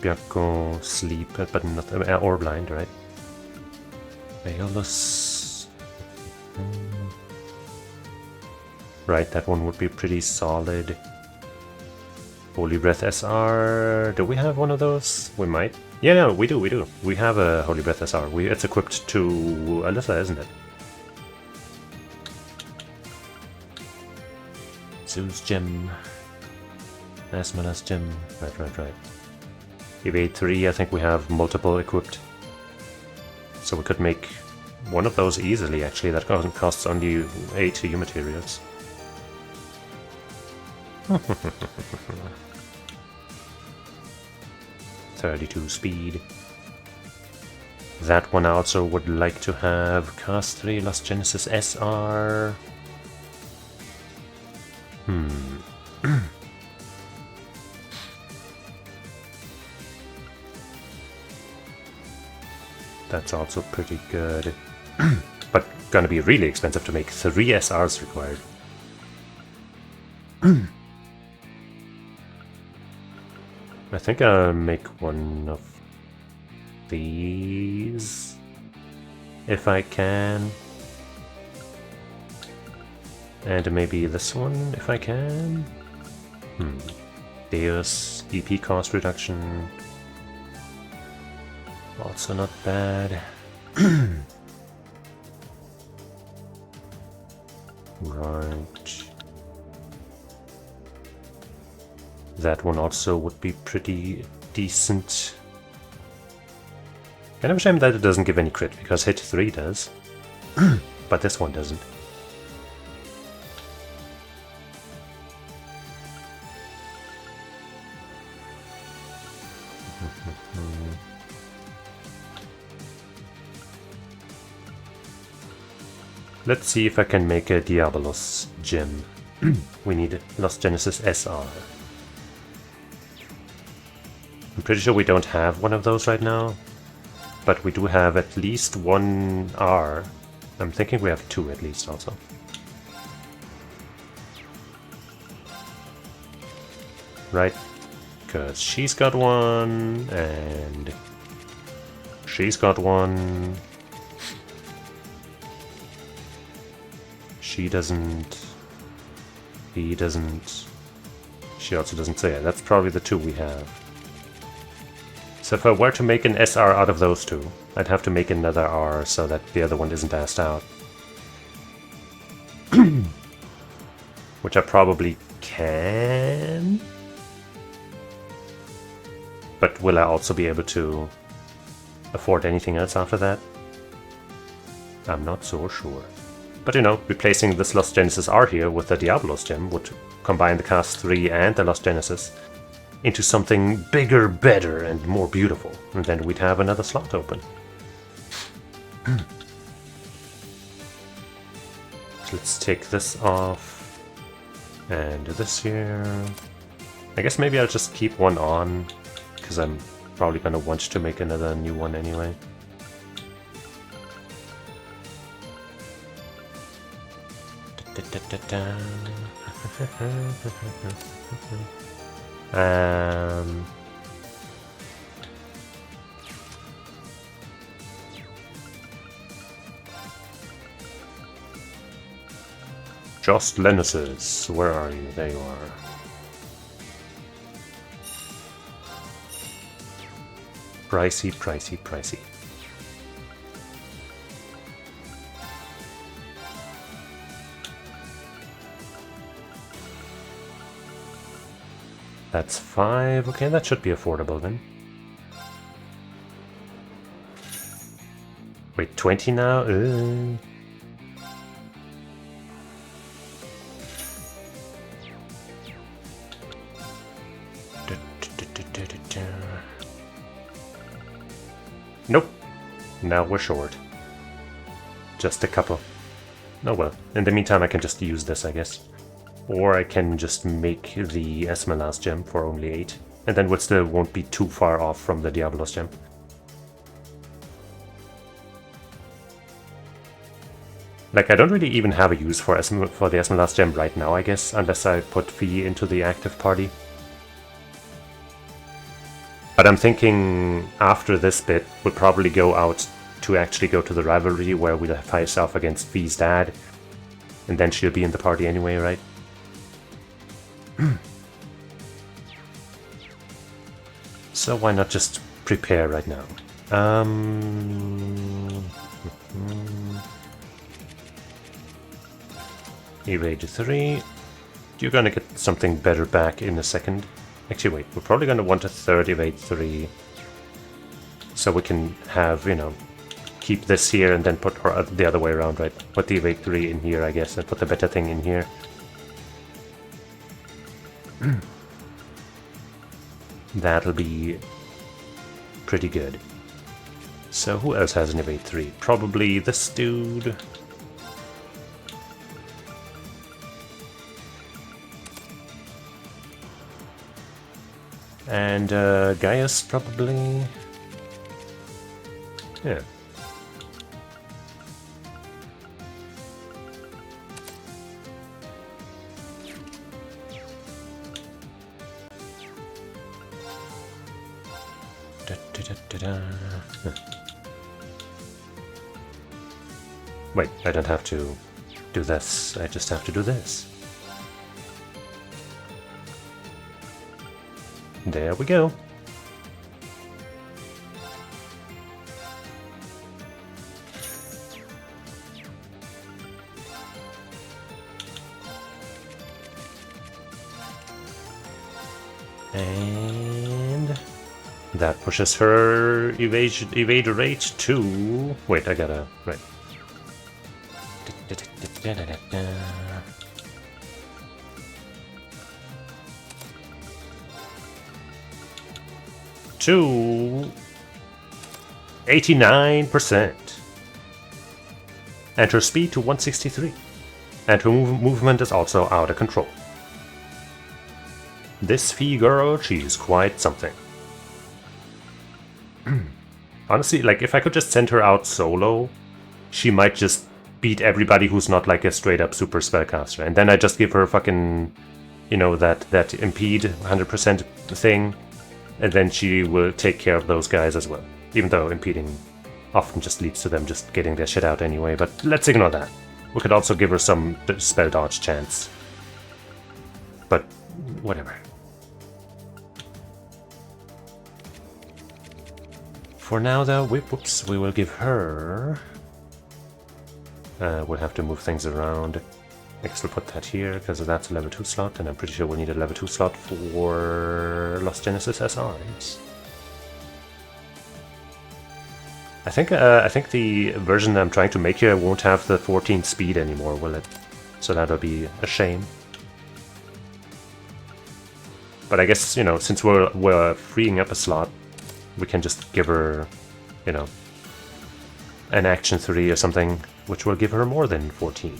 Byakuo, sleep, but not or blind, right? Aeolus. Right, that one would be pretty solid. Holy Breath SR. Do we have one of those? We might. Yeah, no, we do. We have a Holy Breath SR. It's equipped to Alyssa, isn't it? Zeus Gem. Asmala's Gem. Right. Evade 3, I think we have multiple equipped. So we could make one of those easily, actually. That costs only 8 EU materials. 32 speed. That one I also would like to have. Cast 3, Lost Genesis SR. That's also pretty good. But gonna be really expensive to make. 3 SRs required. I think I'll make one of these if I can. And maybe this one if I can. Deus, EP cost reduction. Also not bad. Right. That one also would be pretty decent. Kind of a shame that it doesn't give any crit, because hit 3 does. But this one doesn't. Let's see if I can make a Diabolos gem. We need Lost Genesis SR. I'm pretty sure we don't have one of those right now, but we do have at least one R. I'm thinking we have 2 at least also. Right, because she's got one, and she's got one. She doesn't. He doesn't. She also doesn't. So yeah, that's probably the 2 we have. So if I were to make an SR out of those 2, I'd have to make another R so that the other one isn't asked out. Which I probably can. But will I also be able to afford anything else after that? I'm not so sure. But you know, replacing this Lost Genesis R here with the Diabolos gem would combine the Cast 3 and the Lost Genesis into something bigger, better, and more beautiful. And then we'd have another slot open. So let's take this off. And this here. I guess maybe I'll just keep one on, because I'm probably going to want to make another new one anyway. Just Lennoxes, where are you? There you are. Pricey, pricey, pricey. That's 5. Okay, that should be affordable then. Wait, 20 now? Nope. Now we're short. Just a couple. Oh well. In the meantime, I can just use this, I guess. Or I can just make the Esmeralda's gem for only 8. And then we still won't be too far off from the Diabolos gem. Like, I don't really even have a use for the Esmeralda's gem right now, I guess, unless I put Fee into the active party. But I'm thinking after this bit, we'll probably go out to actually go to the rivalry where we'll face off against Fee's dad. And then she'll be in the party anyway, right? So why not just prepare right now? Evade 3. You're gonna get something better back in a second. Actually, wait, we're probably gonna want a third evade 3. So we can have, you know, keep this here and then put or the other way around, right? Put the evade 3 in here, I guess, and put the better thing in here. That'll be pretty good. So who else has an evade 3? Probably this dude. And Gaius probably. Yeah. Wait, I don't have to do this, I just have to do this. There we go. And that pushes her evade rate to... Wait, I gotta... Right. To 89%. And her speed to 163. And her movement is also out of control. This Fee girl, she's quite something. Honestly, like, if I could just send her out solo, she might just beat everybody who's not like a straight up super spellcaster. And then I just give her fucking, you know, that impede 100% thing. And then she will take care of those guys as well. Even though impeding often just leads to them just getting their shit out anyway. But let's ignore that. We could also give her some spell dodge chance. But whatever. For now though, whoops, we will give her... we'll have to move things around. I guess we'll put that here, because that's a level 2 slot, and I'm pretty sure we'll need a level 2 slot for Lost Genesis SRs. I think the version I'm trying to make here won't have the 14 speed anymore, will it? So that'll be a shame. But I guess, you know, since we're freeing up a slot, we can just give her, you know, an action 3 or something, which will give her more than 14.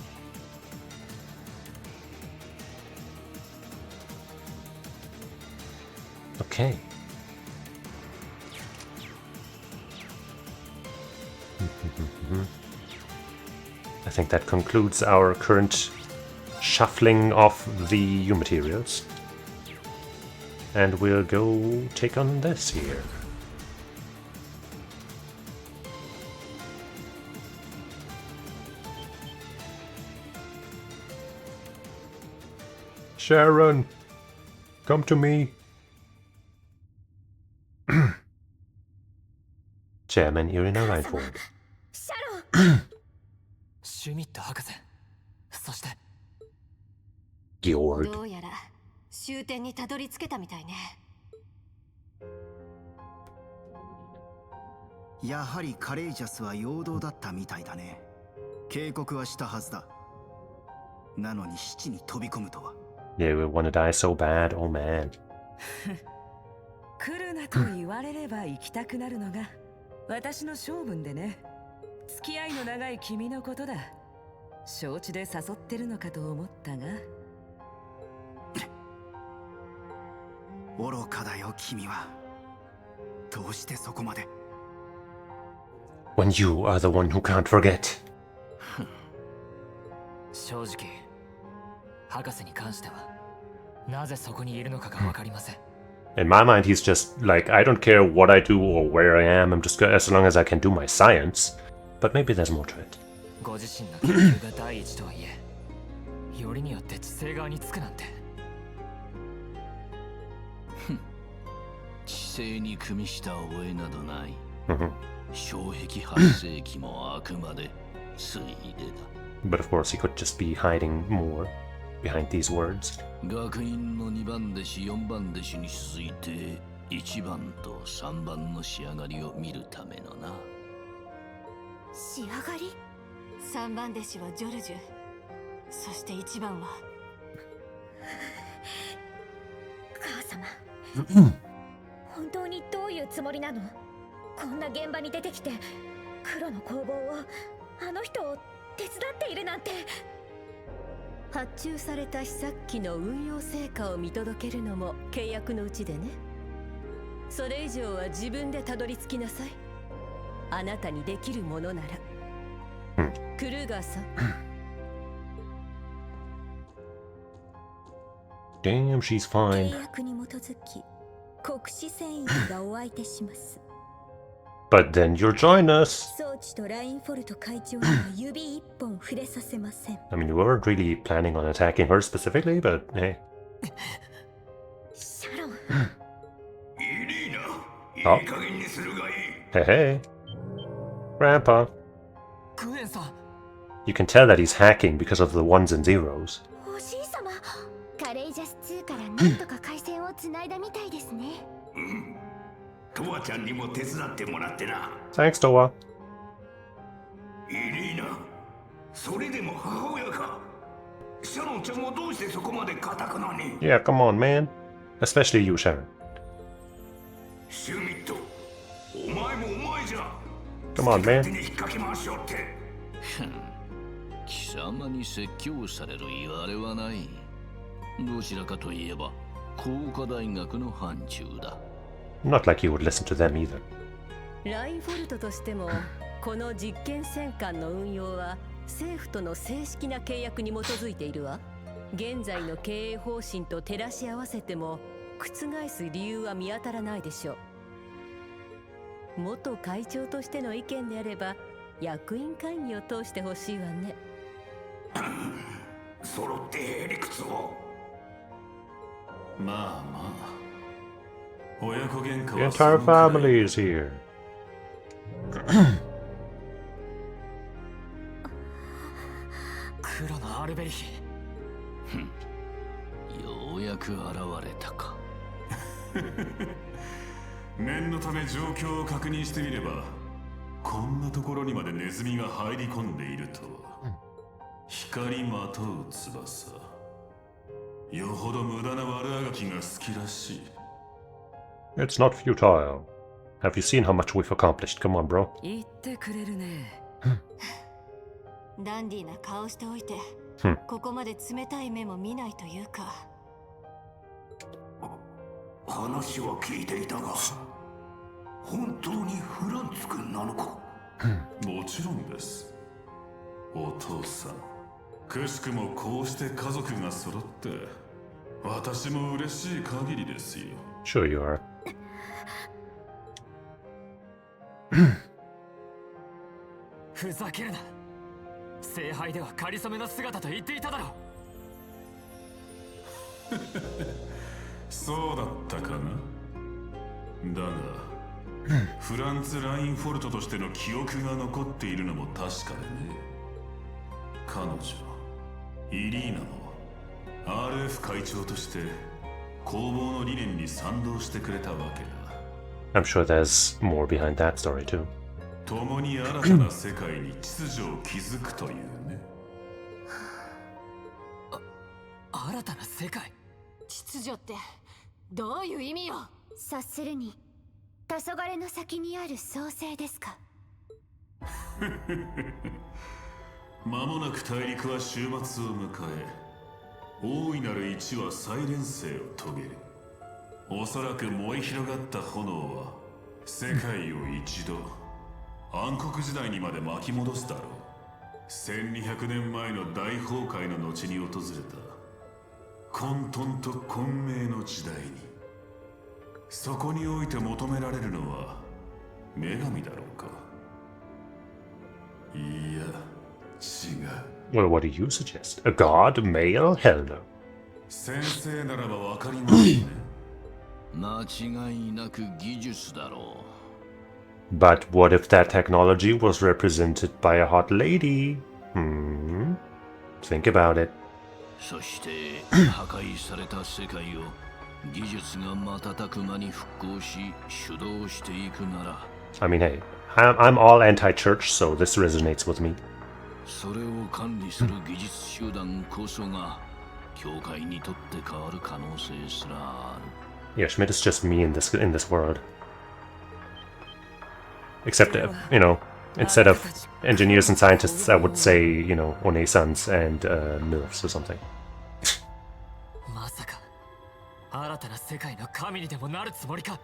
Okay. I think that concludes our current shuffling of the U materials. And we'll go take on this here. Sharon, come to me. Chairman Irina Reinford. シャロン シュミット博士、そして Georg. どうやら終点にたどり着けたみたいね。やはりカレイジャスは陽動だったみたいだね。警告はしたはずだ。なのに七に飛び込むとは。Yeah, we wanna die so bad, oh man. 来るなと言われれば行きたくなるのが私の性分でね。付き合いの長い君のことだ。承知で誘ってるのかと思ったが。愚かだよ君は。どうしてそこまで。 When you are the one who can't forget. 正直博士に関してはなぜそこにいるのかが分かりません。 In my mind, he's just like, I don't care what I do or where I am. I'm just as long as I can do my science. But maybe there's more to it. ご自身の研究が第一とはいえ、よりによって地政側につくなんて。地政に組みした覚えなどない。 障壁発生器もあくまで推理だ。 But of course, he could just be hiding more behind these words. 学院の2番弟子4番弟子に続いて1番と3番の仕上がりを見るためのな。仕上がり。3番弟子はジョルジュ、そして1番は母様。本当にどういうつもりなの？こんな現場に出てきて黒の工房を、あの人を手伝っているなんて。発注された試作機の運用成果を見届けるのも契約のうちでね。それ以上は自分でたどり着きなさい。あなたにできるものなら。クルーガーさん。Damn, she's fine. 契約に基づき国士繊維がお相手します。 But then you'll join us. 装置とラインフォルト会長には指一本触れさせません。 I mean, we weren't really planning on attacking her specifically, but hey. シャロン。イリーナ、 Oh. いい加減にするがいい。 Hey, hey. Grandpa. クエンさん、 You can tell that he's hacking because of the ones and zeros. おじいさま、カレイジャス2からなんとか回線をつないだみたいですね。トワちゃんにも手伝ってもらってな。 Thanks, Toa. イリーナ、それでも母親か。シャロンちゃんもどうしてそこまで固くなに。 Yeah, come on, man. Especially you, Sharon. シュミット、お前もお前じゃ。 Come on, 勝手 man. に引っ掛け回しよって。貴様に説教される言われはない。どちらかといえば工科大学の範疇だ。 Not like you would listen to them either. ラインフォルトとしてもこの実験戦艦の運用は政府との正式な契約に基づいているわ。現在の経営方針と照らし合わせても覆す理由は見当たらないでしょう。元会長としての意見であれば役員会議を通してほしいわね。揃って理屈を。まあまあ。親子喧嘩 The は entire family is here. 黒のアルベリヒ。ようやく現れたか。念のため状況を確認してみれば、こんなところにまでネズミが入り込んでいるとは。光まとう翼。よほど無駄な悪あがきが好きらしい。It's not futile. Have you seen how much we've accomplished? Come on, bro. 言ってくれるね。ダンディーな顔しておいて、ここまで冷たい目も見ないというか。話は聞いていたが、本当にフランツ君なのか。もちろんです。お父さん。くしくもこうして家族が揃って、私も嬉しい限りですよ。Sure you are. ふざけるな。聖杯ではかりそめの姿と言っていただろう。そうだったかな。だが、フランツ・ラインフォルトとしての記憶が残っているのも確かでね。彼女、イリーナも RF 会長として工房の理念に賛同してくれたわけだ。I'm sure there's more behind that story too. 共に新たな世界に秩序を築くというね。新たな世界。秩序ってどういう意味よ。察するに黄昏の先にある創生ですか。間もなく大陸は終末を迎え、大いなる一は再連生を遂げる。おそらく燃え広がった炎は世界を一度暗黒時代にまで巻き戻すだろう。1200年前の大崩壊の後に訪れた混沌と混迷の時代に、そこにおいて求められるのは女神だろうか。いや、違う。 Well, what do you suggest? A god? Male? Hell no. 先生ならばわかりますね。間違いなく技術だろう。 But what if that technology was represented by a hot lady? Think about it. そして破壊された世界を技術が瞬く間に復興し主導していくなら、 I mean, hey, I'm all anti-church, so this resonates with me. それを管理する技術集団こそが教会にとって変わる可能性すらある。 Yeah, Schmidt is just me in this world. Except, you know, instead of engineers and scientists, I would say, you know, Onesans and MILFs or something. まさか新たな世界の神にでもなるつもりか。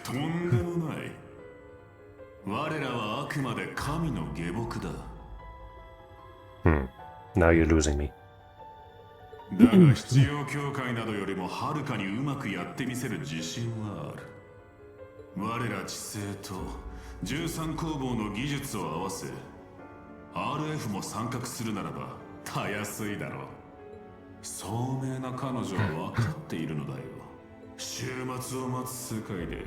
とんでもない。我らはあくまで神の下僕だ。Now you're losing me. だが必要教会などよりもはるかにうまくやってみせる自信はある。我ら知性と13工房の技術を合わせ RF も参画するならばたやすいだろう。聡明な彼女は分かっているのだよ。終末を待つ世界で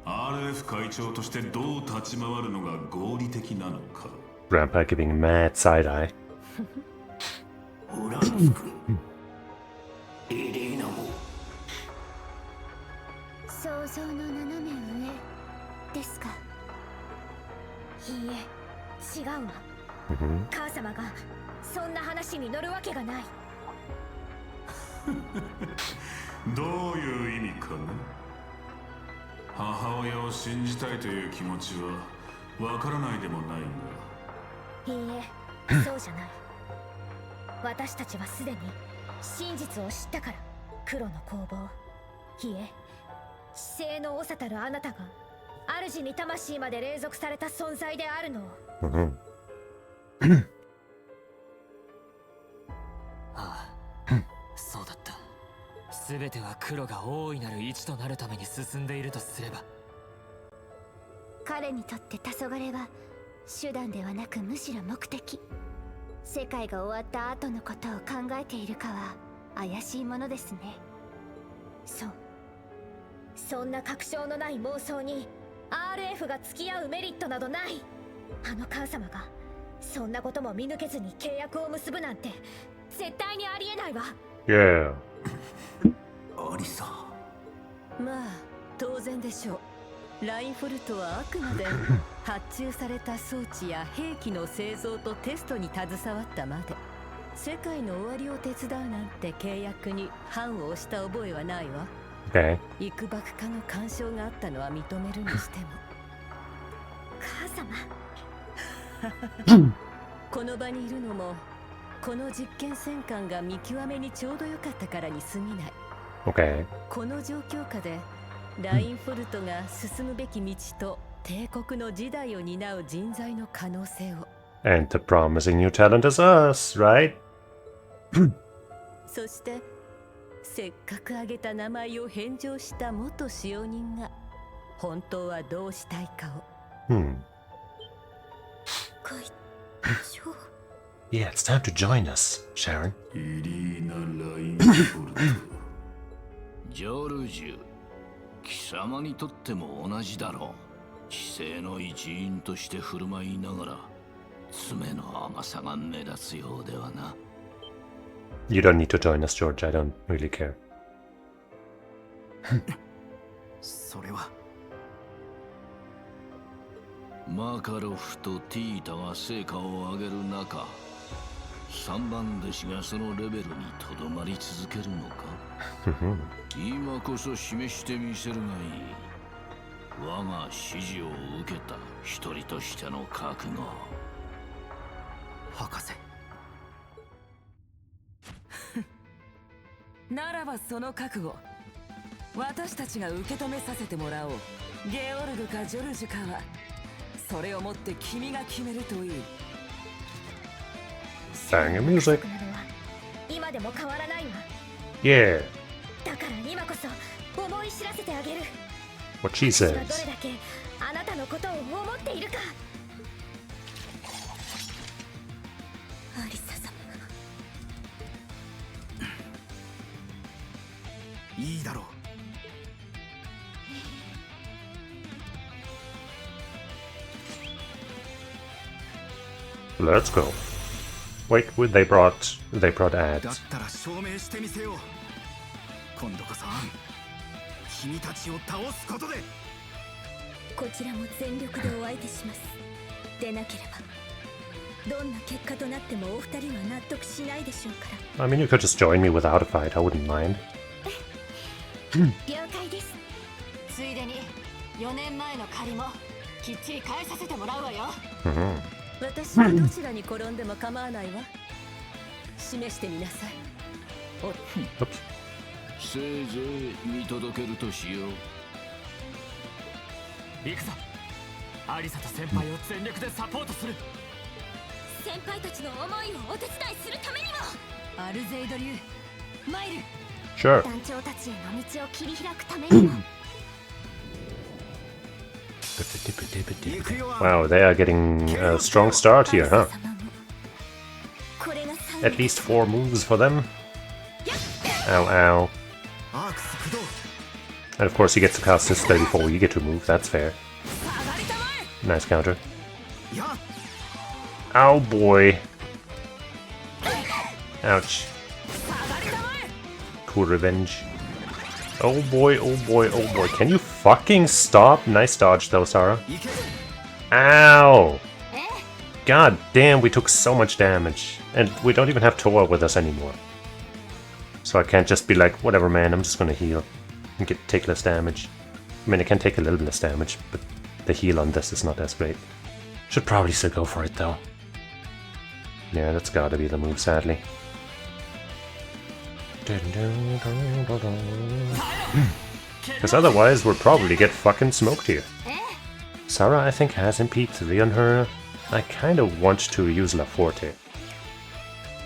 RF 会長としてどう立ち回るのが合理的なのか。 Grandpa giving mad side eye. オランス君、エレーナも想像の斜め上ですか。いいえ、違うわ。母様がそんな話に乗るわけがない。どういう意味かね。母親を信じたいという気持ちはわからないでもないが。いいえ、そうじゃない。私たちはすでに真実を知ったから。黒の工房、いえ、知性の長たるあなたが主に魂まで隷属された存在であるのを。ああ、そうだった。全ては黒が大いなる一となるために進んでいるとすれば、彼にとって黄昏は手段ではなくむしろ目的。世界が終わった後のことを考えているかは怪しいものですね。そう、そんな確証のない妄想に RF が付き合うメリットなどない。あの母様がそんなことも見抜けずに契約を結ぶなんて絶対にありえないわ。 Yeah. アリサ。まあ当然でしょう。ラインフォルトはあくまで発注された装置や兵器の製造とテストに携わったまで。世界の終わりを手伝うなんて契約に判を押した覚えはないわ。 Okay. 幾ばくかの干渉があったのは認めるにしても。母様、この場にいるのもこの実験戦艦が見極めにちょうどよかったからに過ぎない。 Okay. この状況下でラインフォルトが進むべき道と帝国の時代を担う人材の可能性を。 And the promising new talent is us, right? そしてせっかく挙げた名前を返上した元使用人が本当はどうしたいかを。会長。 Yeah, it's time to join us, Sharon. イリーナ・ラインフォルト。ジョルジュ、貴様にとっても同じだろう。知性の一員として振る舞いながら爪の甘さが目立つようではな。 You don't need to join us, George. I don't really care. それはマカロフとティータが成果を上げる中、三番弟子がそのレベルにとどまり続けるのか。今こそ示してみせるがいい。我が指示を受けた一人としての覚悟。博士。ならばその覚悟、私たちが受け止めさせてもらおう。ゲオルグかジョルジュかはそれをもって君が決めるといい。 Bang music. 今でも変わらないわ。 Yeah. だから今こそ思い知らせてあげる。 What she 私が says. どれだけあなたのことを思っているか。アリサ様。いいだろう。 Let's go. Wait, they brought だっ ads. たら証明してみせよう。今度こそ君たちを倒すことで。こちらも全力でお相手します。でなければどんな結果となってもお二人は納得しないでしょうから。 I mean, you could just join me without a fight. I wouldn't mind. 了解です。ついでに4年前の借りもきっちり返させてもらうわよ。 Mhm. 私はどちらに転んでも構わないわ。示してみなさい。 Oops. せいぜい見届けるとしよう。行くぞ。アリサと先輩を全力でサポートする。先輩たちの思いをお手伝いするためにも。アルゼイド流マイル。 Sure. 団長たちへの道を切り開くためにも。 Wow, they are getting a strong start here, huh? これが最後。 At least 4 moves for them. Ow, ow. アークス駆動。 And of course, he gets to cast his 30 before you get to move. That's fair. Nice counter. や Ow, boy. Ouch. Cool revenge. Oh boy, oh boy, oh boy. Can you fucking stop? Nice dodge though, Sara. いけ。 Ow! God damn, we took so much damage. And we don't even have Toa with us anymore. So I can't just be like, whatever man, I'm just gonna heal. And take less damage. I mean, I can take a little less damage, but the heal on this is not as great. Should probably still go for it though. Yeah, that's gotta be the move, sadly. Because otherwise, we'll probably get fucking smoked here. Sara, I think, has MP3 on her. I kind of want to use La Forte.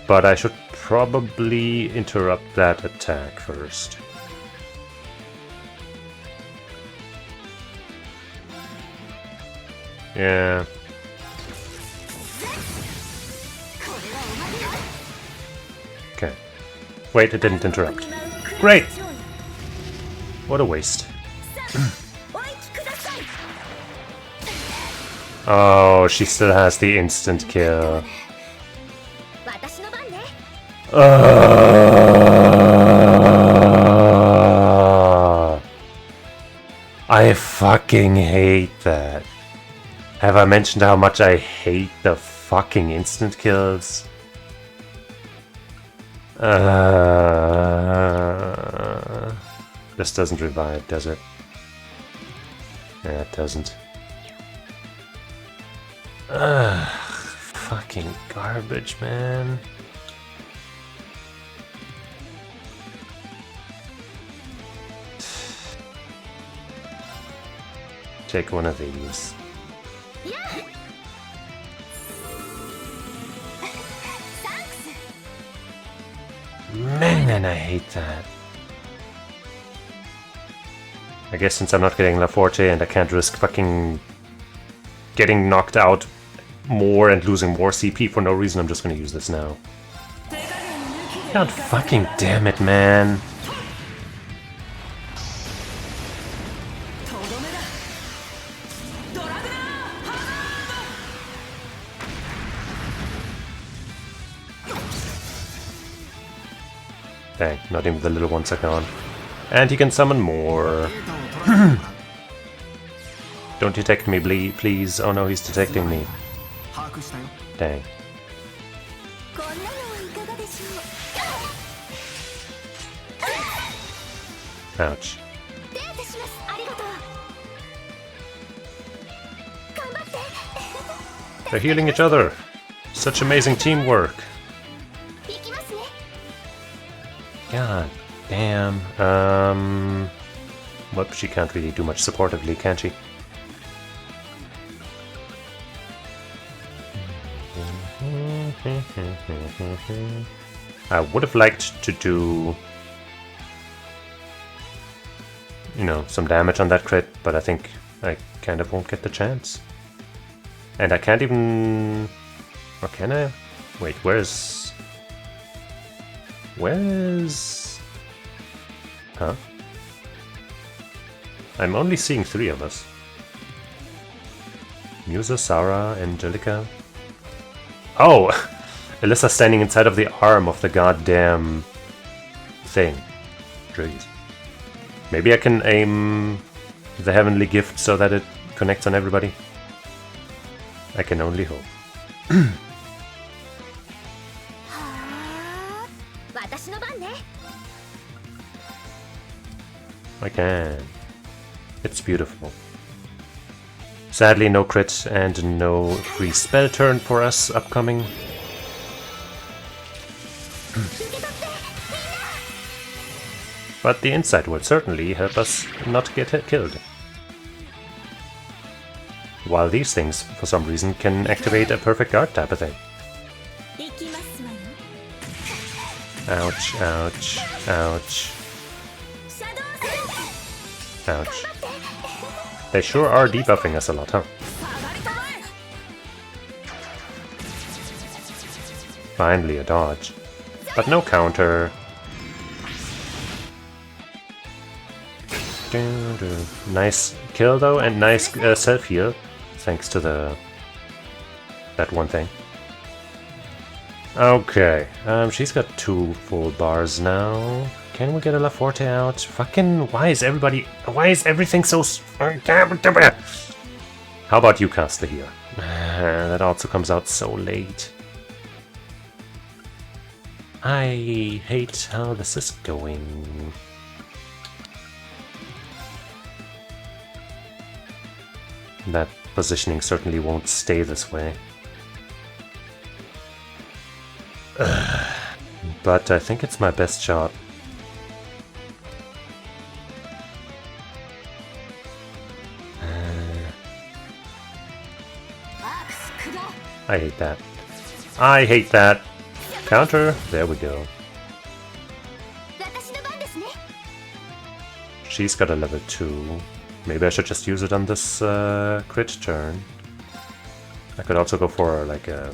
But I should probably interrupt that attack first. Yeah. Okay. Wait, it didn't interrupt. Great! What a waste. Oh, she still has the instant kill. I fucking hate that. Have I mentioned how much I hate the fucking instant kills? This doesn't revive, does it? Yeah, it doesn't. Fucking garbage, man. Take one of these. Man, I hate that. I guess since I'm not getting La Forte and I can't risk fucking getting knocked out more and losing more CP for no reason, I'm just gonna use this now. God fucking damn it, man. Dang, not even the little ones are gone. And he can summon more. Don't detect me, please. Oh no, he's detecting me. Dang. Ouch. They're healing each other. Such amazing teamwork. God Damn. Well, she can't really do much supportively, can she? I would have liked to do, you know, some damage on that crit, but I think I kind of won't get the chance. And I can't even... Or can I? Wait, where's... Huh? I'm only seeing 3 of us. Musa, Sara, Angelica. Oh! Alyssa standing inside of the arm of the goddamn thing. Jeez. Maybe I can aim the heavenly gift so that it connects on everybody. I can only hope. I can. It's beautiful. Sadly, no crit and no free spell turn for us upcoming. But the insight will certainly help us not get killed. While these things, for some reason, can activate a perfect guard type of thing. Ouch, ouch, ouch. Ouch. They sure are debuffing us a lot, huh? Finally a dodge. But no counter. Nice kill though, and nice self-heal. Thanks to that one thing. Okay, she's got 2 full bars now. Can we get a La Forte out? Fucking, why is everything so... How about you cast the heal? That also comes out so late. I hate how this is going. That positioning certainly won't stay this way. But I think it's my best shot. I hate that. I hate that. Counter. There we go. She's got a level 2. Maybe I should just use it on this crit turn. I could also go for like a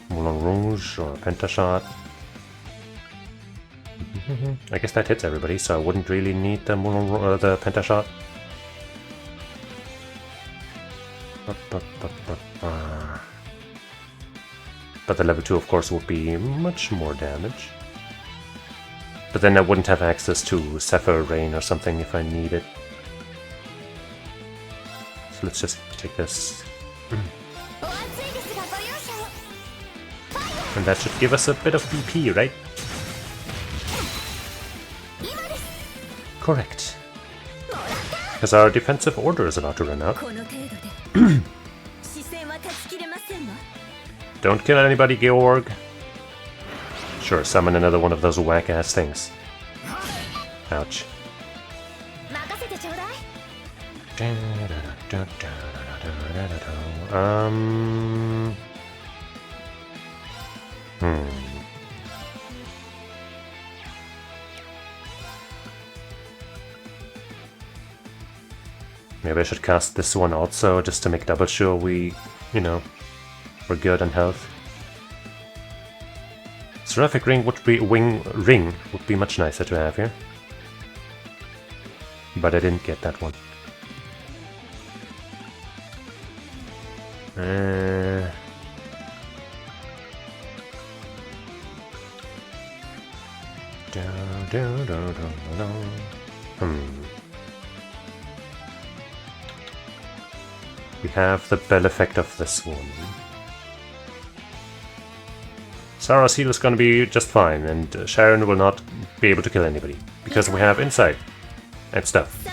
Moulin Rouge or a Pentashot. I guess that hits everybody, so I wouldn't really need the the Pentashot. But the level 2 of course would be much more damage. But then I wouldn't have access to Sapphire Rain or something if I need it. So let's just take this. And that should give us a bit of BP, right? Correct. Because our defensive order is about to run out. Don't kill anybody, Georg. Sure, summon another one of those whack-ass things. Ouch. Maybe I should cast this one also, just to make double sure we, you know, we're good on health. Seraphic Ring would be much nicer to have here. But I didn't get that one. We have the bell effect of this one. Sara's heal is going to be just fine, and Sharon will not be able to kill anybody, because we have insight and stuff.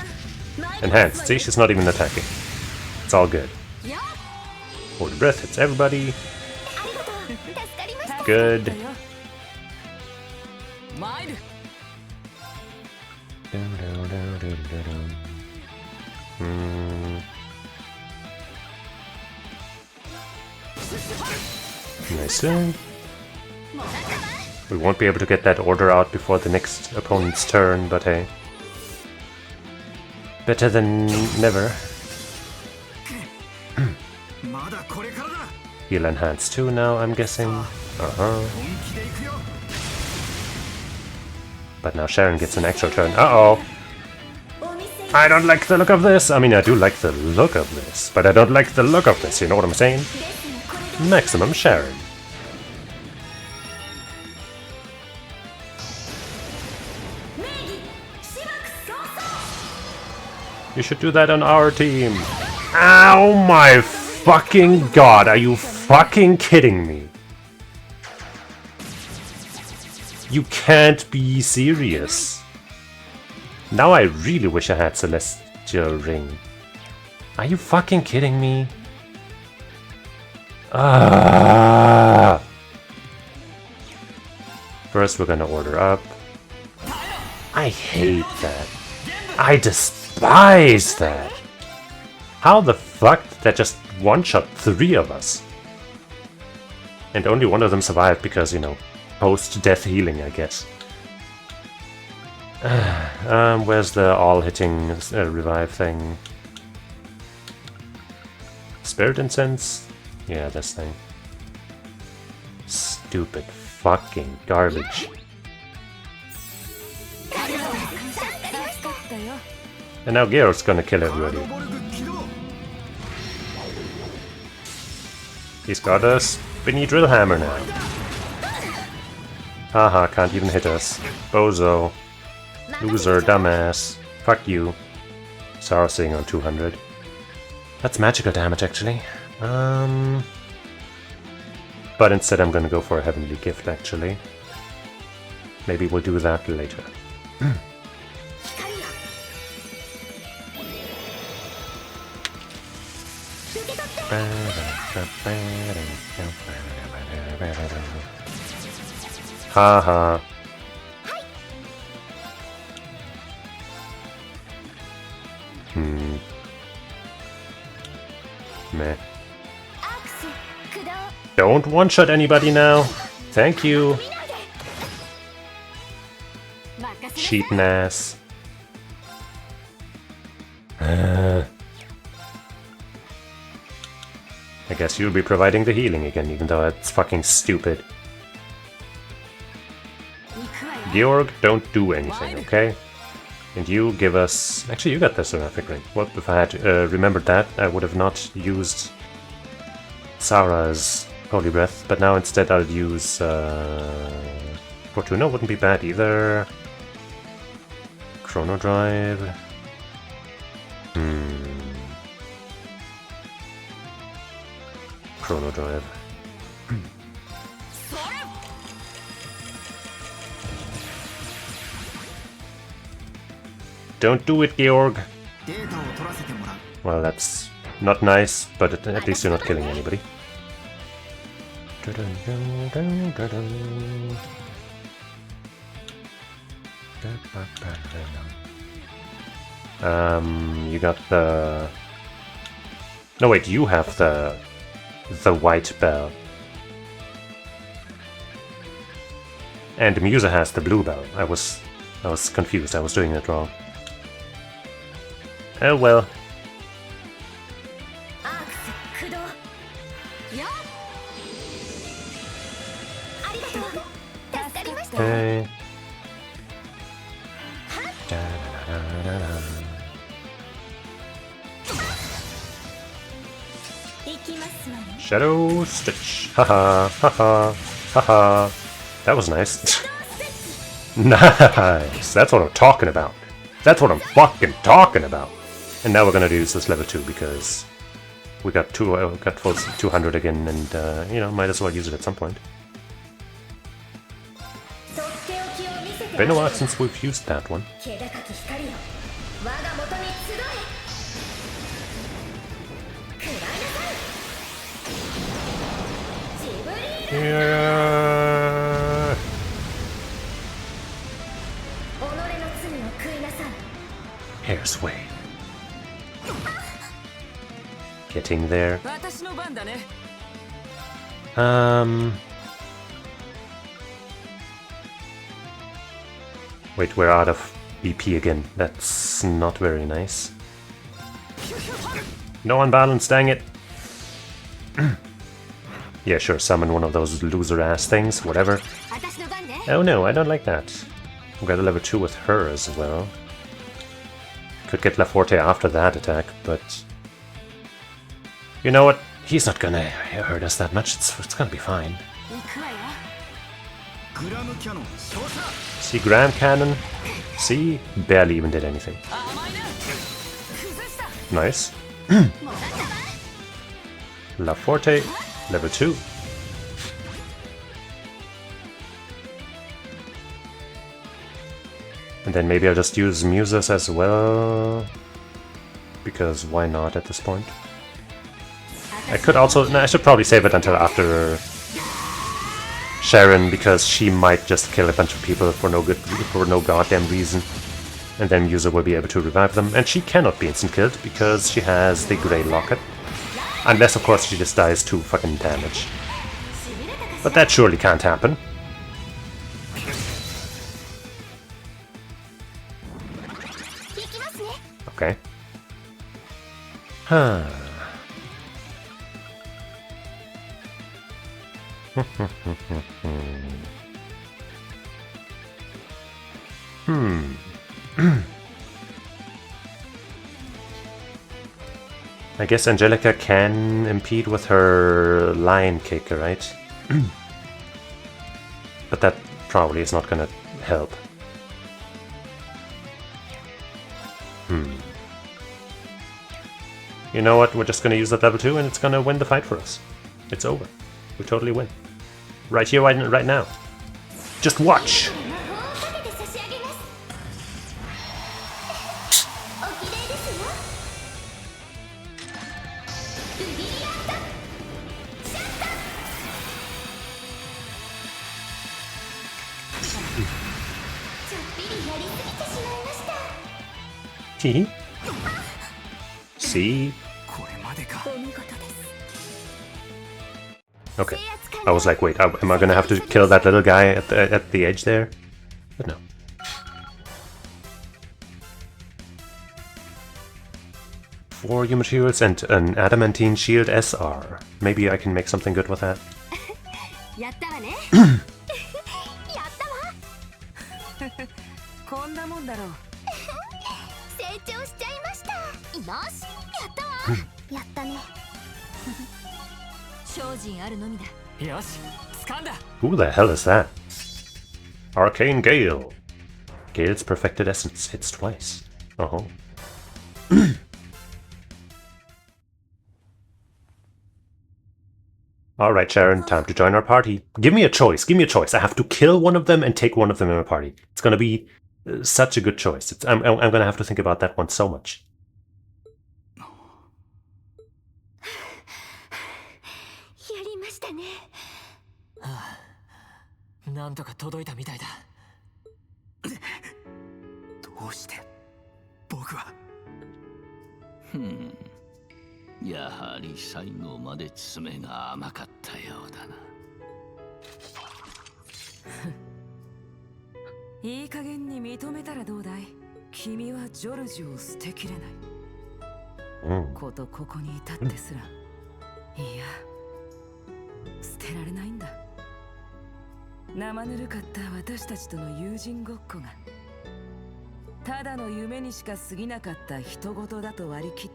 Enhanced. See, she's not even attacking. It's all good. Holy breath hits everybody. Good. Nice. We won't be able to get that order out before the next opponent's turn, but hey. Better than never. Heal enhance 2 now, I'm guessing. But now Sharon gets an actual turn. Uh-oh! I don't like the look of this! I mean, I do like the look of this, but I don't like the look of this, you know what I'm saying? Maximum Sharon. You should do that on our team. Ow my fucking god, are you fucking kidding me? You can't be serious. Now I really wish I had Celestial Ring. Are you fucking kidding me? First we're gonna order up. I hate that. I despise that. How the fuck did that just one-shot 3 of us? And only one of them survived because, you know, post-death healing, I guess. Where's the all-hitting revive thing? Spirit Incense? Yeah, this thing. Stupid fucking garbage. And now Georg's gonna kill everybody. He's got a spinny drill hammer now. Haha, can't even hit us. Bozo. Loser, dumbass. Fuck you. Sara sitting on 200. That's magical damage, actually. But instead I'm gonna go for a heavenly gift, actually. Maybe we'll do that later. Haha. Meh. Don't one-shot anybody now. Thank you. Cheating ass. I guess you'll be providing the healing again, even though that's fucking stupid. Georg, don't do anything, okay? And you give us... Actually, you got the Seraphic Ring. Well, if I had remembered that, I would have not used Sara's Holy Breath, but now instead I'll use... Fortuna wouldn't be bad either. Chrono Drive. Chrono Drive. Don't do it, Georg! Well, that's not nice, but at least you're not killing anybody. You got the... No, wait, you have the white bell. And Musa has the blue bell. I was confused, I was doing it wrong. Oh well. Hey. Shadow Stitch. Haha, haha, haha. That was nice. Nice. That's what I'm talking about. That's what I'm fucking talking about. And now we're gonna use this level 2 because we got full 200 again, and you know, might as well use it at some point. Been a while since we've used that one. Yeah. Hair's way. Getting there. 私の番だね。Wait, we're out of BP again. That's not very nice. No unbalance, dang it. Yeah, sure, summon one of those loser-ass things, whatever. Oh no, I don't like that. I've got a level 2 with her as well. Could get La Forte after that attack, but... You know what? He's not gonna hurt us that much. It's gonna be fine. See, Grand Cannon. See? Barely even did anything. Nice. La Forte, level 2. And then maybe I'll just use Muses as well. Because why not at this point? I could also... No, I should probably save it until after Sharon, because she might just kill a bunch of people for no goddamn reason. And then Musa will be able to revive them. And she cannot be instant killed because she has the Grey Locket. Unless, of course, she just dies to fucking damage. But that surely can't happen. Okay. Huh. I guess Angelica can impede with her lion kick, right? But that probably is not gonna help. You know what? We're just gonna use that level 2 and it's gonna win the fight for us. It's over. We totally win. Right here, right now. Just watch! See? Okay. I was like, wait, am I gonna have to kill that little guy at the edge there? But no. Four new materials and an adamantine shield SR. Maybe I can make something good with that. Who the hell is that? Arcane Gale. Gale's perfected essence hits twice. Oh. Alright, Sharon, time to join our party. Give me a choice. Give me a choice. I have to kill one of them and take one of them in my party. It's gonna be such a good choice. I'm gonna have to think about that one so much. なんとか届いたみたいだ。どうして僕は。やはり最後まで爪が甘かったようだな。いい加減に認めたらどうだい？君はジョルジュを捨てきれない。ことここに至ってすら、いや、捨てられないんだ。生ぬるかった私たちとの友人ごっこが、ただの夢にしか過ぎなかった人事だと割り切っ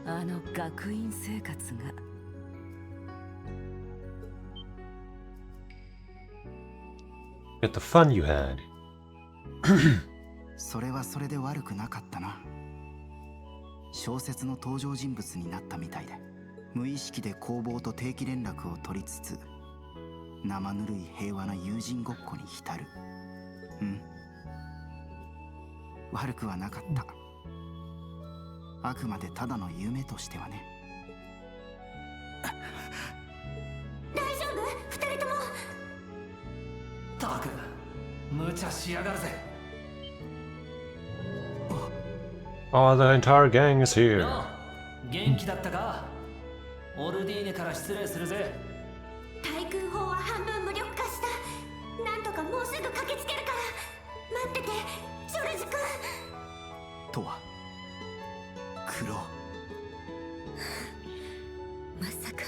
たあの学院生活が。Get the fun you had. それはそれで悪くなかったな。小説の登場人物になったみたいで、無意識で工房と定期連絡を取りつつ、生ぬるい平和な友人ごっこに浸る。悪くはなかった。あくまでただの夢としてはね。大丈夫？二人とも。ったく無茶しやがるぜ。Oh, the entire gang is here. 元気だったか？オルディーネから失礼するぜ。対空砲は半分無力化した。なんとかもうすぐ駆けつけるから待ってて、ジョルジ君。とはクロまさか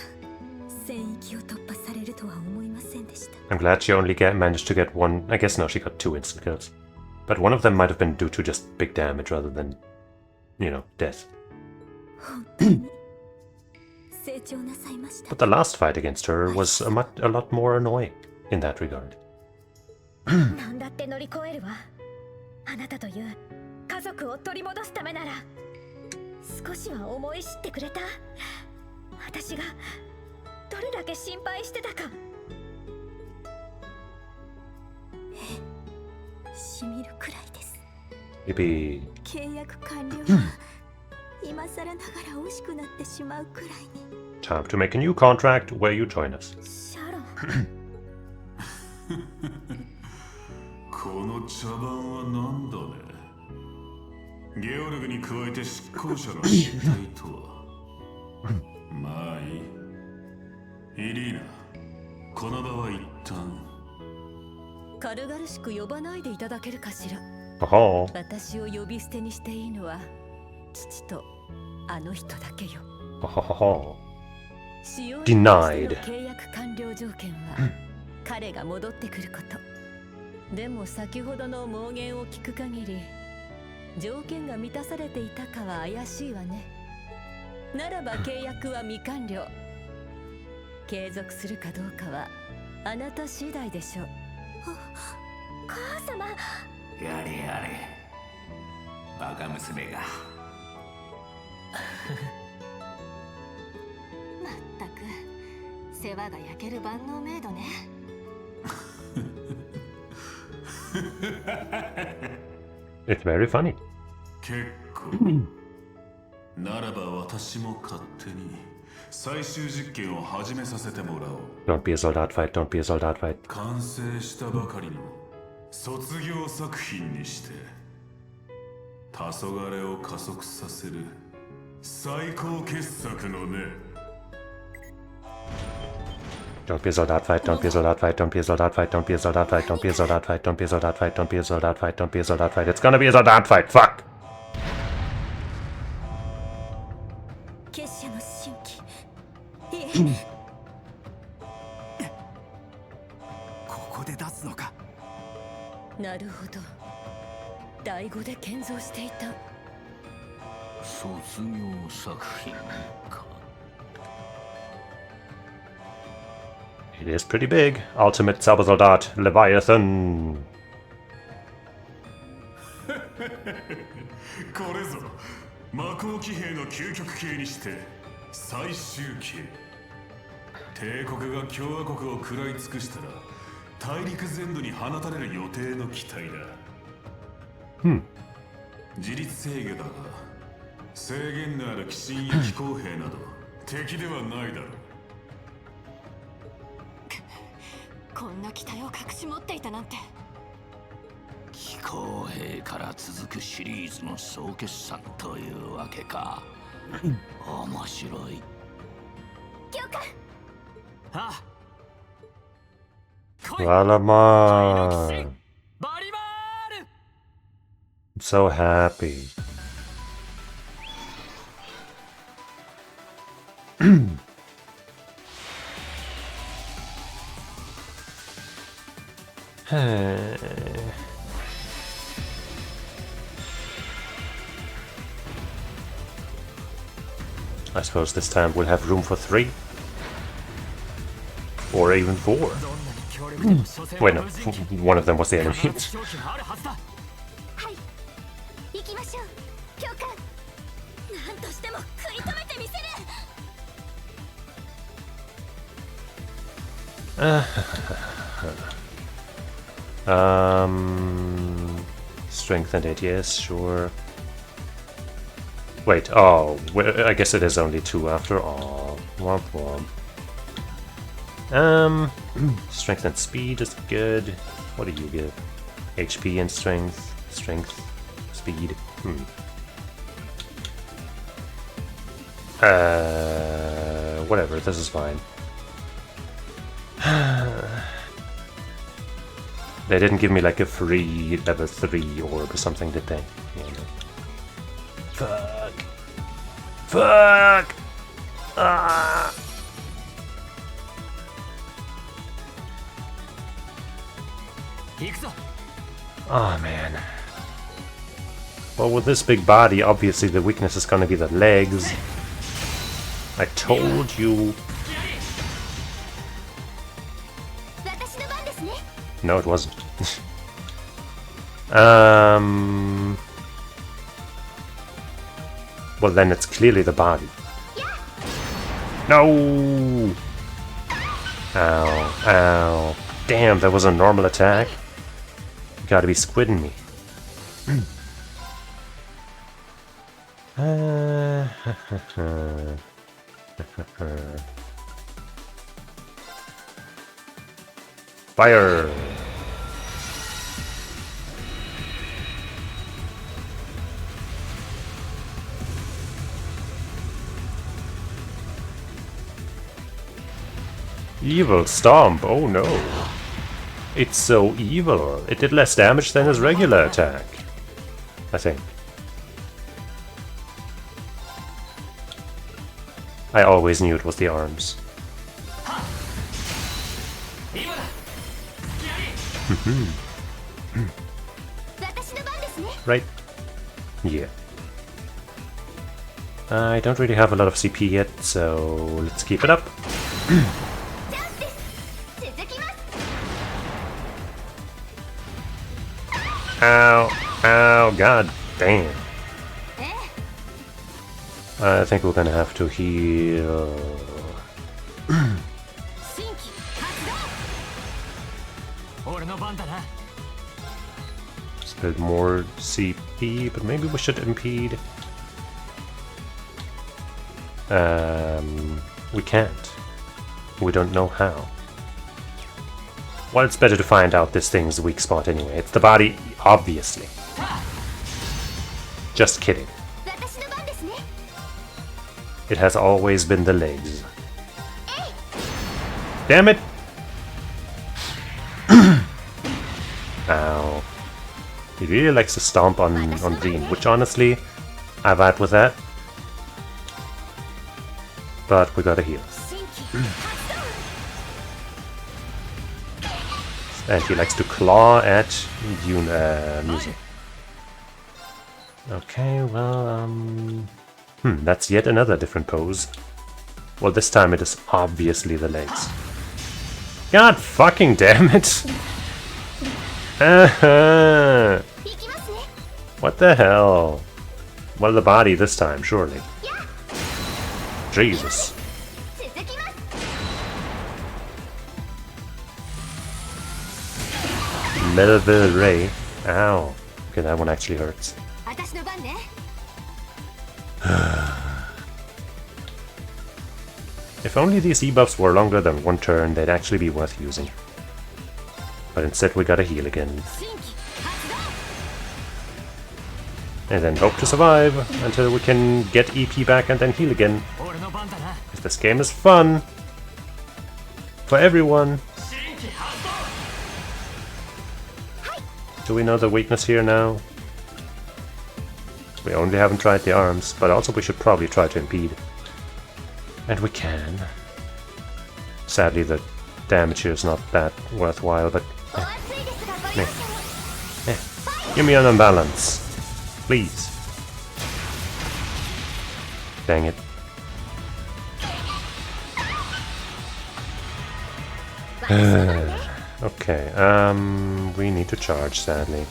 戦域を突破されるとは思いませんでした。 I'm glad she only managed to get one. I guess no, she got 2 instant kills. But one of them might have been due to just big damage rather than, you know, death. 本当に成長なさいました。 But the last fight against her was a lot more annoying in that regard. なんだって乗り越えるわ。あなたという家族を取り戻すためなら。少しは思い知ってくれた？私がどれだけ心配してたか。しみるくらいです。 Yippee. 契約完了は今更ながら惜しくなってしまうくらいに。 Time to make a new contract where you join us. シャロン。この茶番はなんだね。ゲオルグに加えて執行者の失態とは。まあいい。イリーナ、この場は一旦。軽々しく呼ばないでいただけるかしら。Oh. 私を呼び捨てにしていいのは父とあの人だけよ。 Oh. 使用 Denied. の契約完了条件は彼が戻ってくること。でも先ほどの妄言を聞く限り条件が満たされていたかは怪しいわね。ならば契約は未完了。継続するかどうかはあなた次第でしょう。母様。やれやれ、バカ娘が。まったく世話が焼ける万能メイドね。It's very funny. 結構。ならば私も勝手に最終実験を始めさせてもらおう。 Don't be a soldat fight, don't be a soldat fight. 完成したばかりの卒業作品にして黄昏を加速させる最高傑作のね。 Don't be a soldat fight, don't be a soldat fight, don't be a soldat fight, don't be a soldat fight, don't be a soldat fight, don't be a soldat fight, don't be a soldat fight, don't be a soldat fight. It's gonna be a soldat fight, fuck! 結社の新規。いえ。ここで出すのか。なるほど。第5で建造していた。卒業作品か。 It is pretty big. Ultimate Cybersoldat Leviathan. これぞ魔鋼騎兵の究極形にして最終形。帝国が共和国を食らい尽くしたら大陸全土に放たれる予定の機体だ。自立制御だが制限のある鬼神や気候兵など敵ではないだろう。こんな機体を隠し持っていたなんて。気候兵から続くシリーズの総決算というわけか。面白い。教官。ああ。 Valamar. バリマール。 I'm so happy. I suppose this time we'll have room for 3. Or even 4. Wait, no. One of them was the enemy. はい、行きましょう、教官。何としても食い止めてみせる。Strength and ATS, sure. Wait, oh, I guess it is only 2 after all. Womp womp. Strength and speed is good. What do you give? HP and strength, speed. Whatever, this is fine. They didn't give me like a free level 3 orb or something, did they? Yeah, no. Fuck. Fuck! Ah! Oh man. Well, with this big body, obviously the weakness is gonna be the legs. I told you. No, it wasn't. Well, then it's clearly the body. No! Ow, ow. Damn, that was a normal attack. You gotta be squidding me. Fire! Evil Stomp, oh no. It's so evil. It did less damage than his regular attack, I think. I always knew it was the arms. Right? Yeah. I don't really have a lot of CP yet, so let's keep it up. Ow, ow, god damn. I think we're gonna have to heal. Let's build more CP, but maybe we should impede. We can't. We don't know how. Well, it's better to find out this thing's weak spot anyway. It's the body, obviously. Just kidding. It has always been the legs. Damn it! Ow. He really likes to stomp on Dean, which honestly, I've had with that. But we gotta heal. And he likes to claw at music. Okay, well, that's yet another different pose. Well, this time it is obviously the legs. God fucking damn it! What the hell? Well, the body this time, surely. Jesus. Melville Ray. Ow. Okay, that one actually hurts. If only these debuffs were longer than one turn, they'd actually be worth using. But instead we gotta heal again. And then hope to survive until we can get EP back and then heal again. Because this game is fun. For everyone. Do we know the weakness here now? We only haven't tried the arms, but also we should probably try to impede. And we can. Sadly the damage here is not that worthwhile, but... Give me an imbalance. Please. Dang it. Okay, we need to charge, sadly.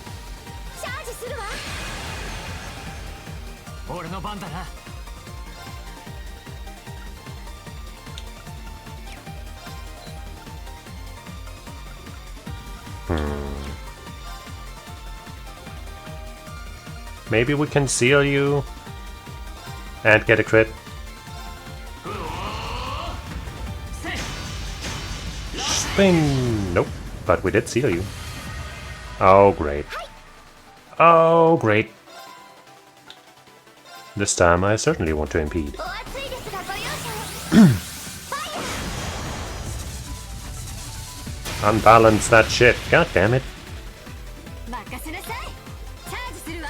Maybe we can seal you and get a crit. Spin! Nope, but we did seal you. Oh, great. Oh, great. This time I certainly want to impede. Unbalance that shit. God damn it. 任せなさい。チャージするわ。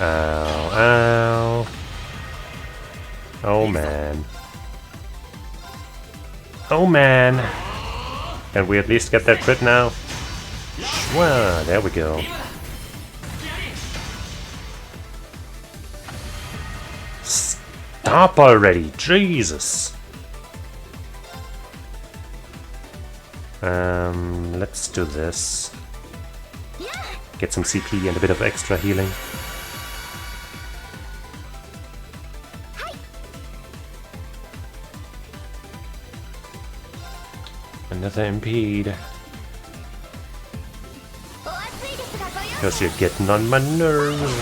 Ow, ow. Oh man. Oh man. Can we at least get that crit now? Well, there we go. Stop already, Jesus. Let's do this. Get some CP and a bit of extra healing. Another impede. Because you're getting on my nerves.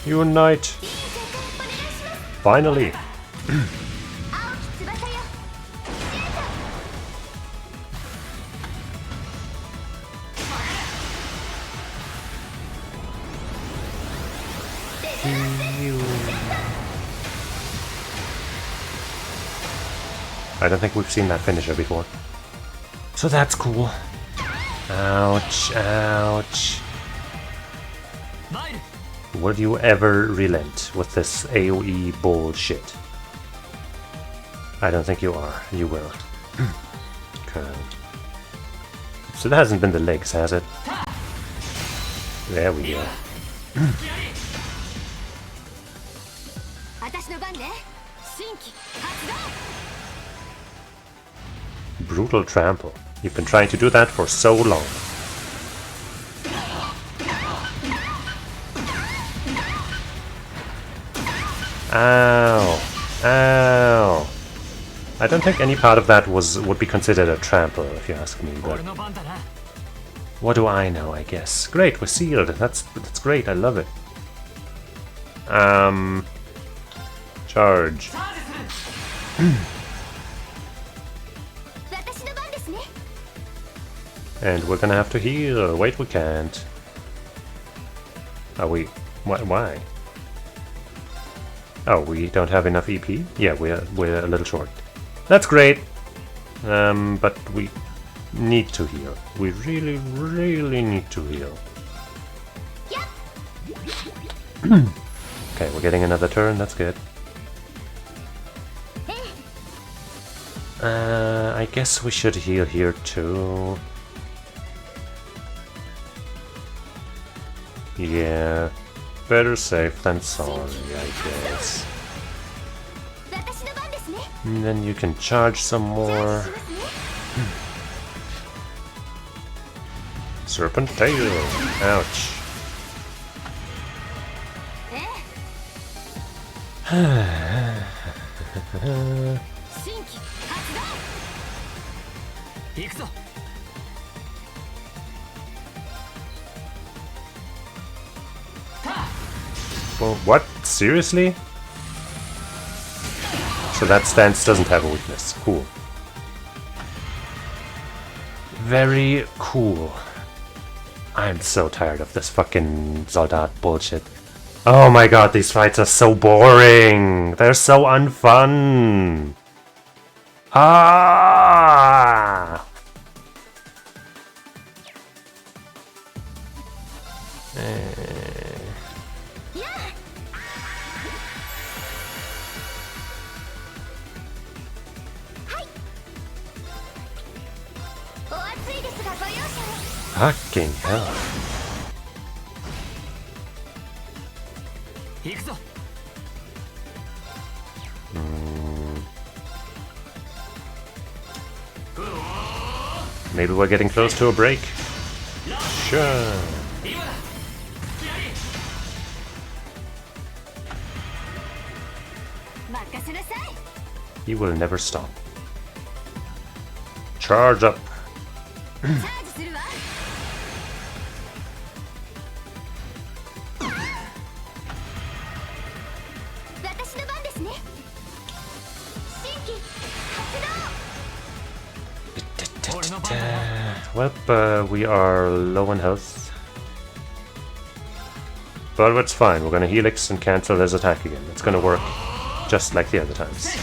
Unite! Finally! I don't think we've seen that finisher before. So that's cool. Ouch, ouch. Will you ever relent with this AoE bullshit? I don't think you are. You will. Okay. So that hasn't been the legs, has it? There we go. Brutal trample. You've been trying to do that for so long. Ow. Ow. I don't think any part of that would be considered a trample, if you ask me, but what do I know, I guess. Great, we're sealed. That's great, I love it. Charge. And we're gonna have to heal. Wait, we can't. Are we? Why? Oh, we don't have enough EP? Yeah, we're a little short. That's great. But we need to heal. We really, really need to heal. Okay, we're getting another turn. That's good. I guess we should heal here too. Yeah, better safe than sorry, I guess. And then you can charge some more. Serpent tail. Ouch. Well, what? Seriously? So that stance doesn't have a weakness. Cool. Very cool. I'm so tired of this fucking Soldat bullshit. Oh my god, these fights are so boring! They're so unfun! Ah! Fucking hell. Maybe we're getting close to a break. Sure. He will never stop. Charge up. Well, we are low on health. But it's fine, we're gonna Helix and cancel his attack again. It's gonna work just like the other times.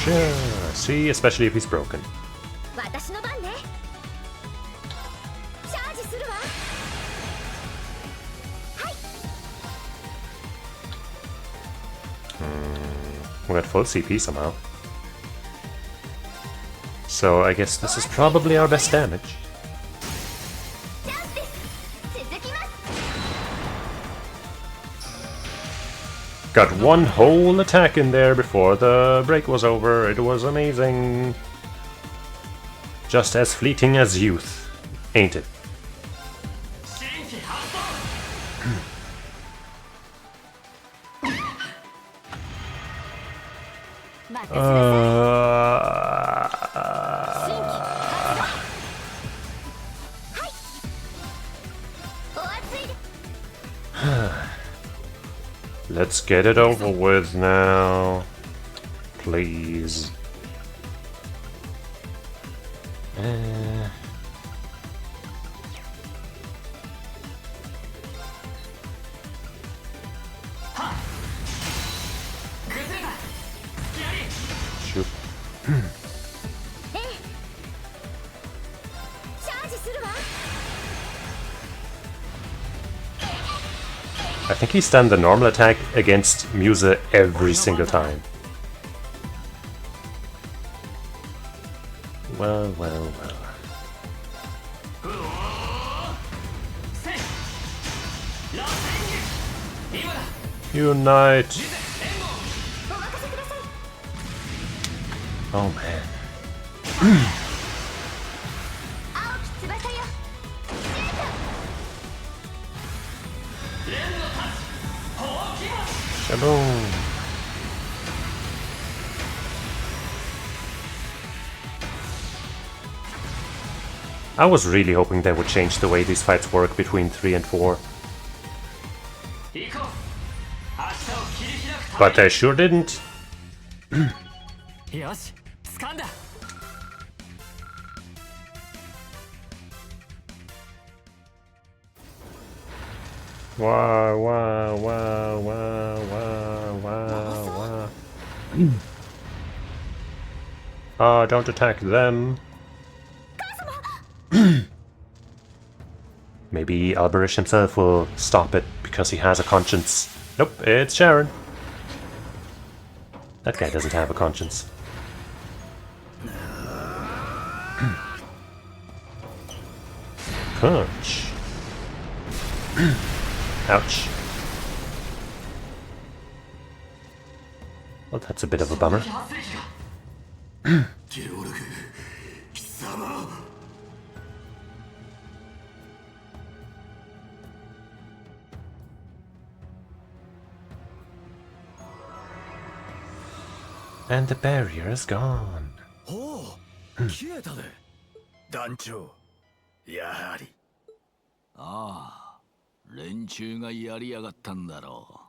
Sure, see, especially if he's broken. We got full CP somehow. So I guess this is probably our best damage. Got one whole attack in there before the break was over. It was amazing. Just as fleeting as youth, ain't it? Let's get it over with now, please. Shoot. I think he stunned the normal attack against Musa every single time. Well, well, well. Unite! Oh man. Shaboom! I was really hoping they would change the way these fights work between 3 and 4. But they sure didn't. Wow, wow, wow, wow, wow, wow, wow. Ah, don't attack them. Maybe Alberish himself will stop it because he has a conscience. Nope, it's Sharon. That guy doesn't have a conscience. Punch. Ouch. Well, that's a bit of a bummer. And the barrier is gone. Oh, 消えたで。団長、やはり。ああ、連中がやりやがったんだろ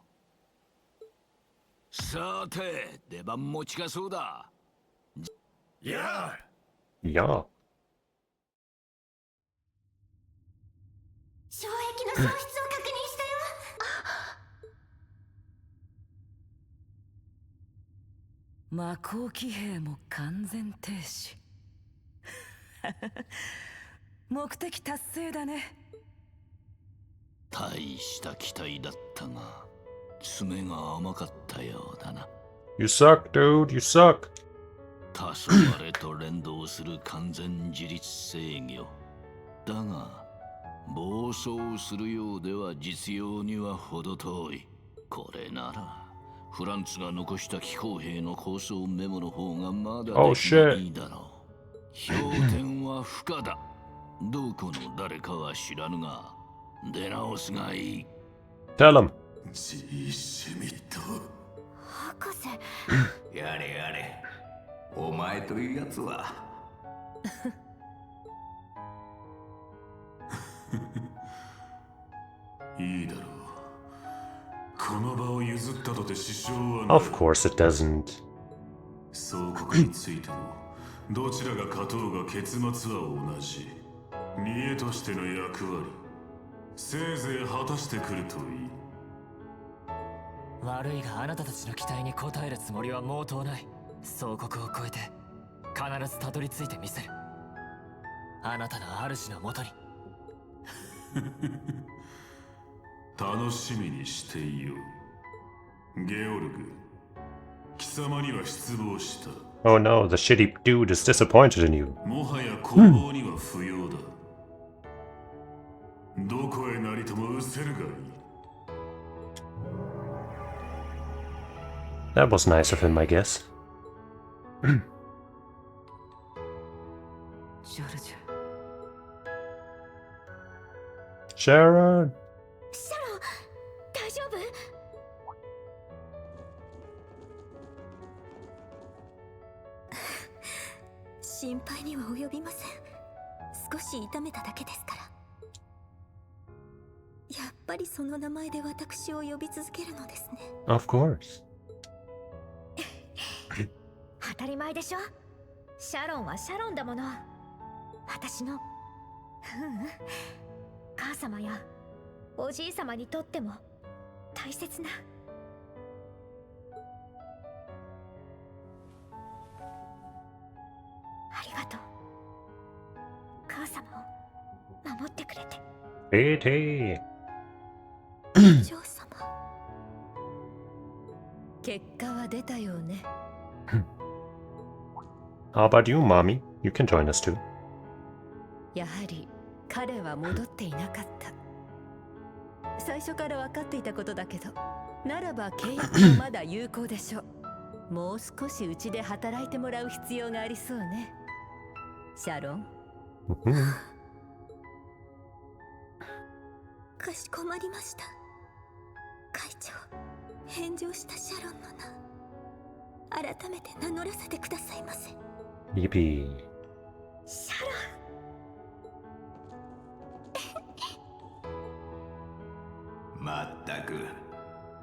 う。さて、出番も近そうだ。やあ。や。障壁の消失を確認したよ。魔鋼騎兵も完全停止。目的達成だね。大した機体だったが、爪が甘かったようだな。You suck, dude. You suck. 黄昏と連動する完全自律制御。だが、暴走するようでは実用には程遠い。これなら。フランツが残した騎行兵の構想メモの方がまだいいだろう。氷点は不可だ。どこの誰かは知らぬが、出直すがいい。Tell him. ジシミット。博士。やれやれ。お前というやつは。いいだろう。この場を譲ったとて支障はない。Of course it doesn't. 総国についても、どちらが勝とうが結末は同じ。見栄としての役割。せいぜい果たしてくるといい。悪いがあなたたちの期待に応えるつもりは毛頭ない。総国を超えて必ずたどり着いてみせる。あなたの主のもとに。楽しみにしていよう。ゲオルグ、貴様には失望した。Oh no, the shitty dude is disappointed in you. もはや攻防には不要だ。どこへなりとも失せるがいい。That was nice of him, I guess. ジョルジュ。Sharon! シャロン、大丈夫？心配には及びません。少し痛めただけですから。やっぱりその名前で私を呼び続けるのですね。Of course. 当たり前でしょ。シャロンはシャロンだもの。私の母様やおじい様にとっても大切な。ありがとう。母様を守ってくれて。Pity. お嬢様。結果は出たようね。How about you, mommy? You can join us too. やはり彼は戻っていなかった。最初から分かっていたことだけど、ならば契約はまだ有効でしょう。もう少しうちで働いてもらう必要がありそうね。シャロン。かしこまりました。会長、返上したシャロンの名、改めて名乗らせてくださいませ。Yippee. シャロン。まったく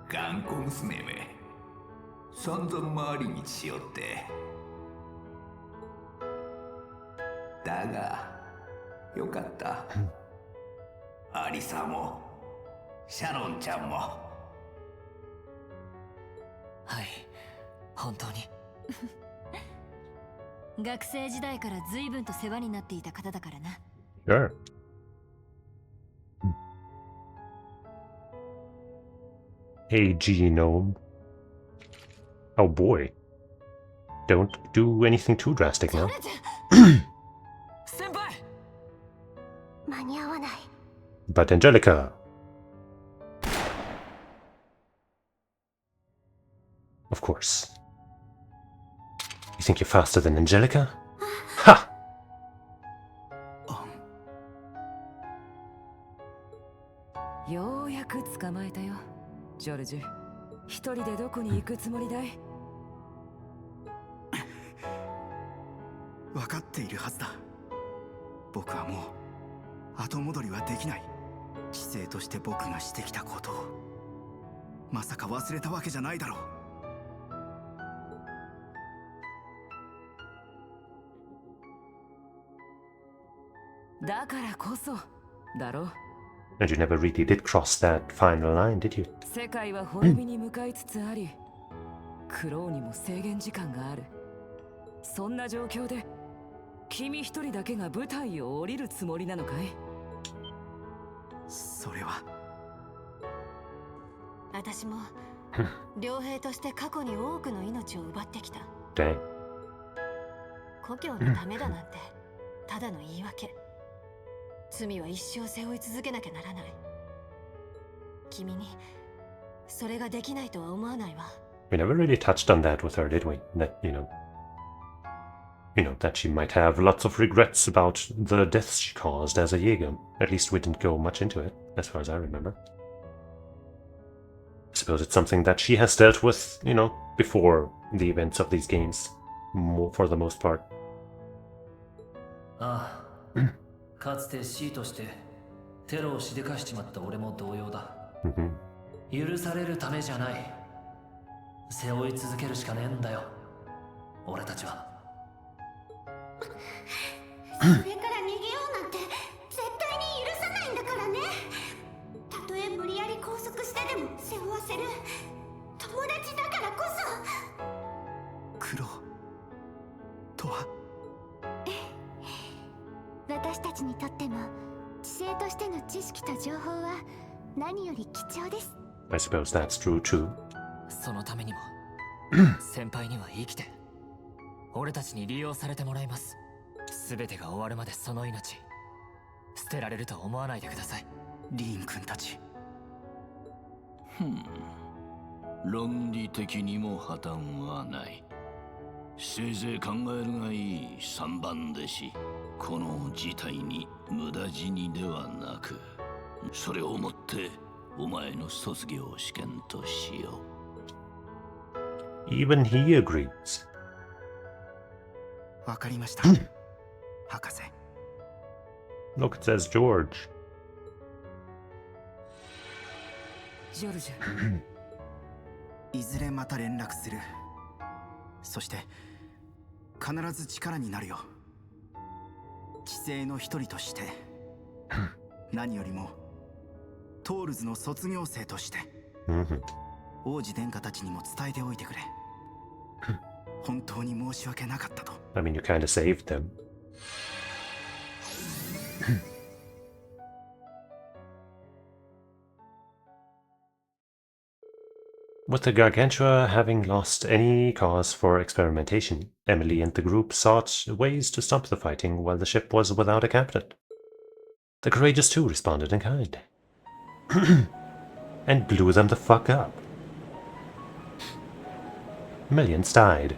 頑固娘め、散々回り道しよって。だがよかった。アリサもシャロンちゃんも。はい、本当に。学生時代から随分と世話になっていた方だからな。Sure. Hey, genome. Oh boy. Don't do anything too drastic now. 先輩。間に合わない。But Angelica. Of course. You think you're faster than Angelica? Ha! ようやく捕まえたよ、ジョルジュ。一人でどこに行くつもりだい？分かっているはずだ。僕はもう後戻りはできない。知性として僕がしてきたことをまさか忘れたわけじゃないだろう。だからこそだろう。And you never really did cross that final line, did you? 世界は滅びに向かいつつあり、クロウにも制限時間がある。そんな状況で君一人だけが舞台を降りるつもりなのかい？それは私も両兵として過去に多くの命を奪ってきた。 Dang. 故郷のためだなんてただの言い訳。罪は一生背負い続けなきゃならない。君にそれができないとは思わないわ。 We never really touched on that with her, did we? That, that she might have lots of regrets about the deaths she caused as a Jaeger. At least we didn't go much into it, as far as I remember. I suppose it's something that she has dealt with, before the events of these games, for the most part. ああ、かつて C としてテロをしでかしちまった俺も同様だ。許されるためじゃない。背負い続けるしかねえんだよ、俺たちは。それから逃げようなんて絶対に許さないんだからね。私たちにとっても知性としての知識と情報は何より貴重です。 I suppose that's true too. そのためにも先輩には生きて俺たちに利用されてもらいます。全てが終わるまでその命捨てられると思わないでください。リーン君たち。論理的にも破綻はない。せいぜい考えるがいい3番弟子。この事態に無駄死にではなく、それをもってお前の卒業試験としよう。Even he agrees. わかりました。博士。Look, it says George. ジョルジュ。いずれまた連絡する。そして必ず力になるよ。知性の一人として何よりもトールズの卒業生として王子殿下たちにも伝えておいてくれ。本当に申し訳なかったと。 I mean, you kind of saved them. With the Gargantua having lost any cause for experimentation, Emily and the group sought ways to stop the fighting while the ship was without a captain. The Courageous too responded in kind. And blew them the fuck up. Millions died.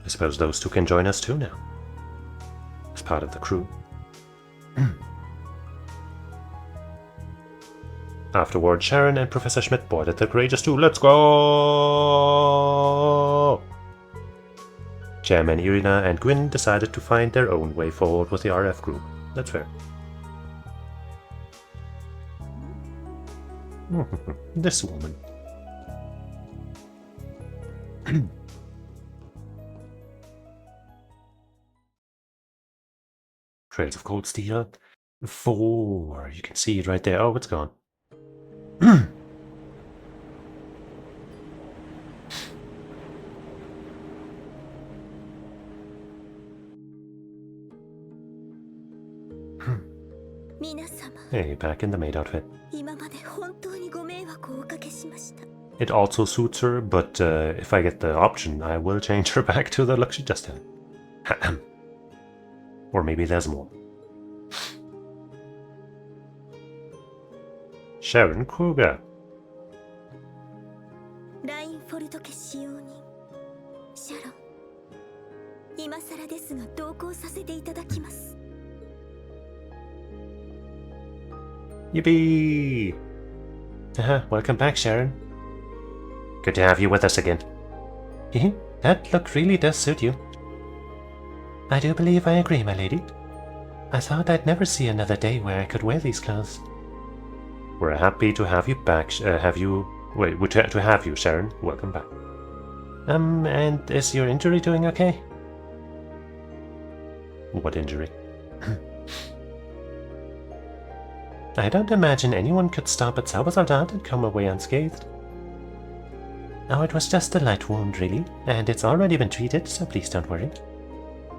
I suppose those two can join us too now, as part of the crew. Afterward, Sharon and Professor Schmidt boarded the Courageous too. Let's go! Chairman Irina and Gwyn decided to find their own way forward with the RF group. That's fair. This woman. Trails of cold steel. 4. You can see it right there. Oh, it's gone. Hey, back in the maid outfit. It also suits her, but if I get the option, I will change her back to the look she just had. Or maybe there's more. Sharon Kruger. Yippee! Welcome back, Sharon. Good to have you with us again. That look really does suit you. I do believe I agree, my lady. I thought I'd never see another day where I could wear these clothes. We're happy to have you back, to have you, Sharon. Welcome back. And is your injury doing okay? What injury? I don't imagine anyone could stop at Zaubersoldat and come away unscathed. Oh, it was just a light wound, really, and it's already been treated, so please don't worry.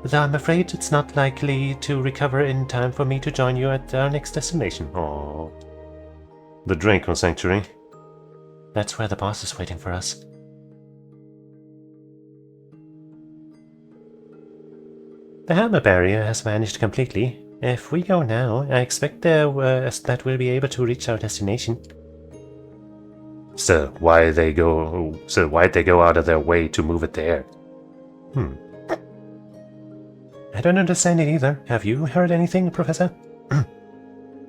Though I'm afraid it's not likely to recover in time for me to join you at our next destination. Aww. The Draco Sanctuary. That's where the boss is waiting for us. The hammer barrier has vanished completely. If we go now, I expect that we'll be able to reach our destination. So why'd they go out of their way to move it there? I don't understand it either. Have you heard anything, Professor?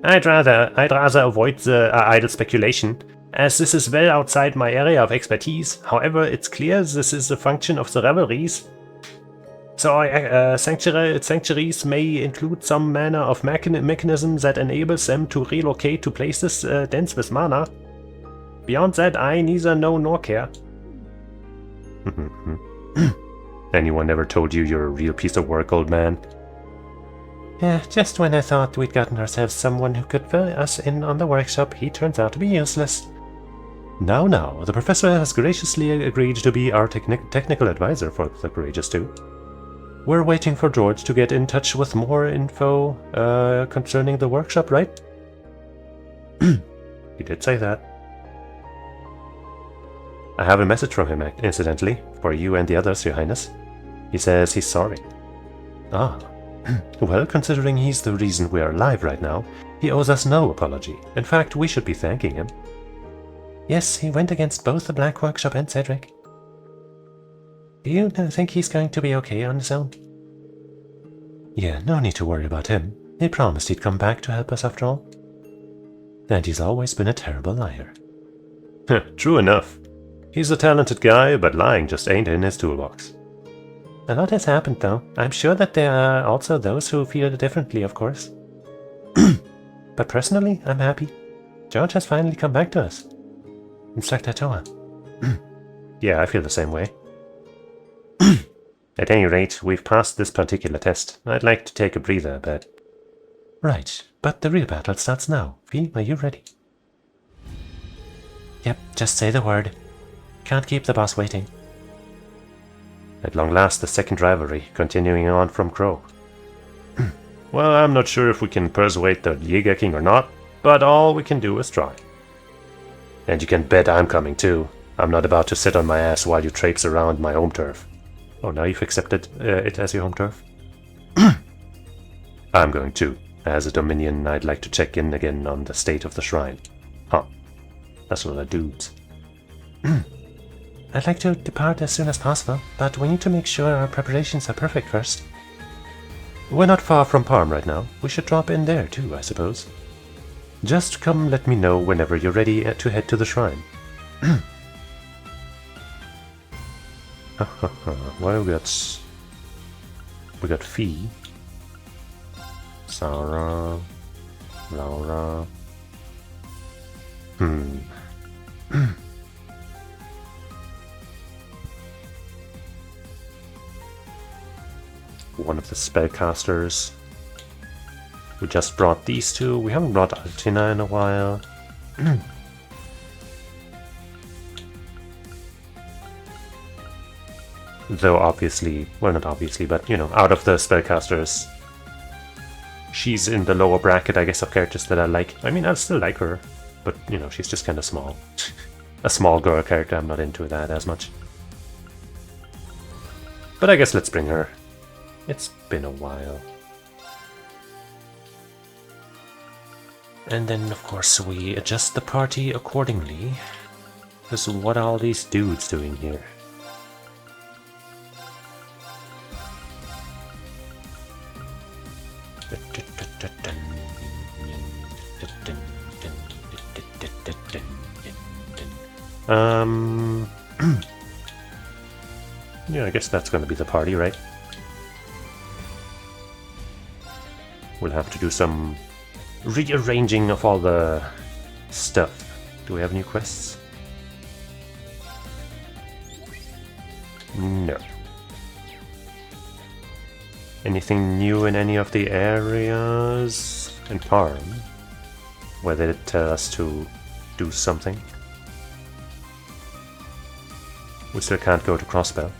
I'd rather avoid the idle speculation, as this is well outside my area of expertise. However, it's clear this is a function of the revelries. So sanctuaries may include some manner of mechanism that enables them to relocate to places dense with mana. Beyond that, I neither know nor care. Anyone ever told you you're a real piece of work, old man? Yeah, just when I thought we'd gotten ourselves someone who could fill us in on the workshop, he turns out to be useless. Now, the professor has graciously agreed to be our technical advisor for the Courageous 2. We're waiting for George to get in touch with more info concerning the workshop, right? He did say that. I have a message from him, incidentally, for you and the others, Your Highness. He says he's sorry. Ah. Well, considering he's the reason we are alive right now, he owes us no apology. In fact, we should be thanking him. Yes, he went against both the Black Workshop and Cedric. Do you think he's going to be okay on his own? Yeah, no need to worry about him. He promised he'd come back to help us after all. And he's always been a terrible liar. True enough. He's a talented guy, but lying just ain't in his toolbox. A lot has happened, though. I'm sure that there are also those who feel differently, of course. But personally, I'm happy. George has finally come back to us. Instructor Toa. Yeah, I feel the same way. At any rate, we've passed this particular test. I'd like to take a breather, but... Right, but the real battle starts now. V, are you ready? Yep, just say the word. Can't keep the boss waiting. At long last, the second rivalry, continuing on from Crow. Well, I'm not sure if we can persuade the Jäger King or not, but all we can do is try. And you can bet I'm coming too. I'm not about to sit on my ass while you traipse around my home turf. Oh, now you've accepted it as your home turf? I'm going too. As a Dominion, I'd like to check in again on the state of the shrine. Huh. That's a lot of dudes. I'd like to depart as soon as possible, but we need to make sure our preparations are perfect first. We're not far from Parm right now. We should drop in there too, I suppose. Just come let me know whenever you're ready to head to the shrine. Well, we got Fee, Sara, Laura. One of the spellcasters. We just brought these two. We haven't brought Altina in a while. Though obviously, well, not obviously, but you know, out of the spellcasters, she's in the lower bracket, I guess, of characters that I like. I mean, I still like her, but you know, she's just kind of small. A small girl character, I'm not into that as much. But I guess let's bring her. It's been a while. And then, of course, we adjust the party accordingly. Because what are all these dudes doing here? Yeah, I guess that's going to be the party, right? We'll have to do some rearranging of all the stuff. Do we have new quests? No. Anything new in any of the areas in Parm where they tell us to do something? We still can't go to Crossbell.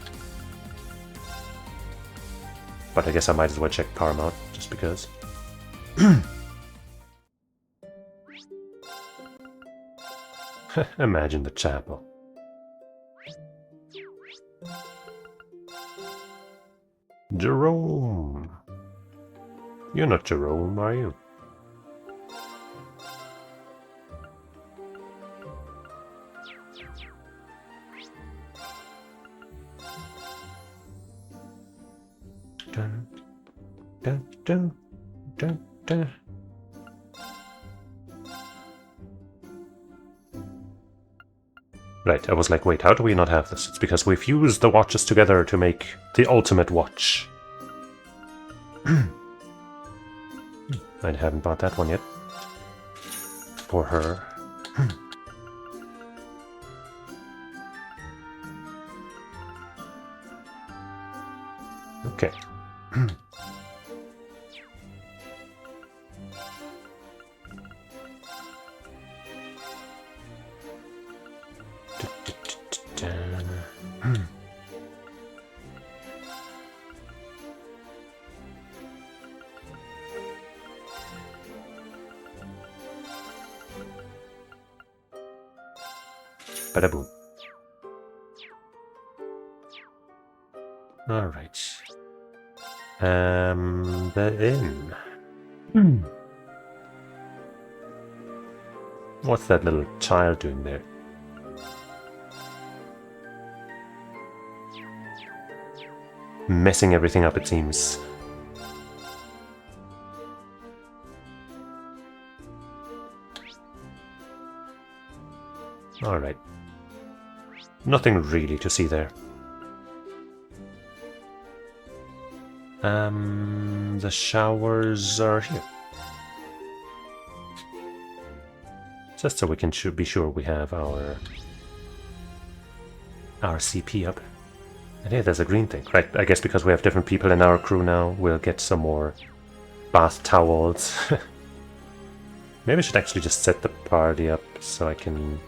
But I guess I might as well check Parm out, just because. Imagine the chapel. Jerome! You're not Jerome, are you? Dun, dun, dun, dun, dun. Right, I was like, wait, how do we not have this? It's because we've used the watches together to make the ultimate watch. I haven't bought that one yet. For her. Okay. Bada boom. All right. The inn. What's that little child doing there? Messing everything up, it seems. All right. Nothing really to see there. The showers are here. Just so we can be sure we have our CP up. And here there's a green thing, right? I guess because we have different people in our crew now, we'll get some more bath towels. Maybe I should actually just set the party up so I can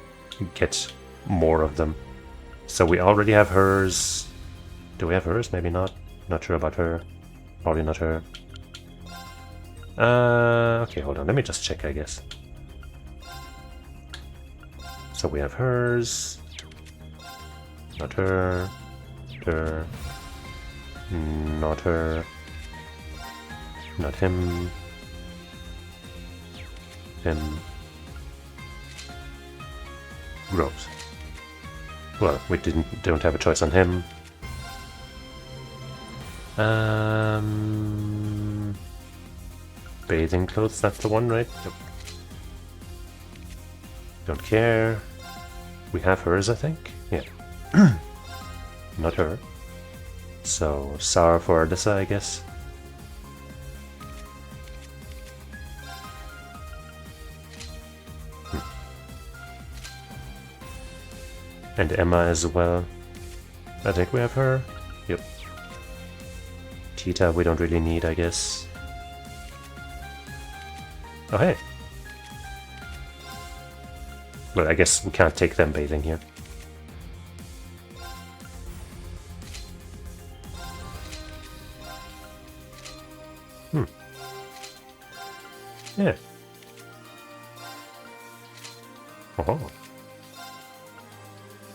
get more of them. So we already have hers. Do we have hers? Maybe not. Not sure about her. Probably not her. Okay, hold on. Let me just check, I guess. So we have hers. Not her. Her. Not her. Not him. Him. Gross. Well, we don't have a choice on him. Bathing clothes, that's the one, right? Yep. Don't care. We have hers, I think? Yeah. Not her. So, Sara for Alyssa, I guess. And Emma as well. I think we have her. Yep. Cheetah we don't really need, I guess. Oh, hey. Well, I guess we can't take them bathing here. Yeah. Oh.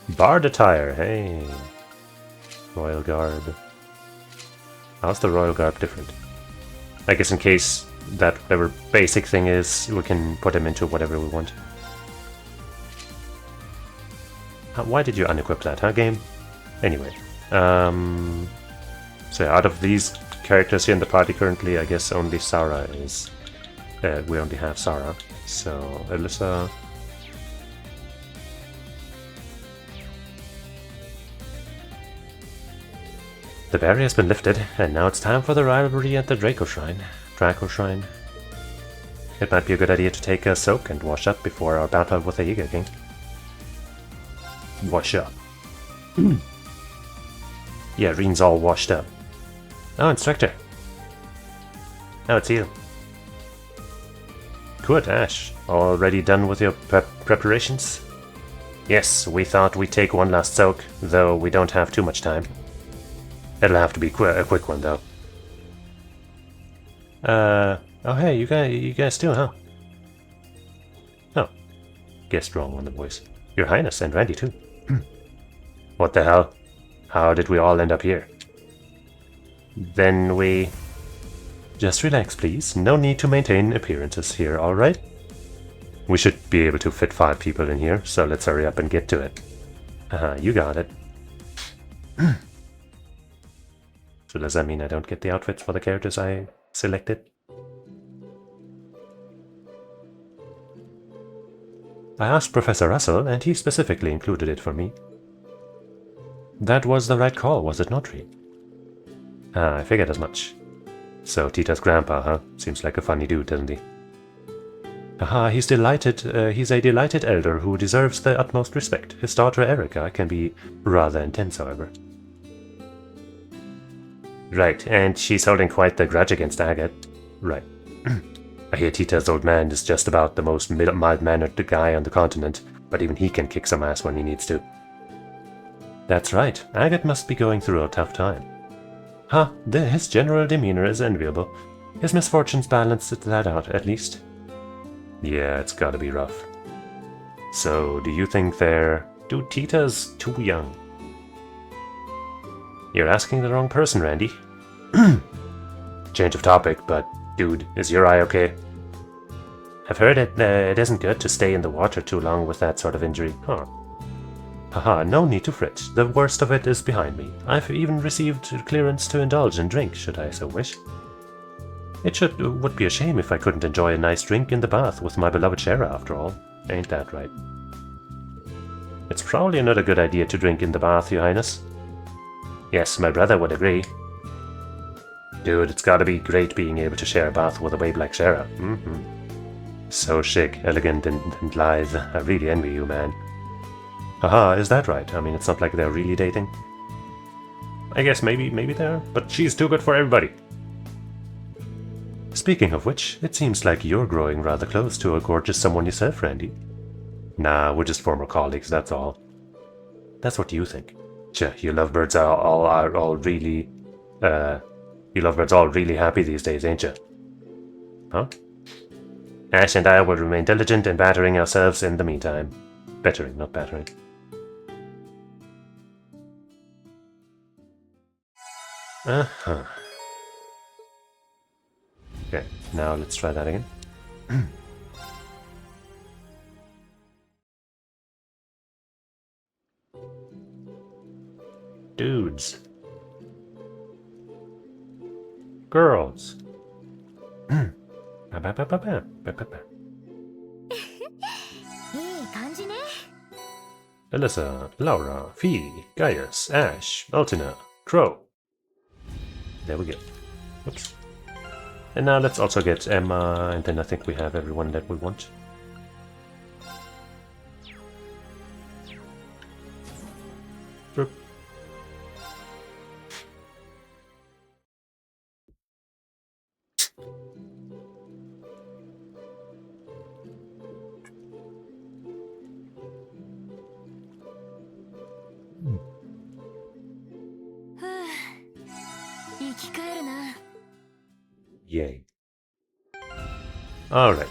Bard attire, hey. Royal Garb. How's the Royal Garb different? I guess in case that whatever basic thing is, we can put him into whatever we want. Why did you unequip that, huh, game? Anyway. So yeah, out of these characters here in the party currently, I guess only Sara is... we only have Sara. So, Alyssa... The barrier has been lifted, and now it's time for the rivalry at the Draco Shrine. It might be a good idea to take a soak and wash up before our battle with the Yiga King. Wash up. Yeah, Reen's all washed up. Oh, Instructor. Oh, it's you. Good, Ash. Already done with your preparations? Yes, we thought we'd take one last soak, though we don't have too much time. It'll have to be a quick one, though. Oh hey, you guys too, huh? Oh. Guessed wrong on the voice. Your Highness, and Randy too. What the hell? How did we all end up here? Then we... Just relax, please. No need to maintain appearances here, alright? We should be able to fit 5 people in here, so let's hurry up and get to it. You got it. So does that mean I don't get the outfits for the characters I selected? I asked Professor Russell, and he specifically included it for me. That was the right call, was it not, Reed? I figured as much. So Tita's grandpa, huh? Seems like a funny dude, doesn't he? He's delighted. He's a delighted elder who deserves the utmost respect. His daughter Erica can be rather intense, however. Right, and she's holding quite the grudge against Agate. Right. I hear Tita's old man is just about the most mild-mannered guy on the continent, but even he can kick some ass when he needs to. That's right, Agate must be going through a tough time. Huh, his general demeanor is enviable. His misfortunes balanced that out, at least. Yeah, it's gotta be rough. So, do you think Dude, Tita's too young. You're asking the wrong person, Randy. Change of topic, but dude, is your eye okay? I've heard it isn't good to stay in the water too long with that sort of injury. Huh. Haha, no need to fret. The worst of it is behind me. I've even received clearance to indulge in drink, should I so wish. Would be a shame if I couldn't enjoy a nice drink in the bath with my beloved Sara, after all. Ain't that right? It's probably not a good idea to drink in the bath, Your Highness. Yes, my brother would agree. Dude, it's gotta be great being able to share a bath with a babe like Sara. So chic, elegant, and lithe. I really envy you, man. Haha, is that right? I mean, it's not like they're really dating. I guess maybe they are, but she's too good for everybody. Speaking of which, it seems like you're growing rather close to a gorgeous someone yourself, Randy. Nah, we're just former colleagues, that's all. That's what you think. You lovebirds are all really... you lovebirds all really happy these days, ain't you? Huh? Ash and I will remain diligent in battering ourselves in the meantime. Bettering, not battering. Uh-huh. Okay, now let's try that again. Dudes. Girls. Alyssa, Laura, Fee, Gaius, Ash, Altina, Crow. There we go. Oops. And now let's also get Emma, and then I think we have everyone that we want. Boop. Yay. Alright.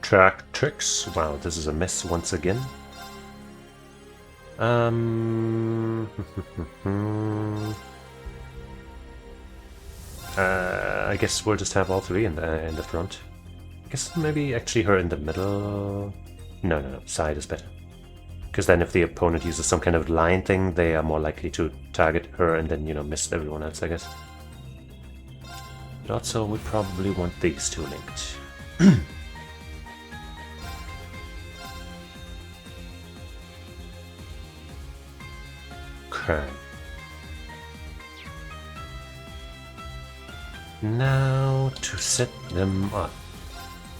Track tricks. Wow, this is a mess once again. I guess we'll just have all three in the front. I guess maybe actually her in the middle. No, side is better. Because then if the opponent uses some kind of line thing, they are more likely to target her and then, miss everyone else, I guess. But also, we probably want these two linked. Okay. Now, to set them up.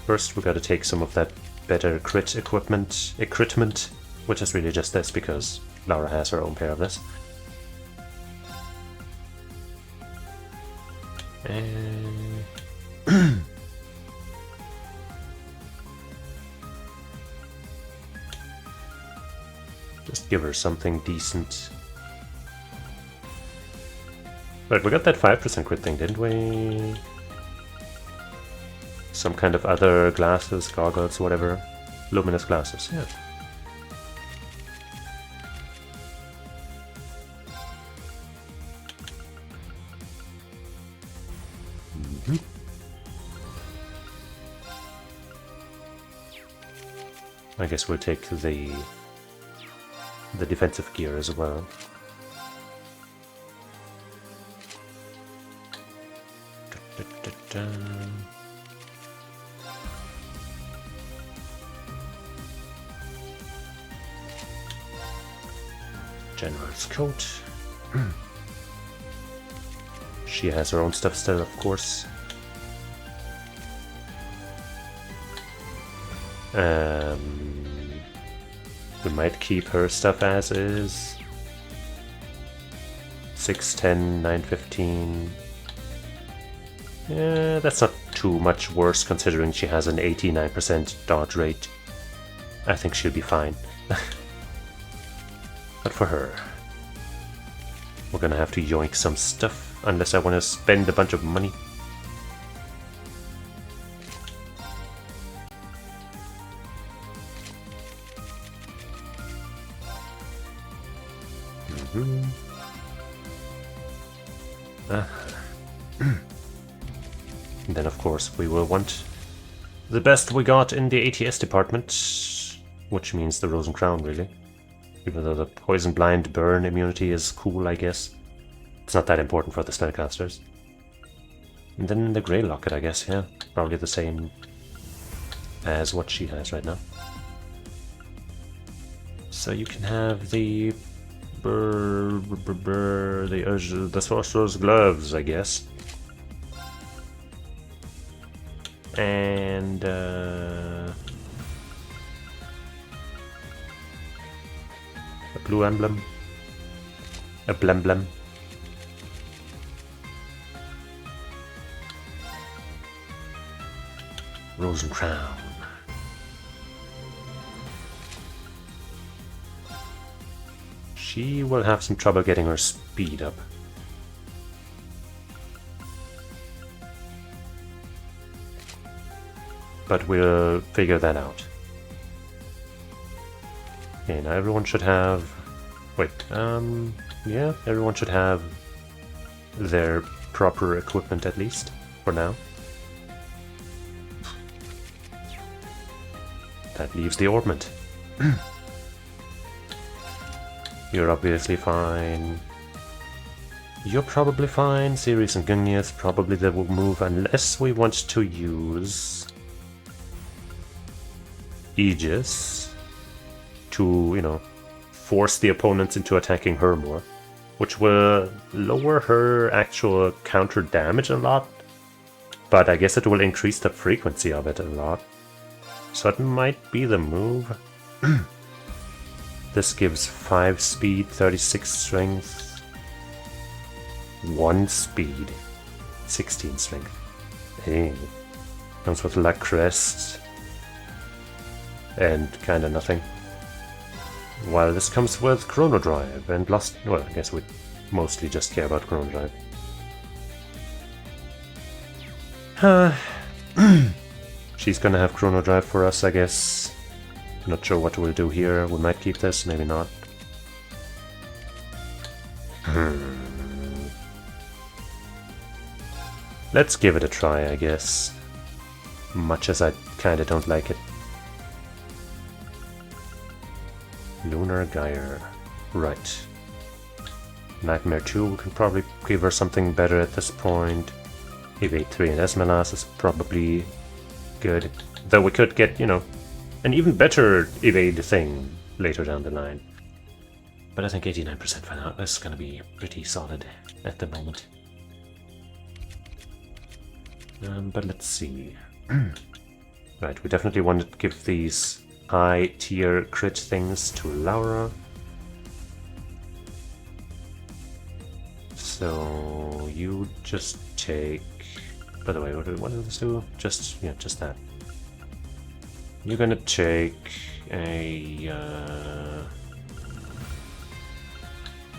First, we gotta take some of that better crit equipment, which is really just this, because Laura has her own pair of this. And just give her something decent. Right, we got that 5% crit thing, didn't we? Some kind of other glasses, goggles, whatever. Luminous glasses, yeah. I guess we'll take the defensive gear as well. General's coat. She has her own stuff still, of course. We might keep her stuff as is. 610, 915. Yeah, that's not too much worse considering she has an 89% dodge rate. I think she'll be fine. But for her, we're gonna have to yoink some stuff unless I want to spend a bunch of money. And then of course we will want the best we got in the ATS department, which means the Rose and Crown really. Even though the Poison Blind Burn immunity is cool, I guess. It's not that important for the spellcasters. And then the Grey Locket, I guess, yeah. Probably the same as what she has right now. So you can have the the Sorcerer's Gloves, I guess. And a blue emblem. A blemblem. Rose and Crown. She will have some trouble getting her speed up. But we'll figure that out. Okay, now everyone should have... Wait, yeah, everyone should have their proper equipment at least, for now. That leaves the ornament. You're obviously fine. You're probably fine. Sirius and Gunyeth probably they will move unless we want to use Aegis to, you know, force the opponents into attacking her more, which will lower her actual counter damage a lot, but I guess it will increase the frequency of it a lot. So it might be the move. This gives 5 speed, 36 strength, 1 speed, 16 strength. Hey. Comes with Luck Crest and kinda nothing. While this comes with Chrono Drive and Lost... Well, I guess we mostly just care about Chrono Drive. She's gonna have Chrono Drive for us, I guess. Not sure what we'll do here. We might keep this, maybe not. Let's give it a try, I guess. Much as I kinda don't like it. Lunar Gyre. Right. Nightmare 2, we can probably give her something better at this point. Evade 3 and Esmelas is probably good. Though we could get, you know, an even better evade thing later down the line. But I think 89% for now is gonna be pretty solid at the moment. But let's see. Right, we definitely want to give these high tier crit things to Laura. So you just take... By the way, what does this do? Just, yeah, just that. You're gonna take a...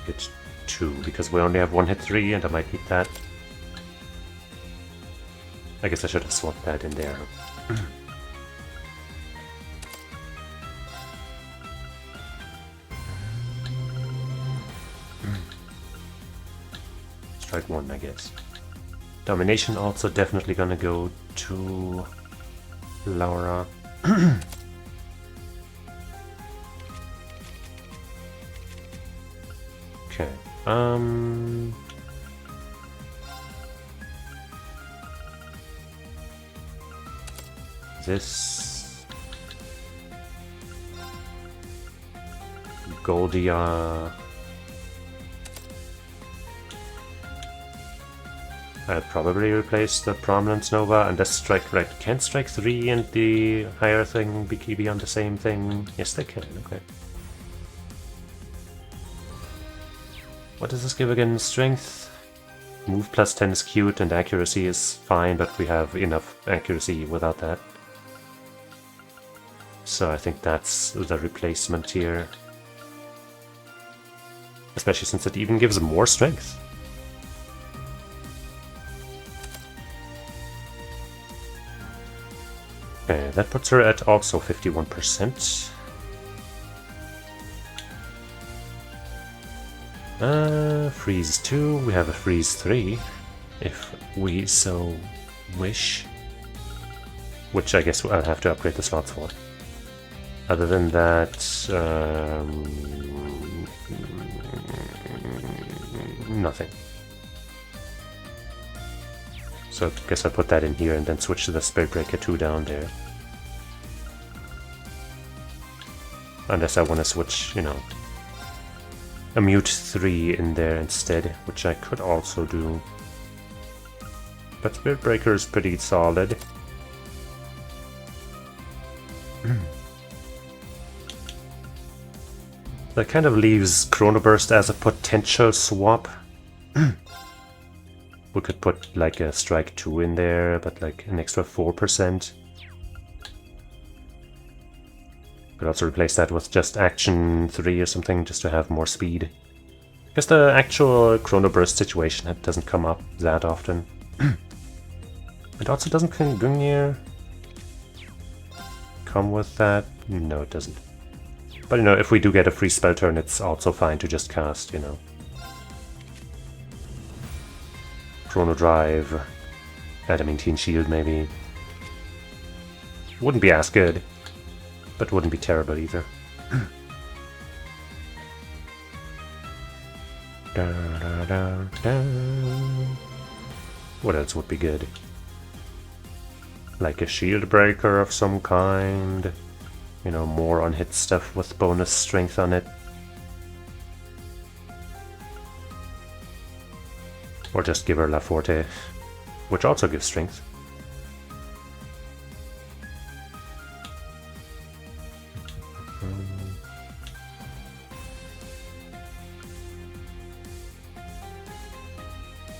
hit 2, because we only have 1 hit 3 and I might need that. I guess I should have swapped that in there. Strike 1, I guess. Domination also definitely gonna go to Laura. Okay. This Goldia. I'd probably replace the Prominence Nova and this strike, right? Can't strike 3 and the higher thing be on the same thing? Yes, they can, okay. What does this give again? Strength? Move plus 10 is cute and accuracy is fine, but we have enough accuracy without that. So I think that's the replacement here. Especially since it even gives more strength. Okay, that puts her at also 51%. Freeze 2, we have a freeze 3, if we so wish. Which I guess I'll have to upgrade the slots for. Other than that, nothing. So I guess I'll put that in here and then switch to the Spirit Breaker 2 down there. Unless I want to switch, you know, a Mute 3 in there instead, which I could also do. But Spirit Breaker is pretty solid. That kind of leaves Chrono Burst as a potential swap. We could put like a Strike 2 in there, but like an extra 4%. Could also replace that with just Action 3 or something, just to have more speed. Because the actual Chrono Burst situation doesn't come up that often. It also doesn't Gungnir come with that? No, it doesn't. But you know, if we do get a free spell turn, it's also fine to just cast, you know. Chrono Drive, Adamantine Shield maybe. Wouldn't be as good, but wouldn't be terrible either. Da, da, da, da. What else would be good? Like a Shield Breaker of some kind. You know, more on-hit stuff with bonus strength on it. Or just give her La Forte, which also gives strength.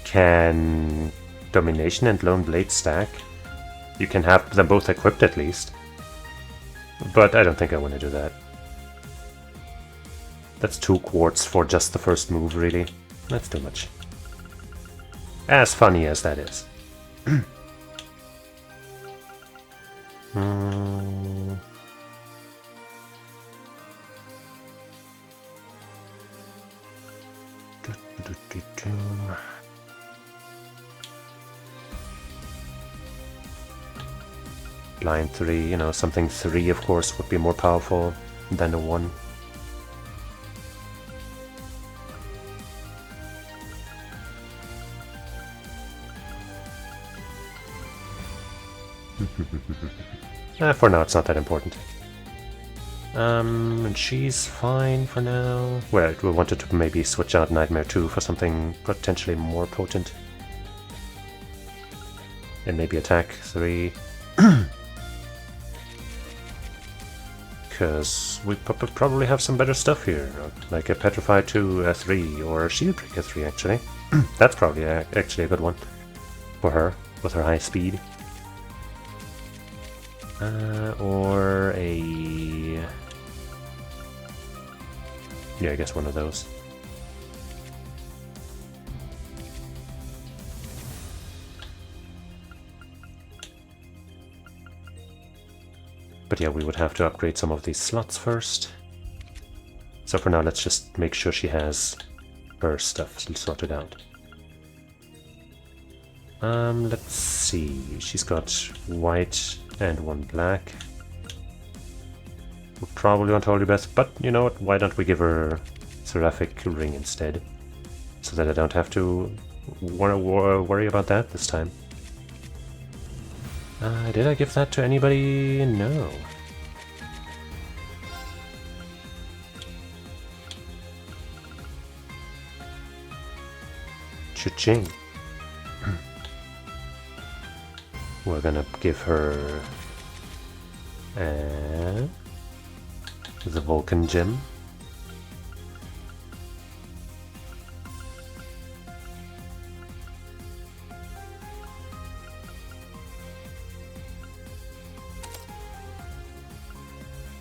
Can Domination and Lone Blade stack? You can have them both equipped at least. But I don't think I want to do that. That's 2 quartz for just the first move, really. That's too much. As funny as that is. Line 3, you know, something 3 of course would be more powerful than a 1. For now it's not that important. And she's fine for now. Well, we wanted to maybe switch out Nightmare 2 for something potentially more potent. And maybe Attack 3. Because we probably have some better stuff here, like a Petrify 2 3 or a Shield Breaker 3 actually. That's probably actually a good one for her, with her high speed. Or a... yeah, I guess one of those. But yeah, we would have to upgrade some of these slots first. So for now, let's just make sure she has her stuff sorted out. Let's see. She's got white and 1 black. We'll probably want Holy Breath, but you know what? Why don't we give her Seraphic Ring instead? So that I don't have to worry about that this time. Did I give that to anybody? No. Cha-ching. we're gonna give her the Vulcan gem.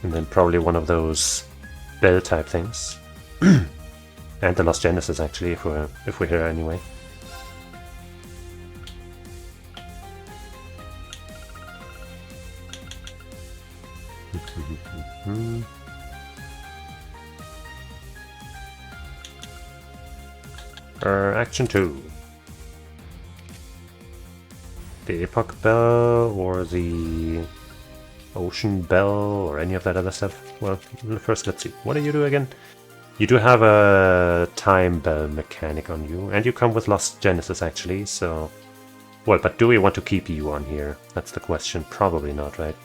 And then probably one of those bell type things. And the Lost Genesis actually, if we're here anyway. Action 2. The Epoch Bell or the Ocean Bell or any of that other stuff. Well, first let's see. What do you do again? You do have a time bell mechanic on you, and you come with Lost Genesis actually, so... Well, but do we want to keep you on here? That's the question. Probably not, right?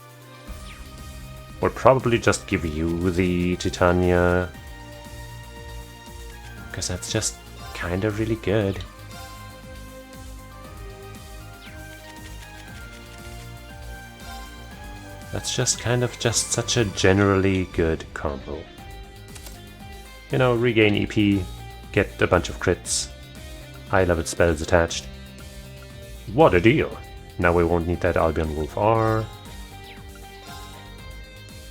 We'll probably just give you the Titania, because that's just kind of really good. That's just kind of just such a generally good combo. You know, regain EP, get a bunch of crits, high-level spells attached. What a deal! Now we won't need that Albion Wolf R,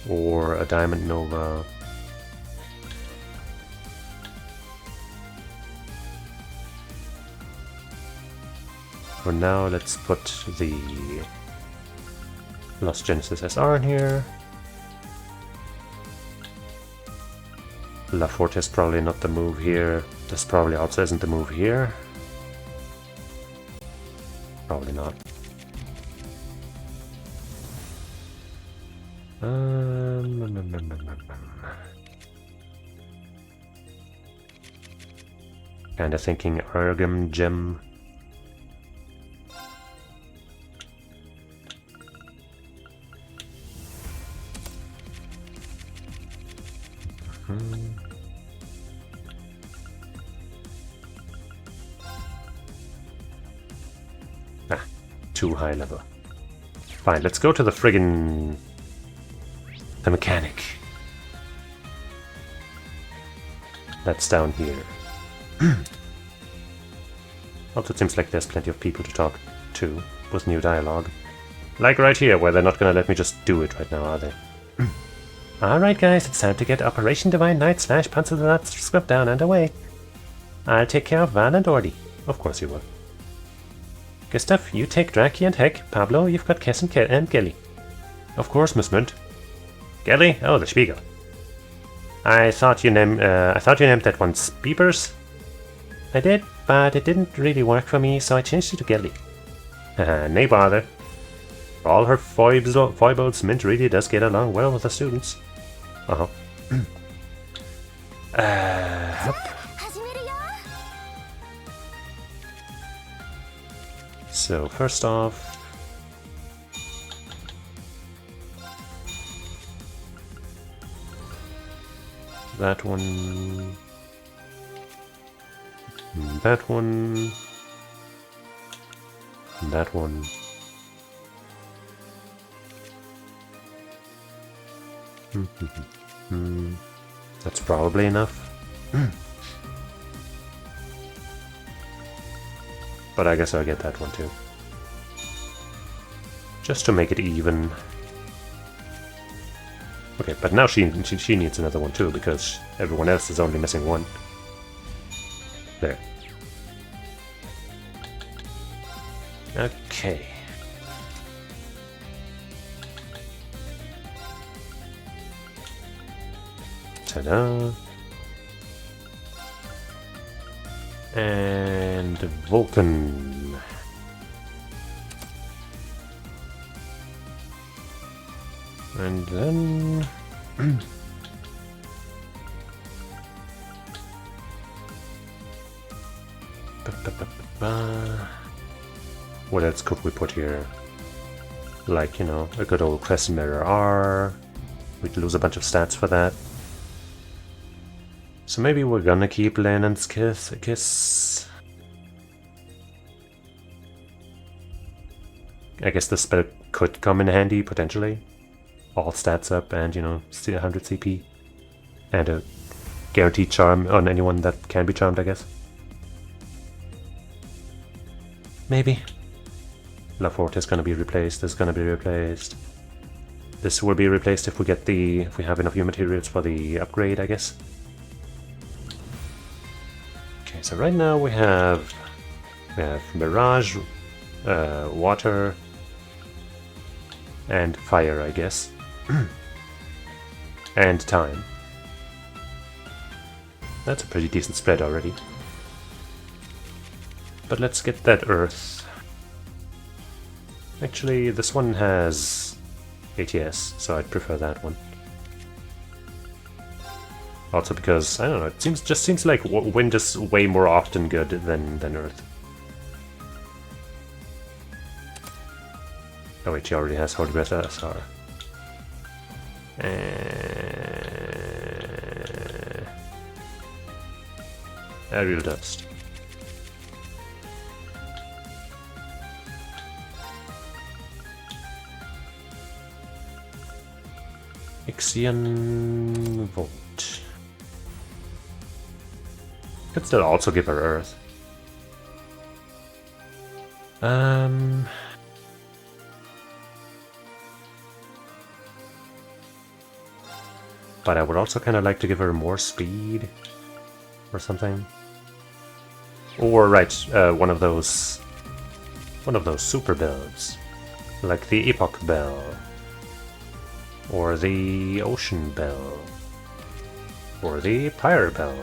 or a Diamond Nova. For now, let's put the Lost Genesis SR in here. La Forte is probably not the move here. This probably also isn't the move here. Probably not. Kinda thinking Argam Gem. Too high level. Fine, let's go to the friggin' the mechanic. That's down here. Also, it seems like there's plenty of people to talk to with new dialogue. Like right here, where they're not gonna let me just do it right now, are they? Alright guys, it's time to get Operation Divine Knight / Panzer the Nuts script down and away. I'll take care of Val and Ordy. Of course you will. Gustav, you take Draki and Heck. Pablo, you've got Kess and Gelly. Of course, Miss Munt. Gelly? Oh, the Spiegel. I thought you named that one Beepers. I did, but it didn't really work for me, so I changed it to Gelly. Haha, nay bother. For all her foibles, Mint really does get along well with the students. Uh-huh. So, first off... that one... that one... that one... That's probably enough. But I guess I'll get that one too. Just to make it even. Okay, but now she needs another one too, because everyone else is only missing one. There. Okay. Ta-da. And Vulcan. And then... what else could we put here? Like, you know, a good old Crescent Mirror R. We'd lose a bunch of stats for that. So maybe we're gonna keep Lennon's kiss. I guess the spell could come in handy, potentially. All stats up and, you know, still 100 CP. And a guaranteed charm on anyone that can be charmed, I guess. Maybe. La Forte is gonna be replaced, this is gonna be replaced. This will be replaced if we get if we have enough new materials for the upgrade, I guess. Okay, so right now we have Mirage, water, and fire, I guess. And time. That's a pretty decent spread already. But let's get that earth. Actually, this one has ATS, so I'd prefer that one. Also because, I don't know, it just seems like wind is way more often good than earth. Oh wait, she already has Holy Breath SR. Aerial Dust. Ixion Volt. Could still also give her Earth. But I would also kind of like to give her more speed or something. Or right, one of those super bells, like the Epoch Bell, or the Ocean Bell, or the Pyre Bell.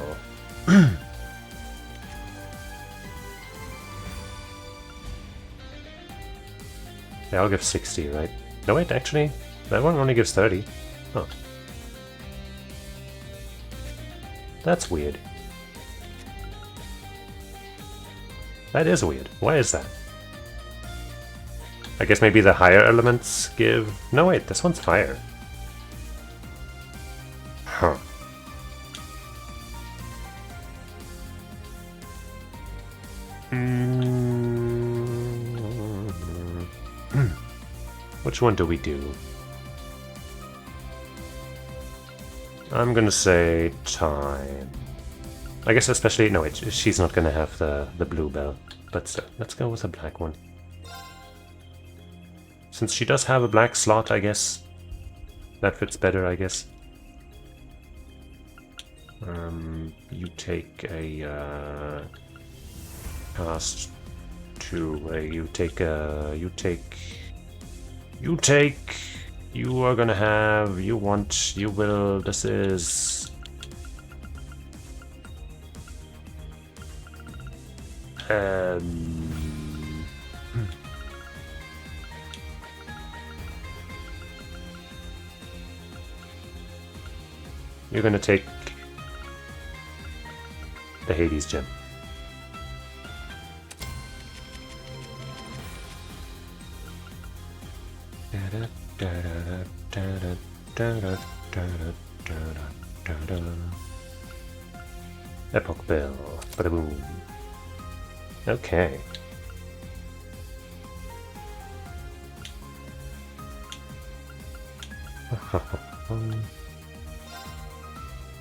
They all give 60, right? No wait, actually, that one only gives 30. Huh. That's weird. That is weird. Why is that? I guess maybe the higher elements give... No wait, this one's fire. Huh. Which one do we do? I'm gonna say time. I guess especially... No wait, she's not gonna have the blue bell. But still, let's go with a black one. Since she does have a black slot, I guess that fits better, I guess. You take a cast to a... You are gonna have... You want... You will... This is... You're gonna take the Hades gem. Epoch Bell. Bada boom. Okay.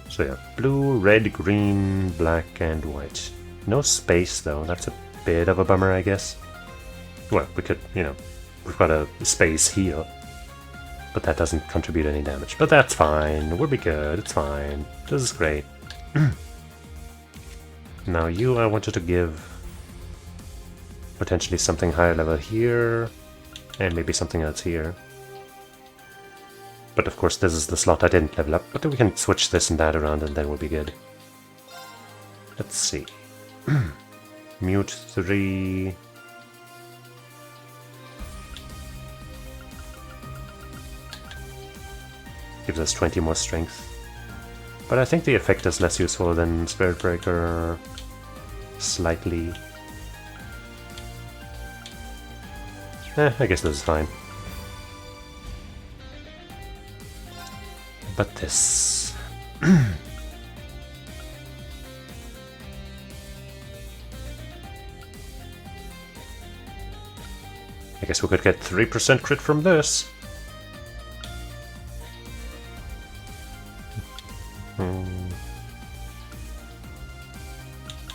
So yeah, blue, red, green, black, and white. No space though, that's a bit of a bummer, I guess. Well, we could, you know, we've got a space here. But that doesn't contribute any damage. But that's fine, we'll be good, it's fine. This is great. Now you, I wanted to give potentially something higher level here, and maybe something else here. But of course this is the slot I didn't level up, but we can switch this and that around and then we'll be good. Let's see. Mute 3... Gives us 20 more strength. But I think the effect is less useful than Spirit Breaker. Slightly. I guess this is fine. But this... I guess we could get 3% crit from this.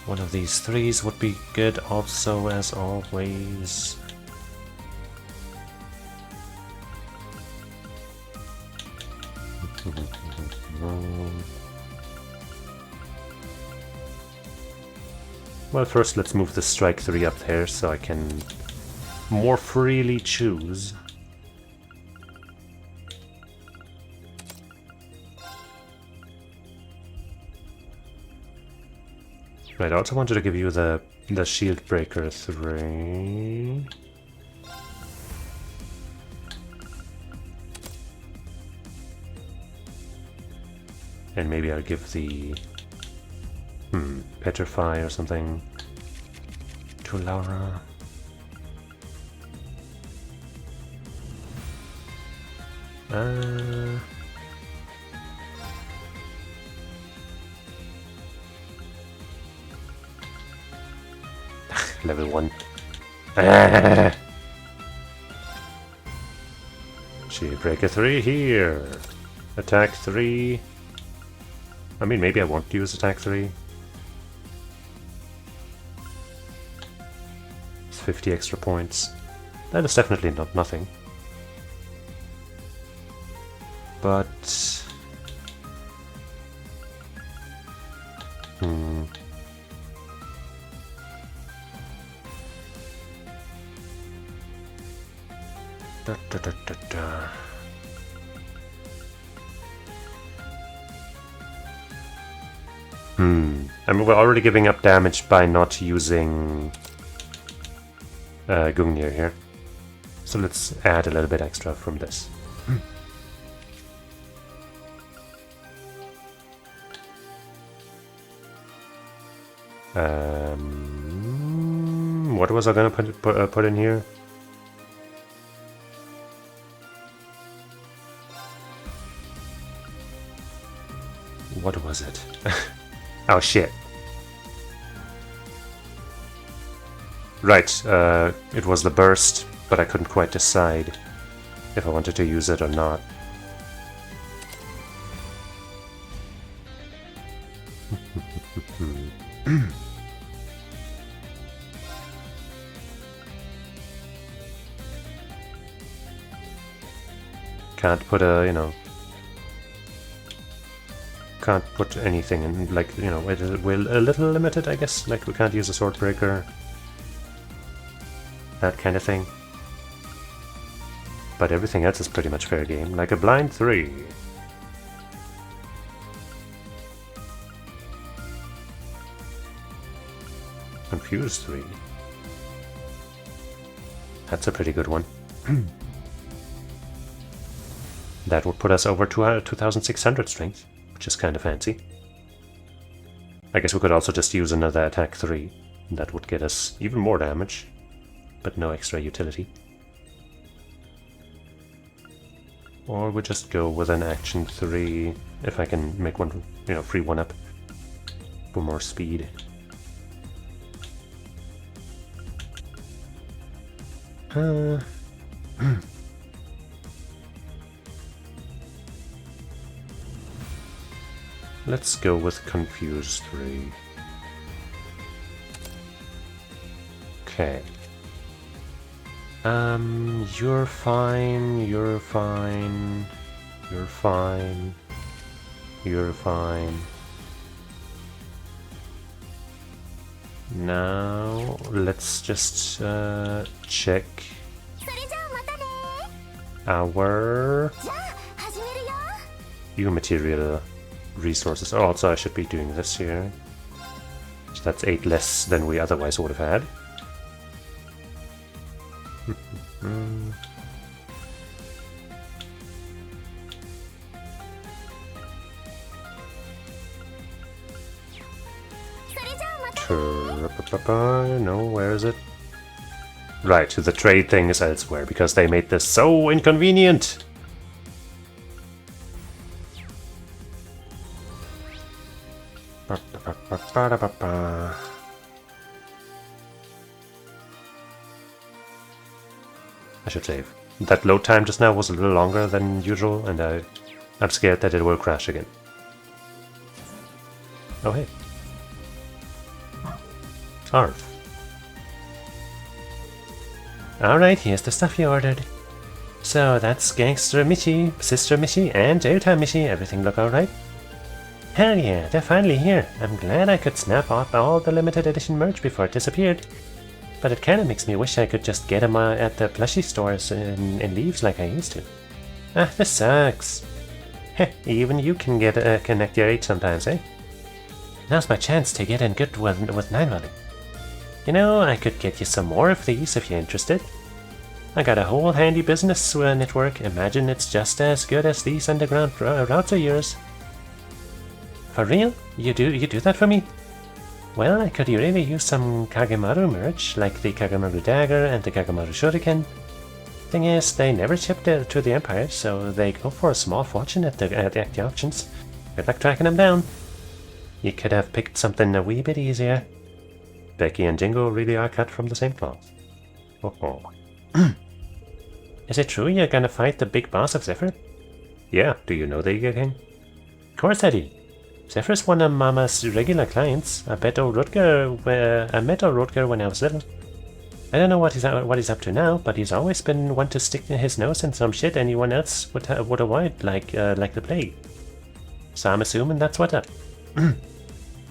One of these 3s would be good also, as always. Well, first let's move the strike 3 up there so I can more freely choose. Right, I also wanted to give you the shield breaker 3. And maybe I'll give the petrify or something to Laura. Level 1. Shield breaker 3 here. Attack 3. I mean, maybe I won't use attack 3. It's 50 extra points. That is definitely not nothing. But... I mean, we're already giving up damage by not using Gungnir here. So let's add a little bit extra from this. What was I gonna put in here? What was it? Oh shit. Right, it was the burst, but I couldn't quite decide if I wanted to use it or not. Can't put a, you know... Can't put anything in, like, you know, we're a little limited, I guess. Like, we can't use a sword breaker. That kind of thing. But everything else is pretty much fair game. Like a blind 3. Confused 3. That's a pretty good one. That would put us over 2,600 strength, which is kind of fancy. I guess we could also just use another attack 3. That would get us even more damage, but no extra utility. Or we just go with an action 3, if I can make one, you know, free 1-up for more speed. Let's go with Confused 3. Okay. You're fine, you're fine, you're fine, you're fine. Now, let's just check our new material resources. Oh, also I should be doing this here. So that's 8 less than we otherwise would have had. No, where is it? Right, the trade thing is elsewhere, because they made this so inconvenient! I should save. That load time just now was a little longer than usual, and I'm scared that it will crash again. Oh hey. Arf. Alright, here's the stuff you ordered. So that's Gangster Michi, Sister Michi, and Jailtime Michi. Everything look alright? Hell yeah, they're finally here. I'm glad I could snap off all the limited edition merch before it disappeared. But it kinda makes me wish I could just get them at the plushie stores in Leaves like I used to. Ah, this sucks. Heh, even you can connect your age sometimes, eh? Now's my chance to get in good with Duvalie. You know, I could get you some more of these if you're interested. I got a whole handy business network. Imagine it's just as good as these underground routes of yours. For real? You do that for me? Well, I could really use some Kagemaru merch, like the Kagemaru Dagger and the Kagemaru Shuriken. Thing is, they never shipped to the Empire, so they go for a small fortune at the auctions. Good luck tracking them down. You could have picked something a wee bit easier. Becky and Jingo really are cut from the same cloth. Oh. Is it true you're gonna fight the big boss of Zephyr? Yeah, do you know the Eager King? Of course I do. Zephyr's one of Mama's regular clients. I met old Rutger when I was little. I don't know what he's up to now, but he's always been one to stick his nose in some shit anyone else would avoid, like the plague. So I'm assuming that's what's up.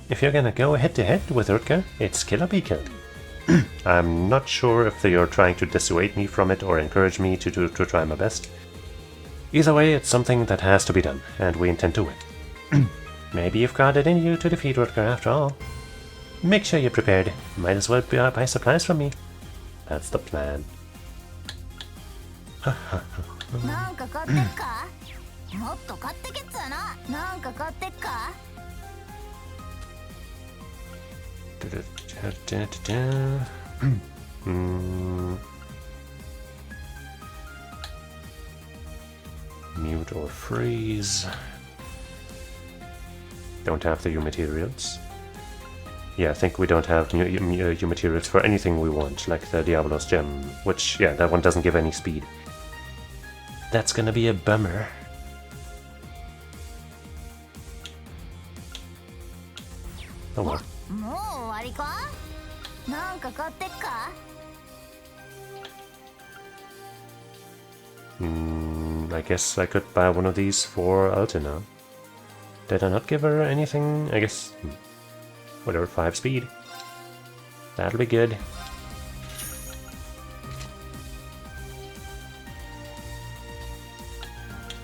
If you're gonna go head-to-head with Rutger, it's kill or be killed. I'm not sure if you're trying to dissuade me from it or encourage me to try my best. Either way, it's something that has to be done, and we intend to win. Maybe you've got it in you to defeat Rutger after all. Make sure you're prepared. Might as well buy supplies from me. That's the plan. Mute or freeze. Don't have the U materials. Yeah, I think we don't have U materials for anything we want, like the Diablos gem, which, yeah, that one doesn't give any speed. That's gonna be a bummer. Oh well. I guess I could buy one of these for Alta now. Did I not give her anything? I guess... whatever, 5 speed. That'll be good.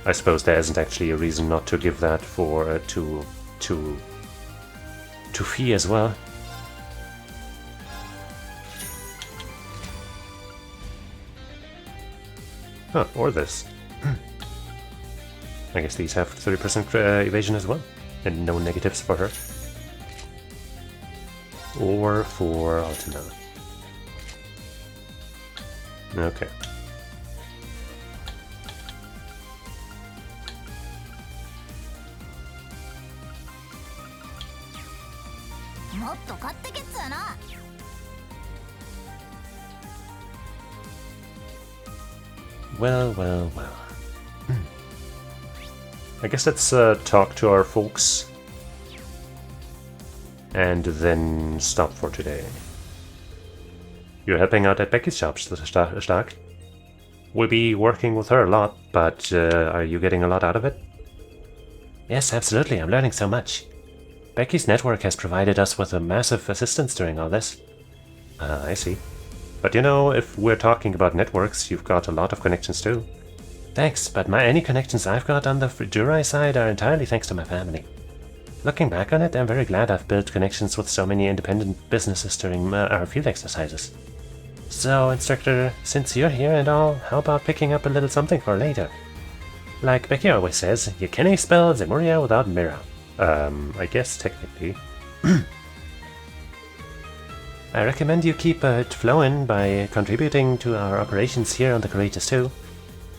I suppose there isn't actually a reason not to give that for to Fee as well. Huh, or this. I guess these have 30% evasion as well, and no negatives for her. Or for Altina. Okay. Well. I guess let's talk to our folks and then stop for today. You're helping out at Becky's shop, Stark. We'll be working with her a lot, but are you getting a lot out of it? Yes, absolutely. I'm learning so much. Becky's network has provided us with a massive assistance during all this. I see. But you know, if we're talking about networks, you've got a lot of connections too. Thanks, but any connections I've got on the Jurai side are entirely thanks to my family. Looking back on it, I'm very glad I've built connections with so many independent businesses during our field exercises. So, Instructor, since you're here and all, how about picking up a little something for later? Like Becky always says, you can't spell Zemuria without Mira. I guess technically. I recommend you keep it flowing by contributing to our operations here on the Courageous too.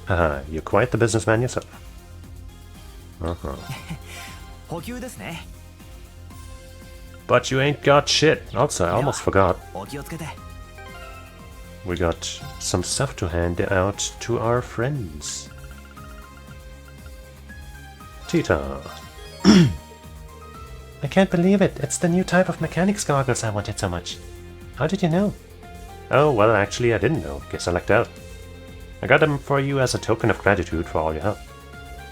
Haha, you're quite the businessman yourself. But you ain't got shit. Also, I almost forgot. we got some stuff to hand out to our friends. Tita. I can't believe it. It's the new type of mechanics goggles I wanted so much. How did you know? Oh, well, actually, I didn't know. Guess I lucked out. I got them for you as a token of gratitude for all your help.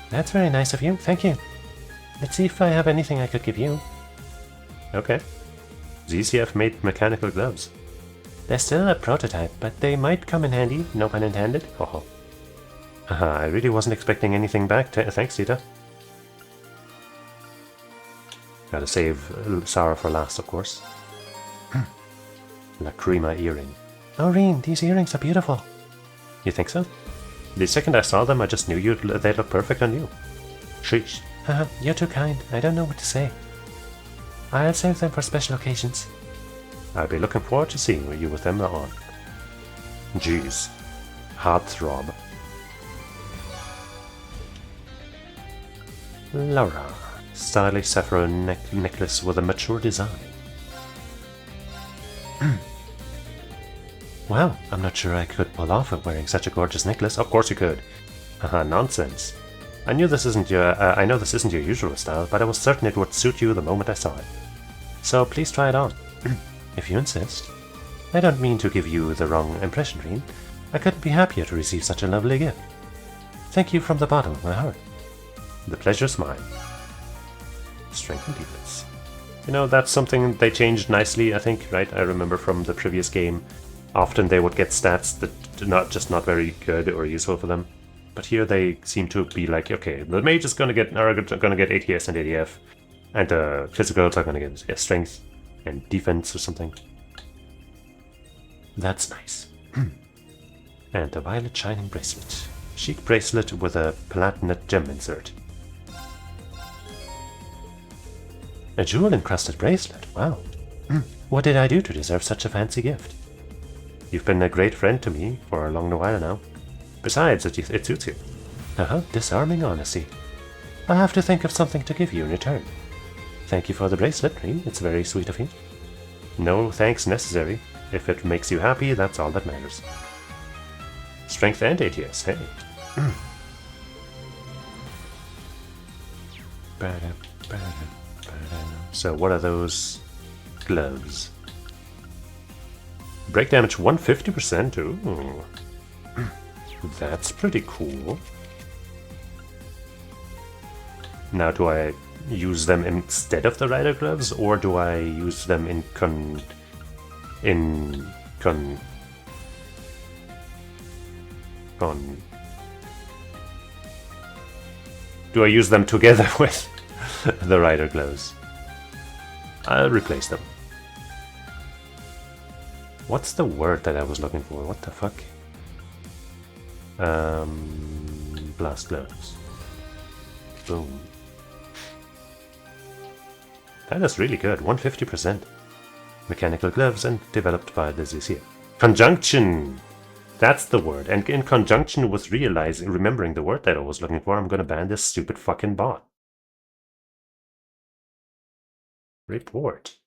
That's very nice of you. Thank you. Let's see if I have anything I could give you. Okay. ZCF made mechanical gloves. They're still a prototype, but they might come in handy, no pun intended. Oh. Haha, I really wasn't expecting anything back. Thanks, Tita. Gotta save Sara for last, of course. Lacrima earring. Oh, Reen, these earrings are beautiful. You think so? The second I saw them, I just knew they'd look perfect on you. Sheesh. Haha, you're too kind. I don't know what to say. I'll save them for special occasions. I'll be looking forward to seeing you with them on. Jeez. Heartthrob. Laura. Stylish saffron necklace with a mature design. Wow, I'm not sure I could pull off of wearing such a gorgeous necklace. Of course you could. Haha, nonsense. I know this isn't your usual style, but I was certain it would suit you the moment I saw it. So please try it on. If you insist. I don't mean to give you the wrong impression, Reen. I couldn't be happier to receive such a lovely gift. Thank you from the bottom of my heart. The pleasure's mine. Strength and defense. You know, that's something they changed nicely, I think, right? I remember from the previous game, often they would get stats that are not very good or useful for them. But here they seem to be like, okay, the mage is gonna get ATS and ADF, and the physicals are gonna get strength and defense or something. That's nice. And a violet shining bracelet. Chic bracelet with a platinum gem insert. A jewel-encrusted bracelet, wow. What did I do to deserve such a fancy gift? You've been a great friend to me for a long while now. Besides, it suits you. Disarming honesty. I'll have to think of something to give you in return. Thank you for the bracelet, Reen. It's very sweet of you. No thanks necessary. If it makes you happy, that's all that matters. Strength and ATS, hey. So what are those gloves? Break damage 150%, ooh. That's pretty cool. Now do I use them instead of the rider gloves, or do I use them do I use them together with the rider gloves? I'll replace them. What's the word that I was looking for? What the fuck? Blast gloves. Boom. That is really good. 150%. Mechanical gloves and developed by the ZCF. Conjunction! That's the word. And in conjunction with remembering the word that I was looking for, I'm gonna ban this stupid fucking bot. Report.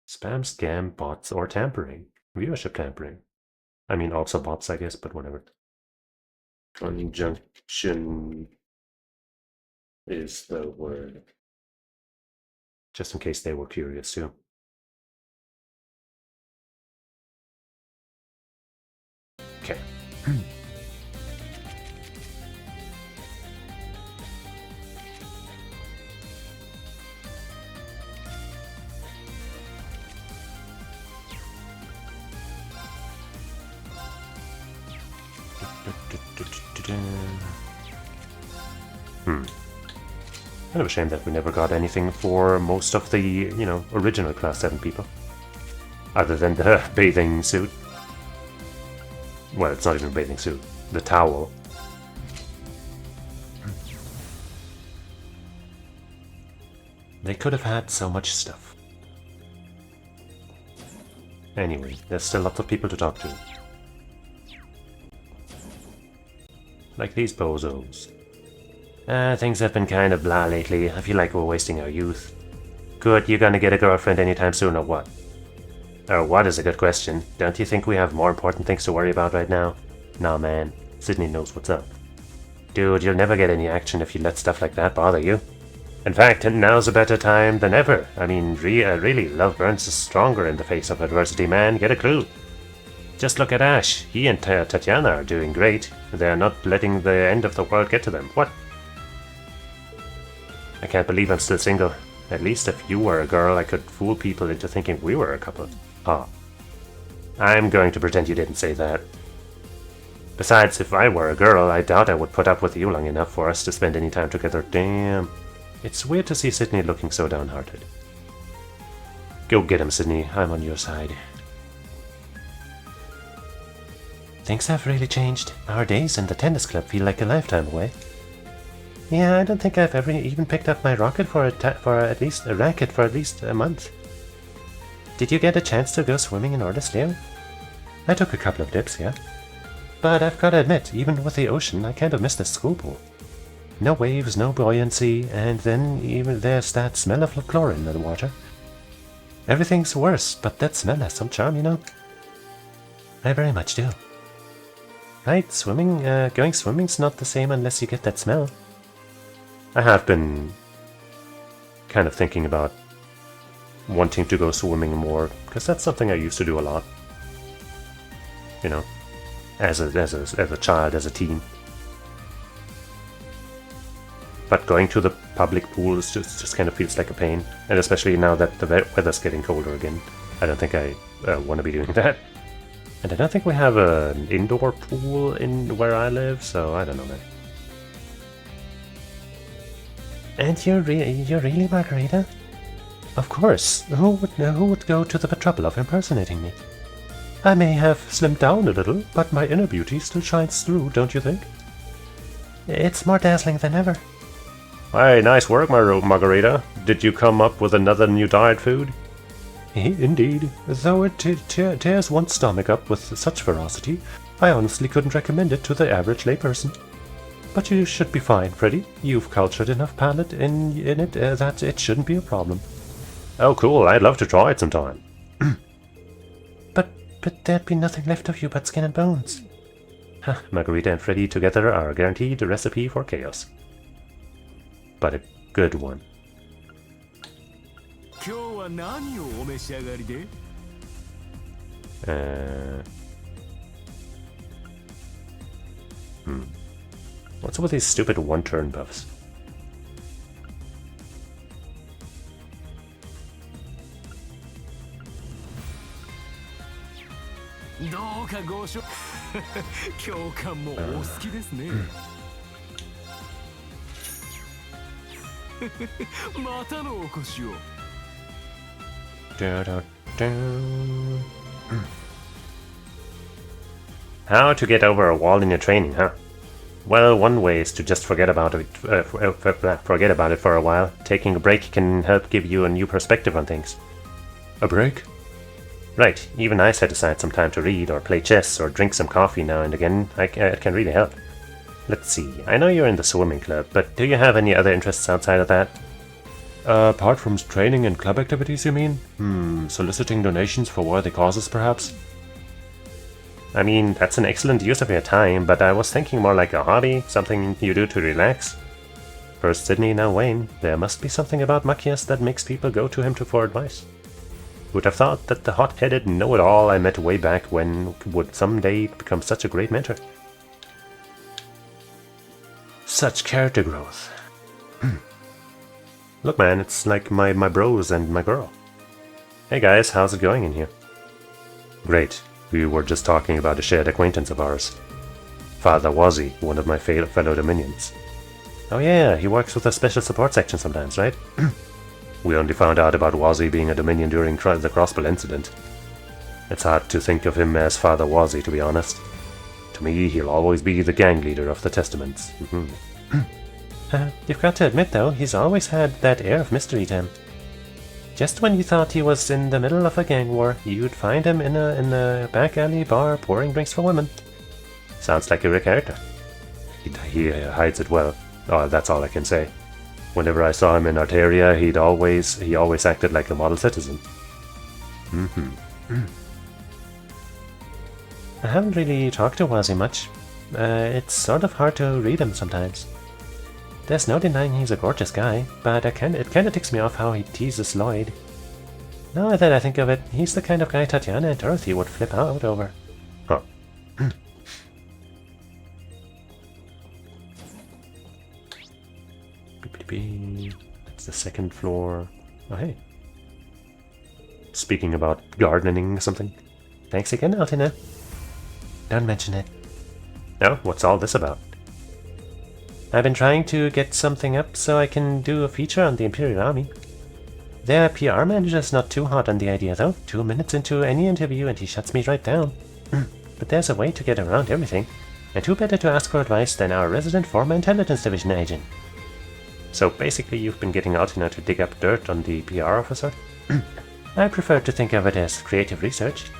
Spam, scam, bots, or tampering. Viewership tampering. I mean, also bots, I guess, but whatever. Conjunction is the word. Just in case they were curious too. Okay. Kind of a shame that we never got anything for most of the, original Class 7 people. Other than the bathing suit. Well, it's not even a bathing suit. The towel. They could have had so much stuff. Anyway, there's still lots of people to talk to. Like these bozos. Things have been kind of blah lately. I feel like we're wasting our youth. Good, you gonna get a girlfriend anytime soon or what? What is a good question? Don't you think we have more important things to worry about right now? Nah, man. Sydney knows what's up. Dude, you'll never get any action if you let stuff like that bother you. In fact, now's a better time than ever. I mean, really, love burns stronger in the face of adversity, man. Get a clue. Just look at Ash. He and Tatiana are doing great. They're not letting the end of the world get to them. What? I can't believe I'm still single. At least if you were a girl, I could fool people into thinking we were a couple. Ah. I'm going to pretend you didn't say that. Besides, if I were a girl, I doubt I would put up with you long enough for us to spend any time together. Damn. It's weird to see Sydney looking so downhearted. Go get him, Sydney. I'm on your side. Things have really changed. Our days in the tennis club feel like a lifetime away. Yeah, I don't think I've ever even picked up my racket for at least a month. Did you get a chance to go swimming in Ordesleo? I took a couple of dips, yeah. But I've got to admit, even with the ocean, I kind of missed the school pool. No waves, no buoyancy, and then even there's that smell of chlorine in the water. Everything's worse, but that smell has some charm, you know. I very much do. Right, going swimming's not the same unless you get that smell. I have been kind of thinking about wanting to go swimming more, because that's something I used to do a lot. You know, as a child, as a teen. But going to the public pools just kind of feels like a pain, and especially now that the weather's getting colder again. I don't think I want to be doing that. And I don't think we have an indoor pool in where I live, so I don't know, man. And you're really Margarita? Of course. Who would go to the trouble of impersonating me? I may have slimmed down a little, but my inner beauty still shines through, don't you think? It's more dazzling than ever. Hey, nice work, Margarita. Did you come up with another new diet food? Indeed. Though it tears one's stomach up with such ferocity, I honestly couldn't recommend it to the average layperson. But you should be fine, Freddy. You've cultured enough palate in it that it shouldn't be a problem. Oh, cool. I'd love to try it sometime. But there'd be nothing left of you but skin and bones. Huh, Margarita and Freddy together are a guaranteed recipe for chaos. But a good one. What's up with these stupid one-turn buffs? How to get over a wall in your training, huh? Well, one way is to just forget about it for a while. Taking a break can help give you a new perspective on things. A break? Right, even I set aside some time to read, or play chess, or drink some coffee now and again. It can really help. Let's see, I know you're in the swimming club, but do you have any other interests outside of that? Apart from training and club activities, you mean? Soliciting donations for worthy causes, perhaps? I mean, that's an excellent use of your time, but I was thinking more like a hobby, something you do to relax. First Sydney, now Wayne. There must be something about Machias that makes people go to him for advice. Would have thought that the hot-headed know-it-all I met way back when would someday become such a great mentor. Such character growth. Look, man, it's like my bros and my girl. Hey guys, how's it going in here? Great. We were just talking about a shared acquaintance of ours. Father Wazzy, one of my fellow Dominions. Oh yeah, he works with the special support section sometimes, right? We only found out about Wazzy being a Dominion during the Crossbell incident. It's hard to think of him as Father Wazzy, to be honest. To me, he'll always be the gang leader of the Testaments. You've got to admit, though, he's always had that air of mystery to him. Just when you thought he was in the middle of a gang war, you'd find him in a back alley bar pouring drinks for women. Sounds like a character. He hides it well. Oh, that's all I can say. Whenever I saw him in Arteria, he always acted like a model citizen. I haven't really talked to Wazzy much. It's sort of hard to read him sometimes. There's no denying he's a gorgeous guy, but it kinda ticks me off how he teases Lloyd. Now that I think of it, he's the kind of guy Tatiana and Dorothy would flip out over. Huh. That's the second floor. Oh hey. Speaking about gardening or something. Thanks again, Altina. Don't mention it. Oh, what's all this about? I've been trying to get something up so I can do a feature on the Imperial Army. Their PR manager's not too hot on the idea though. 2 minutes into any interview and he shuts me right down. But there's a way to get around everything. And who better to ask for advice than our resident former intelligence division agent? So basically you've been getting Altina to dig up dirt on the PR officer? I prefer to think of it as creative research.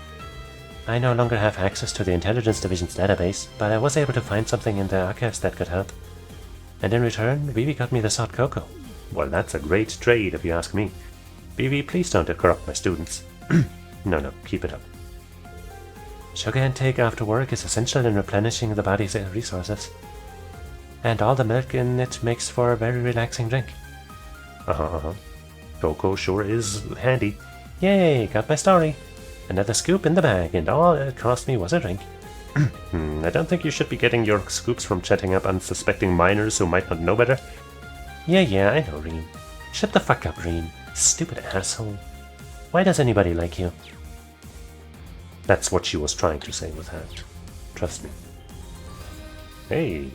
I no longer have access to the intelligence division's database, but I was able to find something in the archives that could help. And in return, Vivi got me this hot cocoa. Well, that's a great trade if you ask me. Vivi, please don't corrupt my students. No, keep it up. Sugar intake after work is essential in replenishing the body's resources. And all the milk in it makes for a very relaxing drink. Cocoa sure is handy. Yay, got my story. Another scoop in the bag, and all it cost me was a drink. I don't think you should be getting your scoops from chatting up unsuspecting minors who might not know better. Yeah, I know, Reen. Shut the fuck up, Reen. Stupid asshole. Why does anybody like you? That's what she was trying to say with that. Trust me. Hey.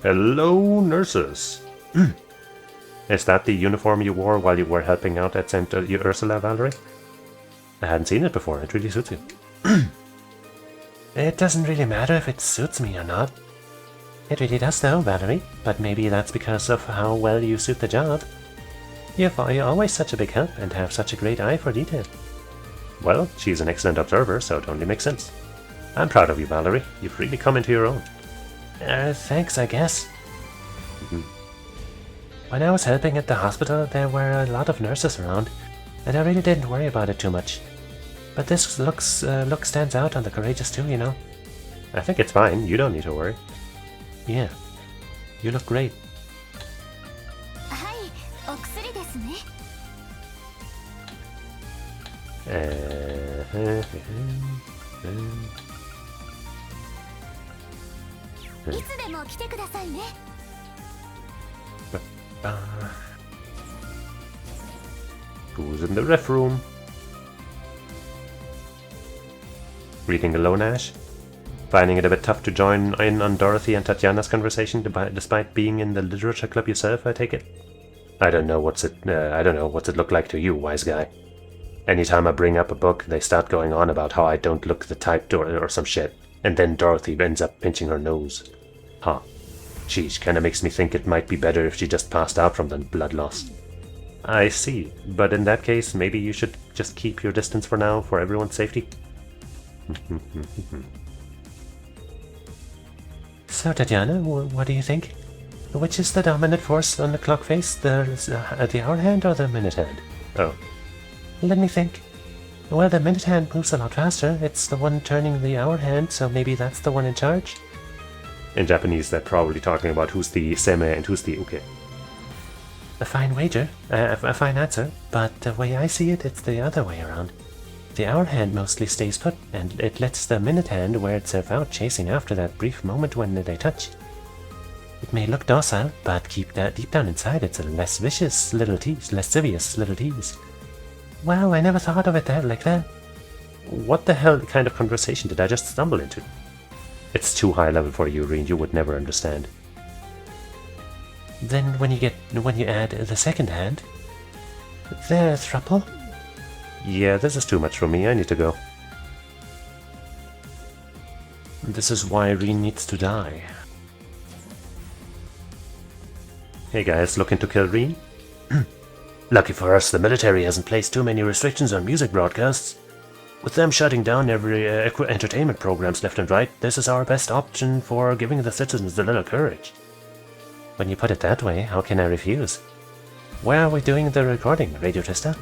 Hello, nurses. Is that the uniform you wore while you were helping out at St. Ursula, Valerie? I hadn't seen it before. It really suits you. It doesn't really matter if it suits me or not. It really does though, Valerie, but maybe that's because of how well you suit the job. You're always such a big help and have such a great eye for detail. Well, she's an excellent observer, so it only makes sense. I'm proud of you, Valerie. You've really come into your own. Thanks, I guess. When I was helping at the hospital, there were a lot of nurses around, and I really didn't worry about it too much. But this look stands out on the courageous too, you know. I think it's fine. You don't need to worry. Yeah, you look great. Hi, お薬ですね。いつでも来てくださいね。Who's in the ref room? Reading alone, Ash? Finding it a bit tough to join in on Dorothy and Tatiana's conversation despite being in the literature club yourself, I take it? I don't know what's it look like to you, wise guy. Anytime I bring up a book, they start going on about how I don't look the type or some shit, and then Dorothy ends up pinching her nose. Huh. Geez, kinda makes me think it might be better if she just passed out from the blood loss. I see, but in that case, maybe you should just keep your distance for now, for everyone's safety. So, Tatiana, what do you think? Which is the dominant force on the clock face, the hour hand or the minute hand? Oh. Let me think. Well, the minute hand moves a lot faster. It's the one turning the hour hand, so maybe that's the one in charge? In Japanese, they're probably talking about who's the seme and who's the uke. A fine wager, a fine answer, but the way I see it, it's the other way around. The hour hand mostly stays put, and it lets the minute hand wear itself out chasing after that brief moment when they touch. It may look docile, but deep down inside it's a less vicious little tease, less serious little tease. Wow, I never thought of it like that. What the hell kind of conversation did I just stumble into? It's too high level for you, Reen, you would never understand. Then when you add the second hand, there, thruple? Yeah, this is too much for me, I need to go. This is why Reen needs to die. Hey guys, looking to kill Reen? Lucky for us, the military hasn't placed too many restrictions on music broadcasts. With them shutting down every entertainment programs left and right, this is our best option for giving the citizens a little courage. When you put it that way, how can I refuse? Where are we doing the recording, Radio Trista?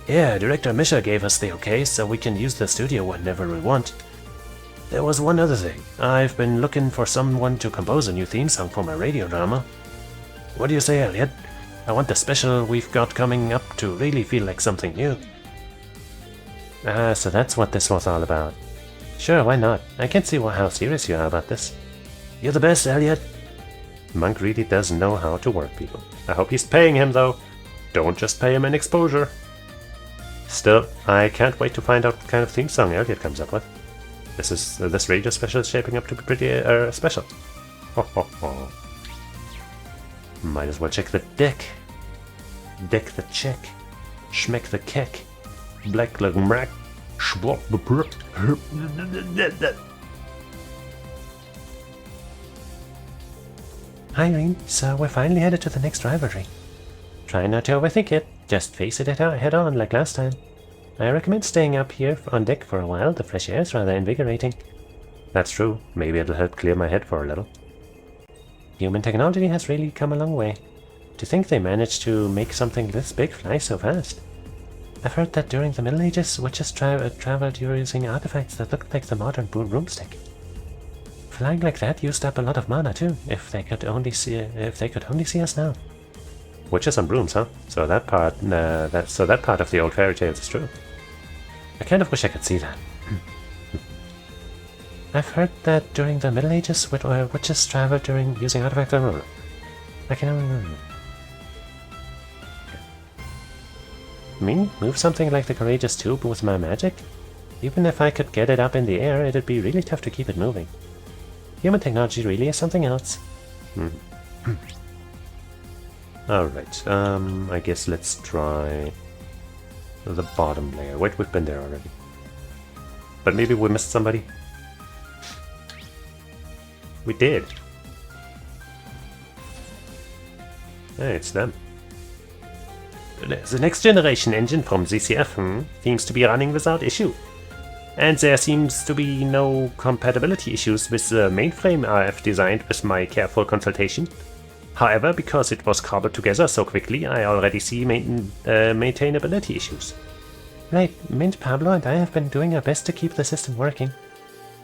Yeah, Director Misha gave us the okay, so we can use the studio whenever we want. There was one other thing. I've been looking for someone to compose a new theme song for my radio drama. What do you say, Elliot? I want the special we've got coming up to really feel like something new. Ah, so that's what this was all about. Sure, why not? I can't see how serious you are about this. You're the best, Elliot. Monk really does know how to work people. I hope he's paying him, though. Don't just pay him in exposure. Still, I can't wait to find out what kind of theme song Elliot comes up with. This radio special is shaping up to be pretty special. Ho ho ho. Might as well check the deck. Deck the check. Schmeck the keck. Black the mrack. Schwop the brook. Hi, Irene. So we're finally headed to the next rivalry. Try not to overthink it. Just face it head on like last time. I recommend staying up here on deck for a while. The fresh air is rather invigorating. That's true. Maybe it'll help clear my head for a little. Human technology has really come a long way. To think they managed to make something this big fly so fast. I've heard that during the Middle Ages, witches traveled using artifacts that looked like the modern broomstick. Flying like that used up a lot of mana too. If they could only see us now. Witches on brooms, huh? So that part of the old fairy tales is true. I kind of wish I could see that. I've heard that during the Middle Ages, witches traveled using artifacts. I can't remember. Me? Move something like the Courageous Tube with my magic? Even if I could get it up in the air, it'd be really tough to keep it moving. Human technology really is something else. Alright, I guess let's try the bottom layer. Wait, we've been there already. But maybe we missed somebody. We did. Hey, it's them. The next generation engine from ZCF seems to be running without issue. And there seems to be no compatibility issues with the mainframe I've designed with my careful consultation. However, because it was cobbled together so quickly, I already see maintainability issues. Right, Mint, Pablo and I have been doing our best to keep the system working.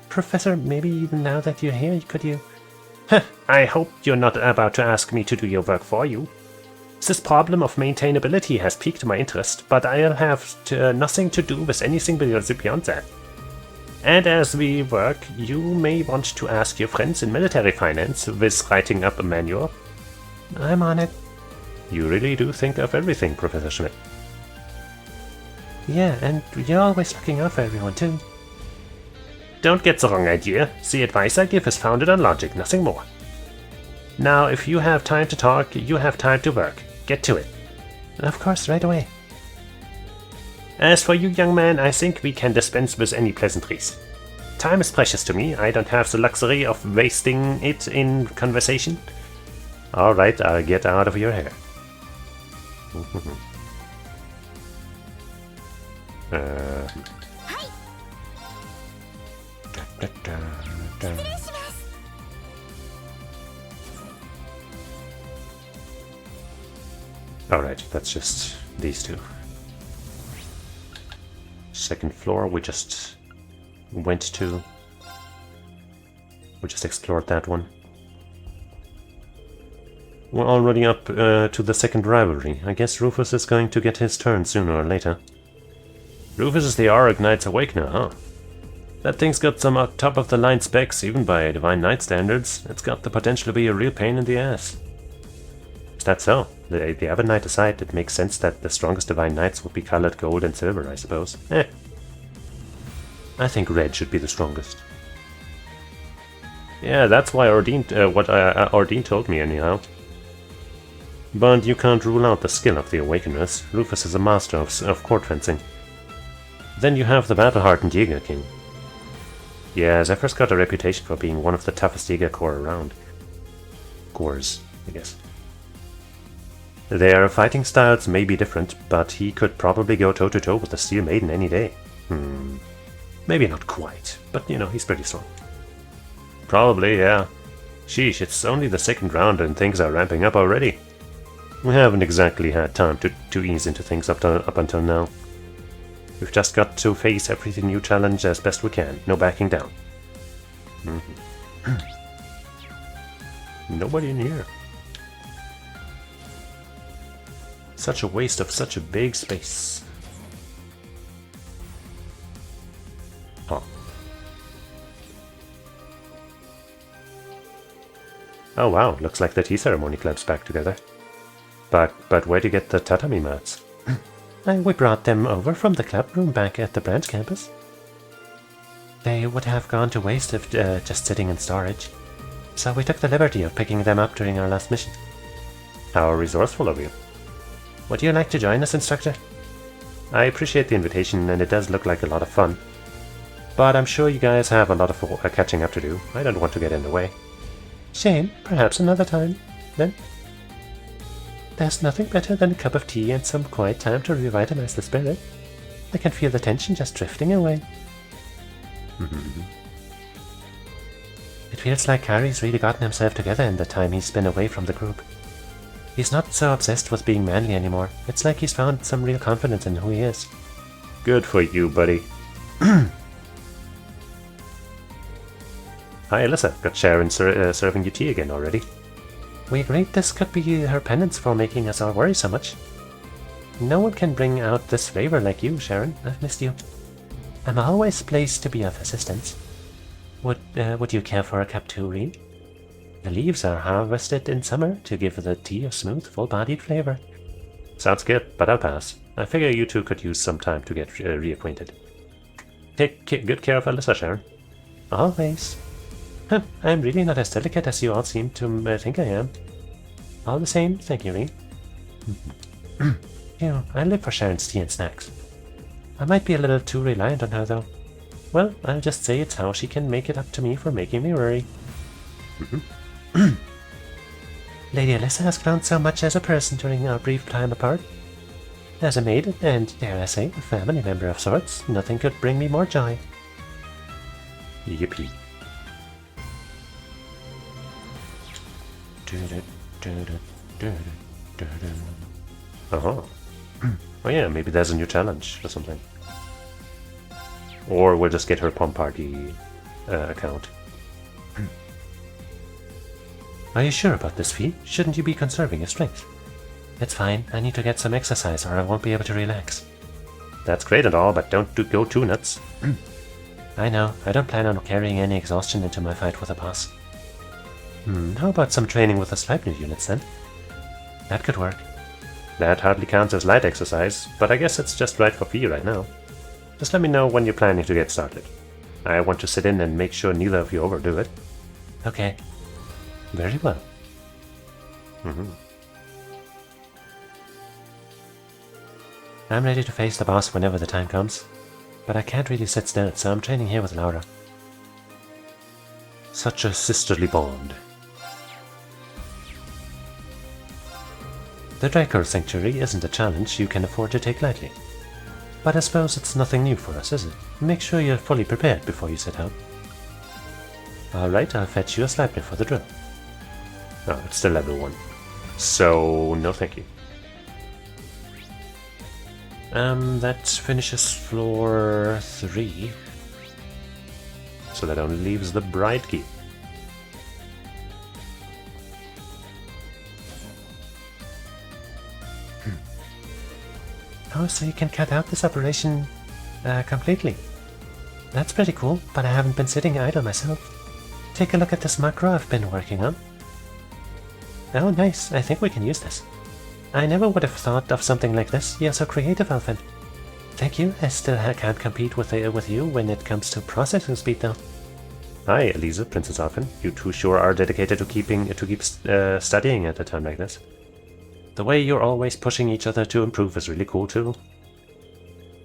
Professor, maybe even now that you're here, could you... I hope you're not about to ask me to do your work for you. This problem of maintainability has piqued my interest, but I'll have nothing to do with anything beyond that. And as we work, you may want to ask your friends in military finance with writing up a manual. I'm on it. You really do think of everything, Professor Schmidt. Yeah, and you're always looking out for everyone too. Don't get the wrong idea. The advice I give is founded on logic, nothing more. Now, if you have time to talk, you have time to work. Get to it. Of course, right away. As for you, young man, I think we can dispense with any pleasantries. Time is precious to me. I don't have the luxury of wasting it in conversation. Alright, I'll get out of your hair. Alright, that's just these two. Second floor we just went to. We just explored that one. We're already up to the second rivalry. I guess Rufus is going to get his turn sooner or later. Rufus is the Auric Knight's Awakener, huh? That thing's got some top-of-the-line specs, even by Divine Knight standards. It's got the potential to be a real pain in the ass. Is that so? The other knight aside, it makes sense that the strongest Divine Knights would be colored gold and silver, I suppose. I think red should be the strongest. Yeah, that's why Ordine told me anyhow. But you can't rule out the skill of the Awakeners. Rufus is a master of court fencing. Then you have the battle-hardened Jäger King. Yeah, Zephyr's got a reputation for being one of the toughest Jäger Corps around. Corps, I guess. Their fighting styles may be different, but he could probably go toe-to-toe with the Steel Maiden any day. Maybe not quite, but you know, he's pretty strong. Probably, yeah. Sheesh, it's only the second round and things are ramping up already. We haven't exactly had time to ease into things up until now. We've just got to face every new challenge as best we can. No backing down. Nobody in here. Such a waste of such a big space. Huh. Oh wow, looks like the tea ceremony club's back together. But where do you get the tatami mats? We brought them over from the club room back at the branch campus. They would have gone to waste if just sitting in storage. So we took the liberty of picking them up during our last mission. How resourceful of you. Would you like to join us, instructor? I appreciate the invitation, and it does look like a lot of fun. But I'm sure you guys have a lot of catching up to do. I don't want to get in the way. Shame, perhaps another time, then. There's nothing better than a cup of tea and some quiet time to revitalize the spirit. I can feel the tension just drifting away. It feels like Kari's really gotten himself together in the time he's been away from the group. He's not so obsessed with being manly anymore. It's like he's found some real confidence in who he is. Good for you, buddy. Hi, Alyssa. Got Sharon serving you tea again already. We agreed this could be her penance for making us all worry so much. No one can bring out this flavor like you, Sharon. I've missed you. I'm always pleased to be of assistance. Would you care for a cup too, Reed? The leaves are harvested in summer to give the tea a smooth, full-bodied flavor. Sounds good, but I'll pass. I figure you two could use some time to get reacquainted. Take good care of Alyssa, Sharon. Always. I'm really not as delicate as you all seem to think I am. All the same, thank you, Reed. I live for Sharon's tea and snacks. I might be a little too reliant on her, though. Well, I'll just say it's how she can make it up to me for making me worry. Lady Alyssa has grown so much as a person during our brief time apart. As a maid, and dare I say, a family member of sorts, nothing could bring me more joy. Yippee. Oh yeah, maybe there's a new challenge or something. Or we'll just get her Pom Party account. Are you sure about this feat? Shouldn't you be conserving your strength? It's fine, I need to get some exercise or I won't be able to relax. That's great and all, but don't go too nuts. I know, I don't plan on carrying any exhaustion into my fight with the boss. How about some training with the Sleipnir units then? That could work. That hardly counts as light exercise, but I guess it's just right for Fee right now. Just let me know when you're planning to get started. I want to sit in and make sure neither of you overdo it. Okay. Very well. I'm ready to face the boss whenever the time comes, but I can't really sit still, so I'm training here with Laura. Such a sisterly bond. The Draco Sanctuary isn't a challenge you can afford to take lightly. But I suppose it's nothing new for us, is it? Make sure you're fully prepared before you set out. Alright, I'll fetch you a Sleipnir for the drill. Oh, it's still level 1. So, no thank you. That finishes floor 3. So that only leaves the Bride Key. Oh, so you can cut out this operation completely. That's pretty cool, but I haven't been sitting idle myself. Take a look at this macro I've been working on. Oh, nice. I think we can use this. I never would have thought of something like this. You're so creative, Alphen. Thank you. I still can't compete with you when it comes to processing speed, though. Hi, Elisa, Princess Alphen. You two sure are dedicated to keep studying at a time like this. The way you're always pushing each other to improve is really cool, too.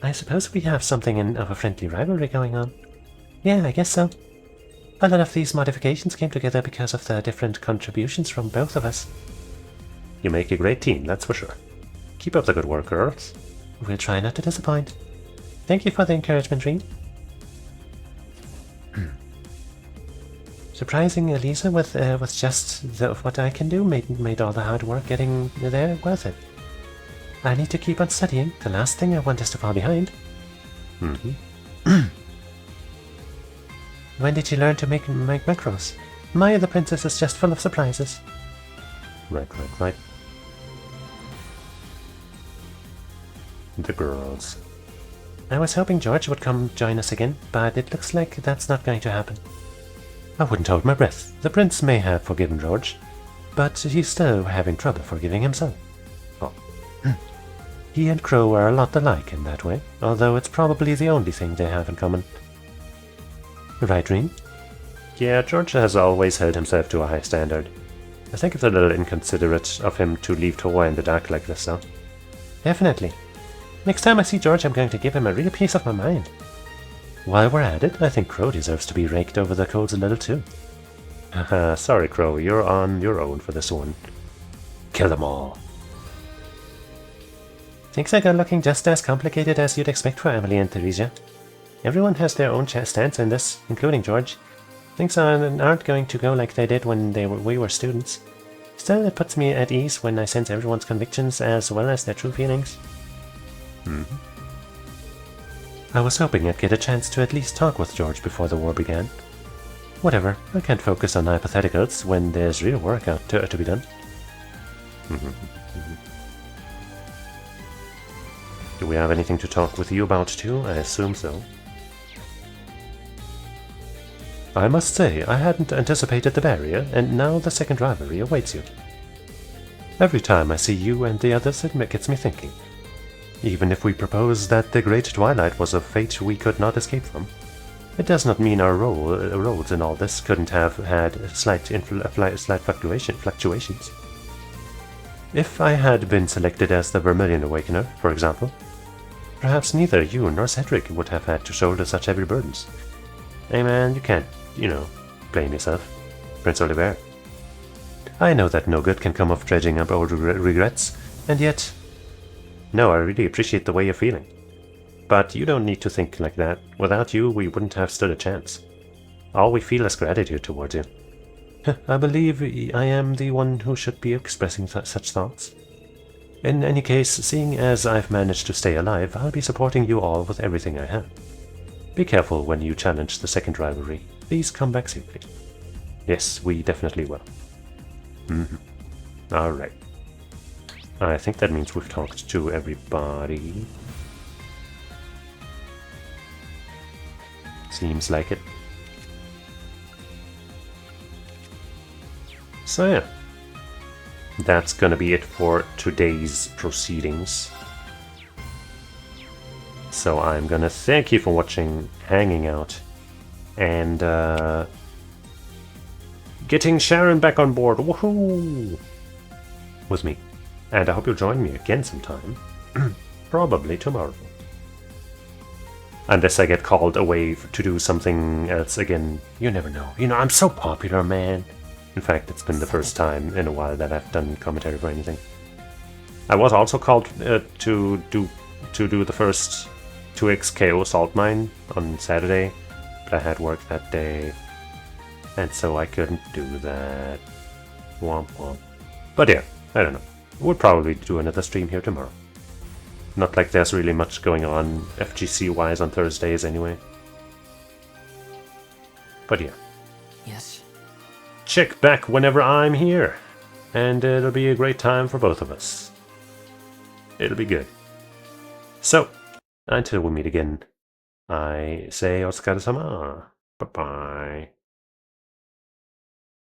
I suppose we have something of a friendly rivalry going on. Yeah, I guess so. A lot of these modifications came together because of the different contributions from both of us. You make a great team, that's for sure. Keep up the good work, girls. We'll try not to disappoint. Thank you for the encouragement, Reed. Surprising Elisa with just what I can do made all the hard work getting there worth it. I need to keep on studying. The last thing I want is to fall behind. When did you learn to make macros? Maya the princess is just full of surprises. Right. The girls. I was hoping George would come join us again, but it looks like that's not going to happen. I wouldn't hold my breath. The prince may have forgiven George, but he's still having trouble forgiving himself. Oh. He and Crow are a lot alike in that way, although it's probably the only thing they have in common. Right, Reen? Yeah, George has always held himself to a high standard. I think it's a little inconsiderate of him to leave Toa in the dark like this, though. Definitely. Next time I see George, I'm going to give him a real piece of my mind. While we're at it, I think Crow deserves to be raked over the coals a little too. Haha, sorry Crow, you're on your own for this one. Kill them all. Things are looking just as complicated as you'd expect for Emily and Theresia. Everyone has their own stance in this, including George. Things aren't going to go like they did when we were students. Still, it puts me at ease when I sense everyone's convictions as well as their true feelings. I was hoping I'd get a chance to at least talk with George before the war began. Whatever, I can't focus on hypotheticals when there's real work out to be done. Do we have anything to talk with you about too? I assume so. I must say, I hadn't anticipated the barrier, and now the second rivalry awaits you. Every time I see you and the others, it gets me thinking. Even if we propose that the Great Twilight was a fate we could not escape from, it does not mean our roads in all this couldn't have had slight fluctuations. If I had been selected as the Vermilion Awakener, for example, perhaps neither you nor Cedric would have had to shoulder such heavy burdens. Hey man, you can't, blame yourself. Prince Oliver. I know that no good can come of dredging up old regrets, and yet... No, I really appreciate the way you're feeling. But you don't need to think like that. Without you, we wouldn't have stood a chance. All we feel is gratitude towards you. I believe I am the one who should be expressing such thoughts. In any case, seeing as I've managed to stay alive, I'll be supporting you all with everything I have. Be careful when you challenge the second rivalry. Please come back safely. Yes, we definitely will. Alright. I think that means we've talked to everybody. Seems like it. So yeah. That's gonna be it for today's proceedings. So I'm gonna thank you for watching, hanging out, and getting Sharon back on board, woohoo, with me. And I hope you'll join me again sometime, probably tomorrow. Unless I get called away to do something else again, you never know. I'm so popular, man. In fact, it's been the first time in a while that I've done commentary for anything. I was also called to do the first 2x KO Salt Mine on Saturday, but I had work that day, and so I couldn't do that. Womp womp. But yeah, I don't know. We'll probably do another stream here tomorrow. Not like there's really much going on FGC-wise on Thursdays anyway. But yeah. Yes. Check back whenever I'm here, and it'll be a great time for both of us. It'll be good. So, until we meet again, I say otsukaresama. Bye-bye.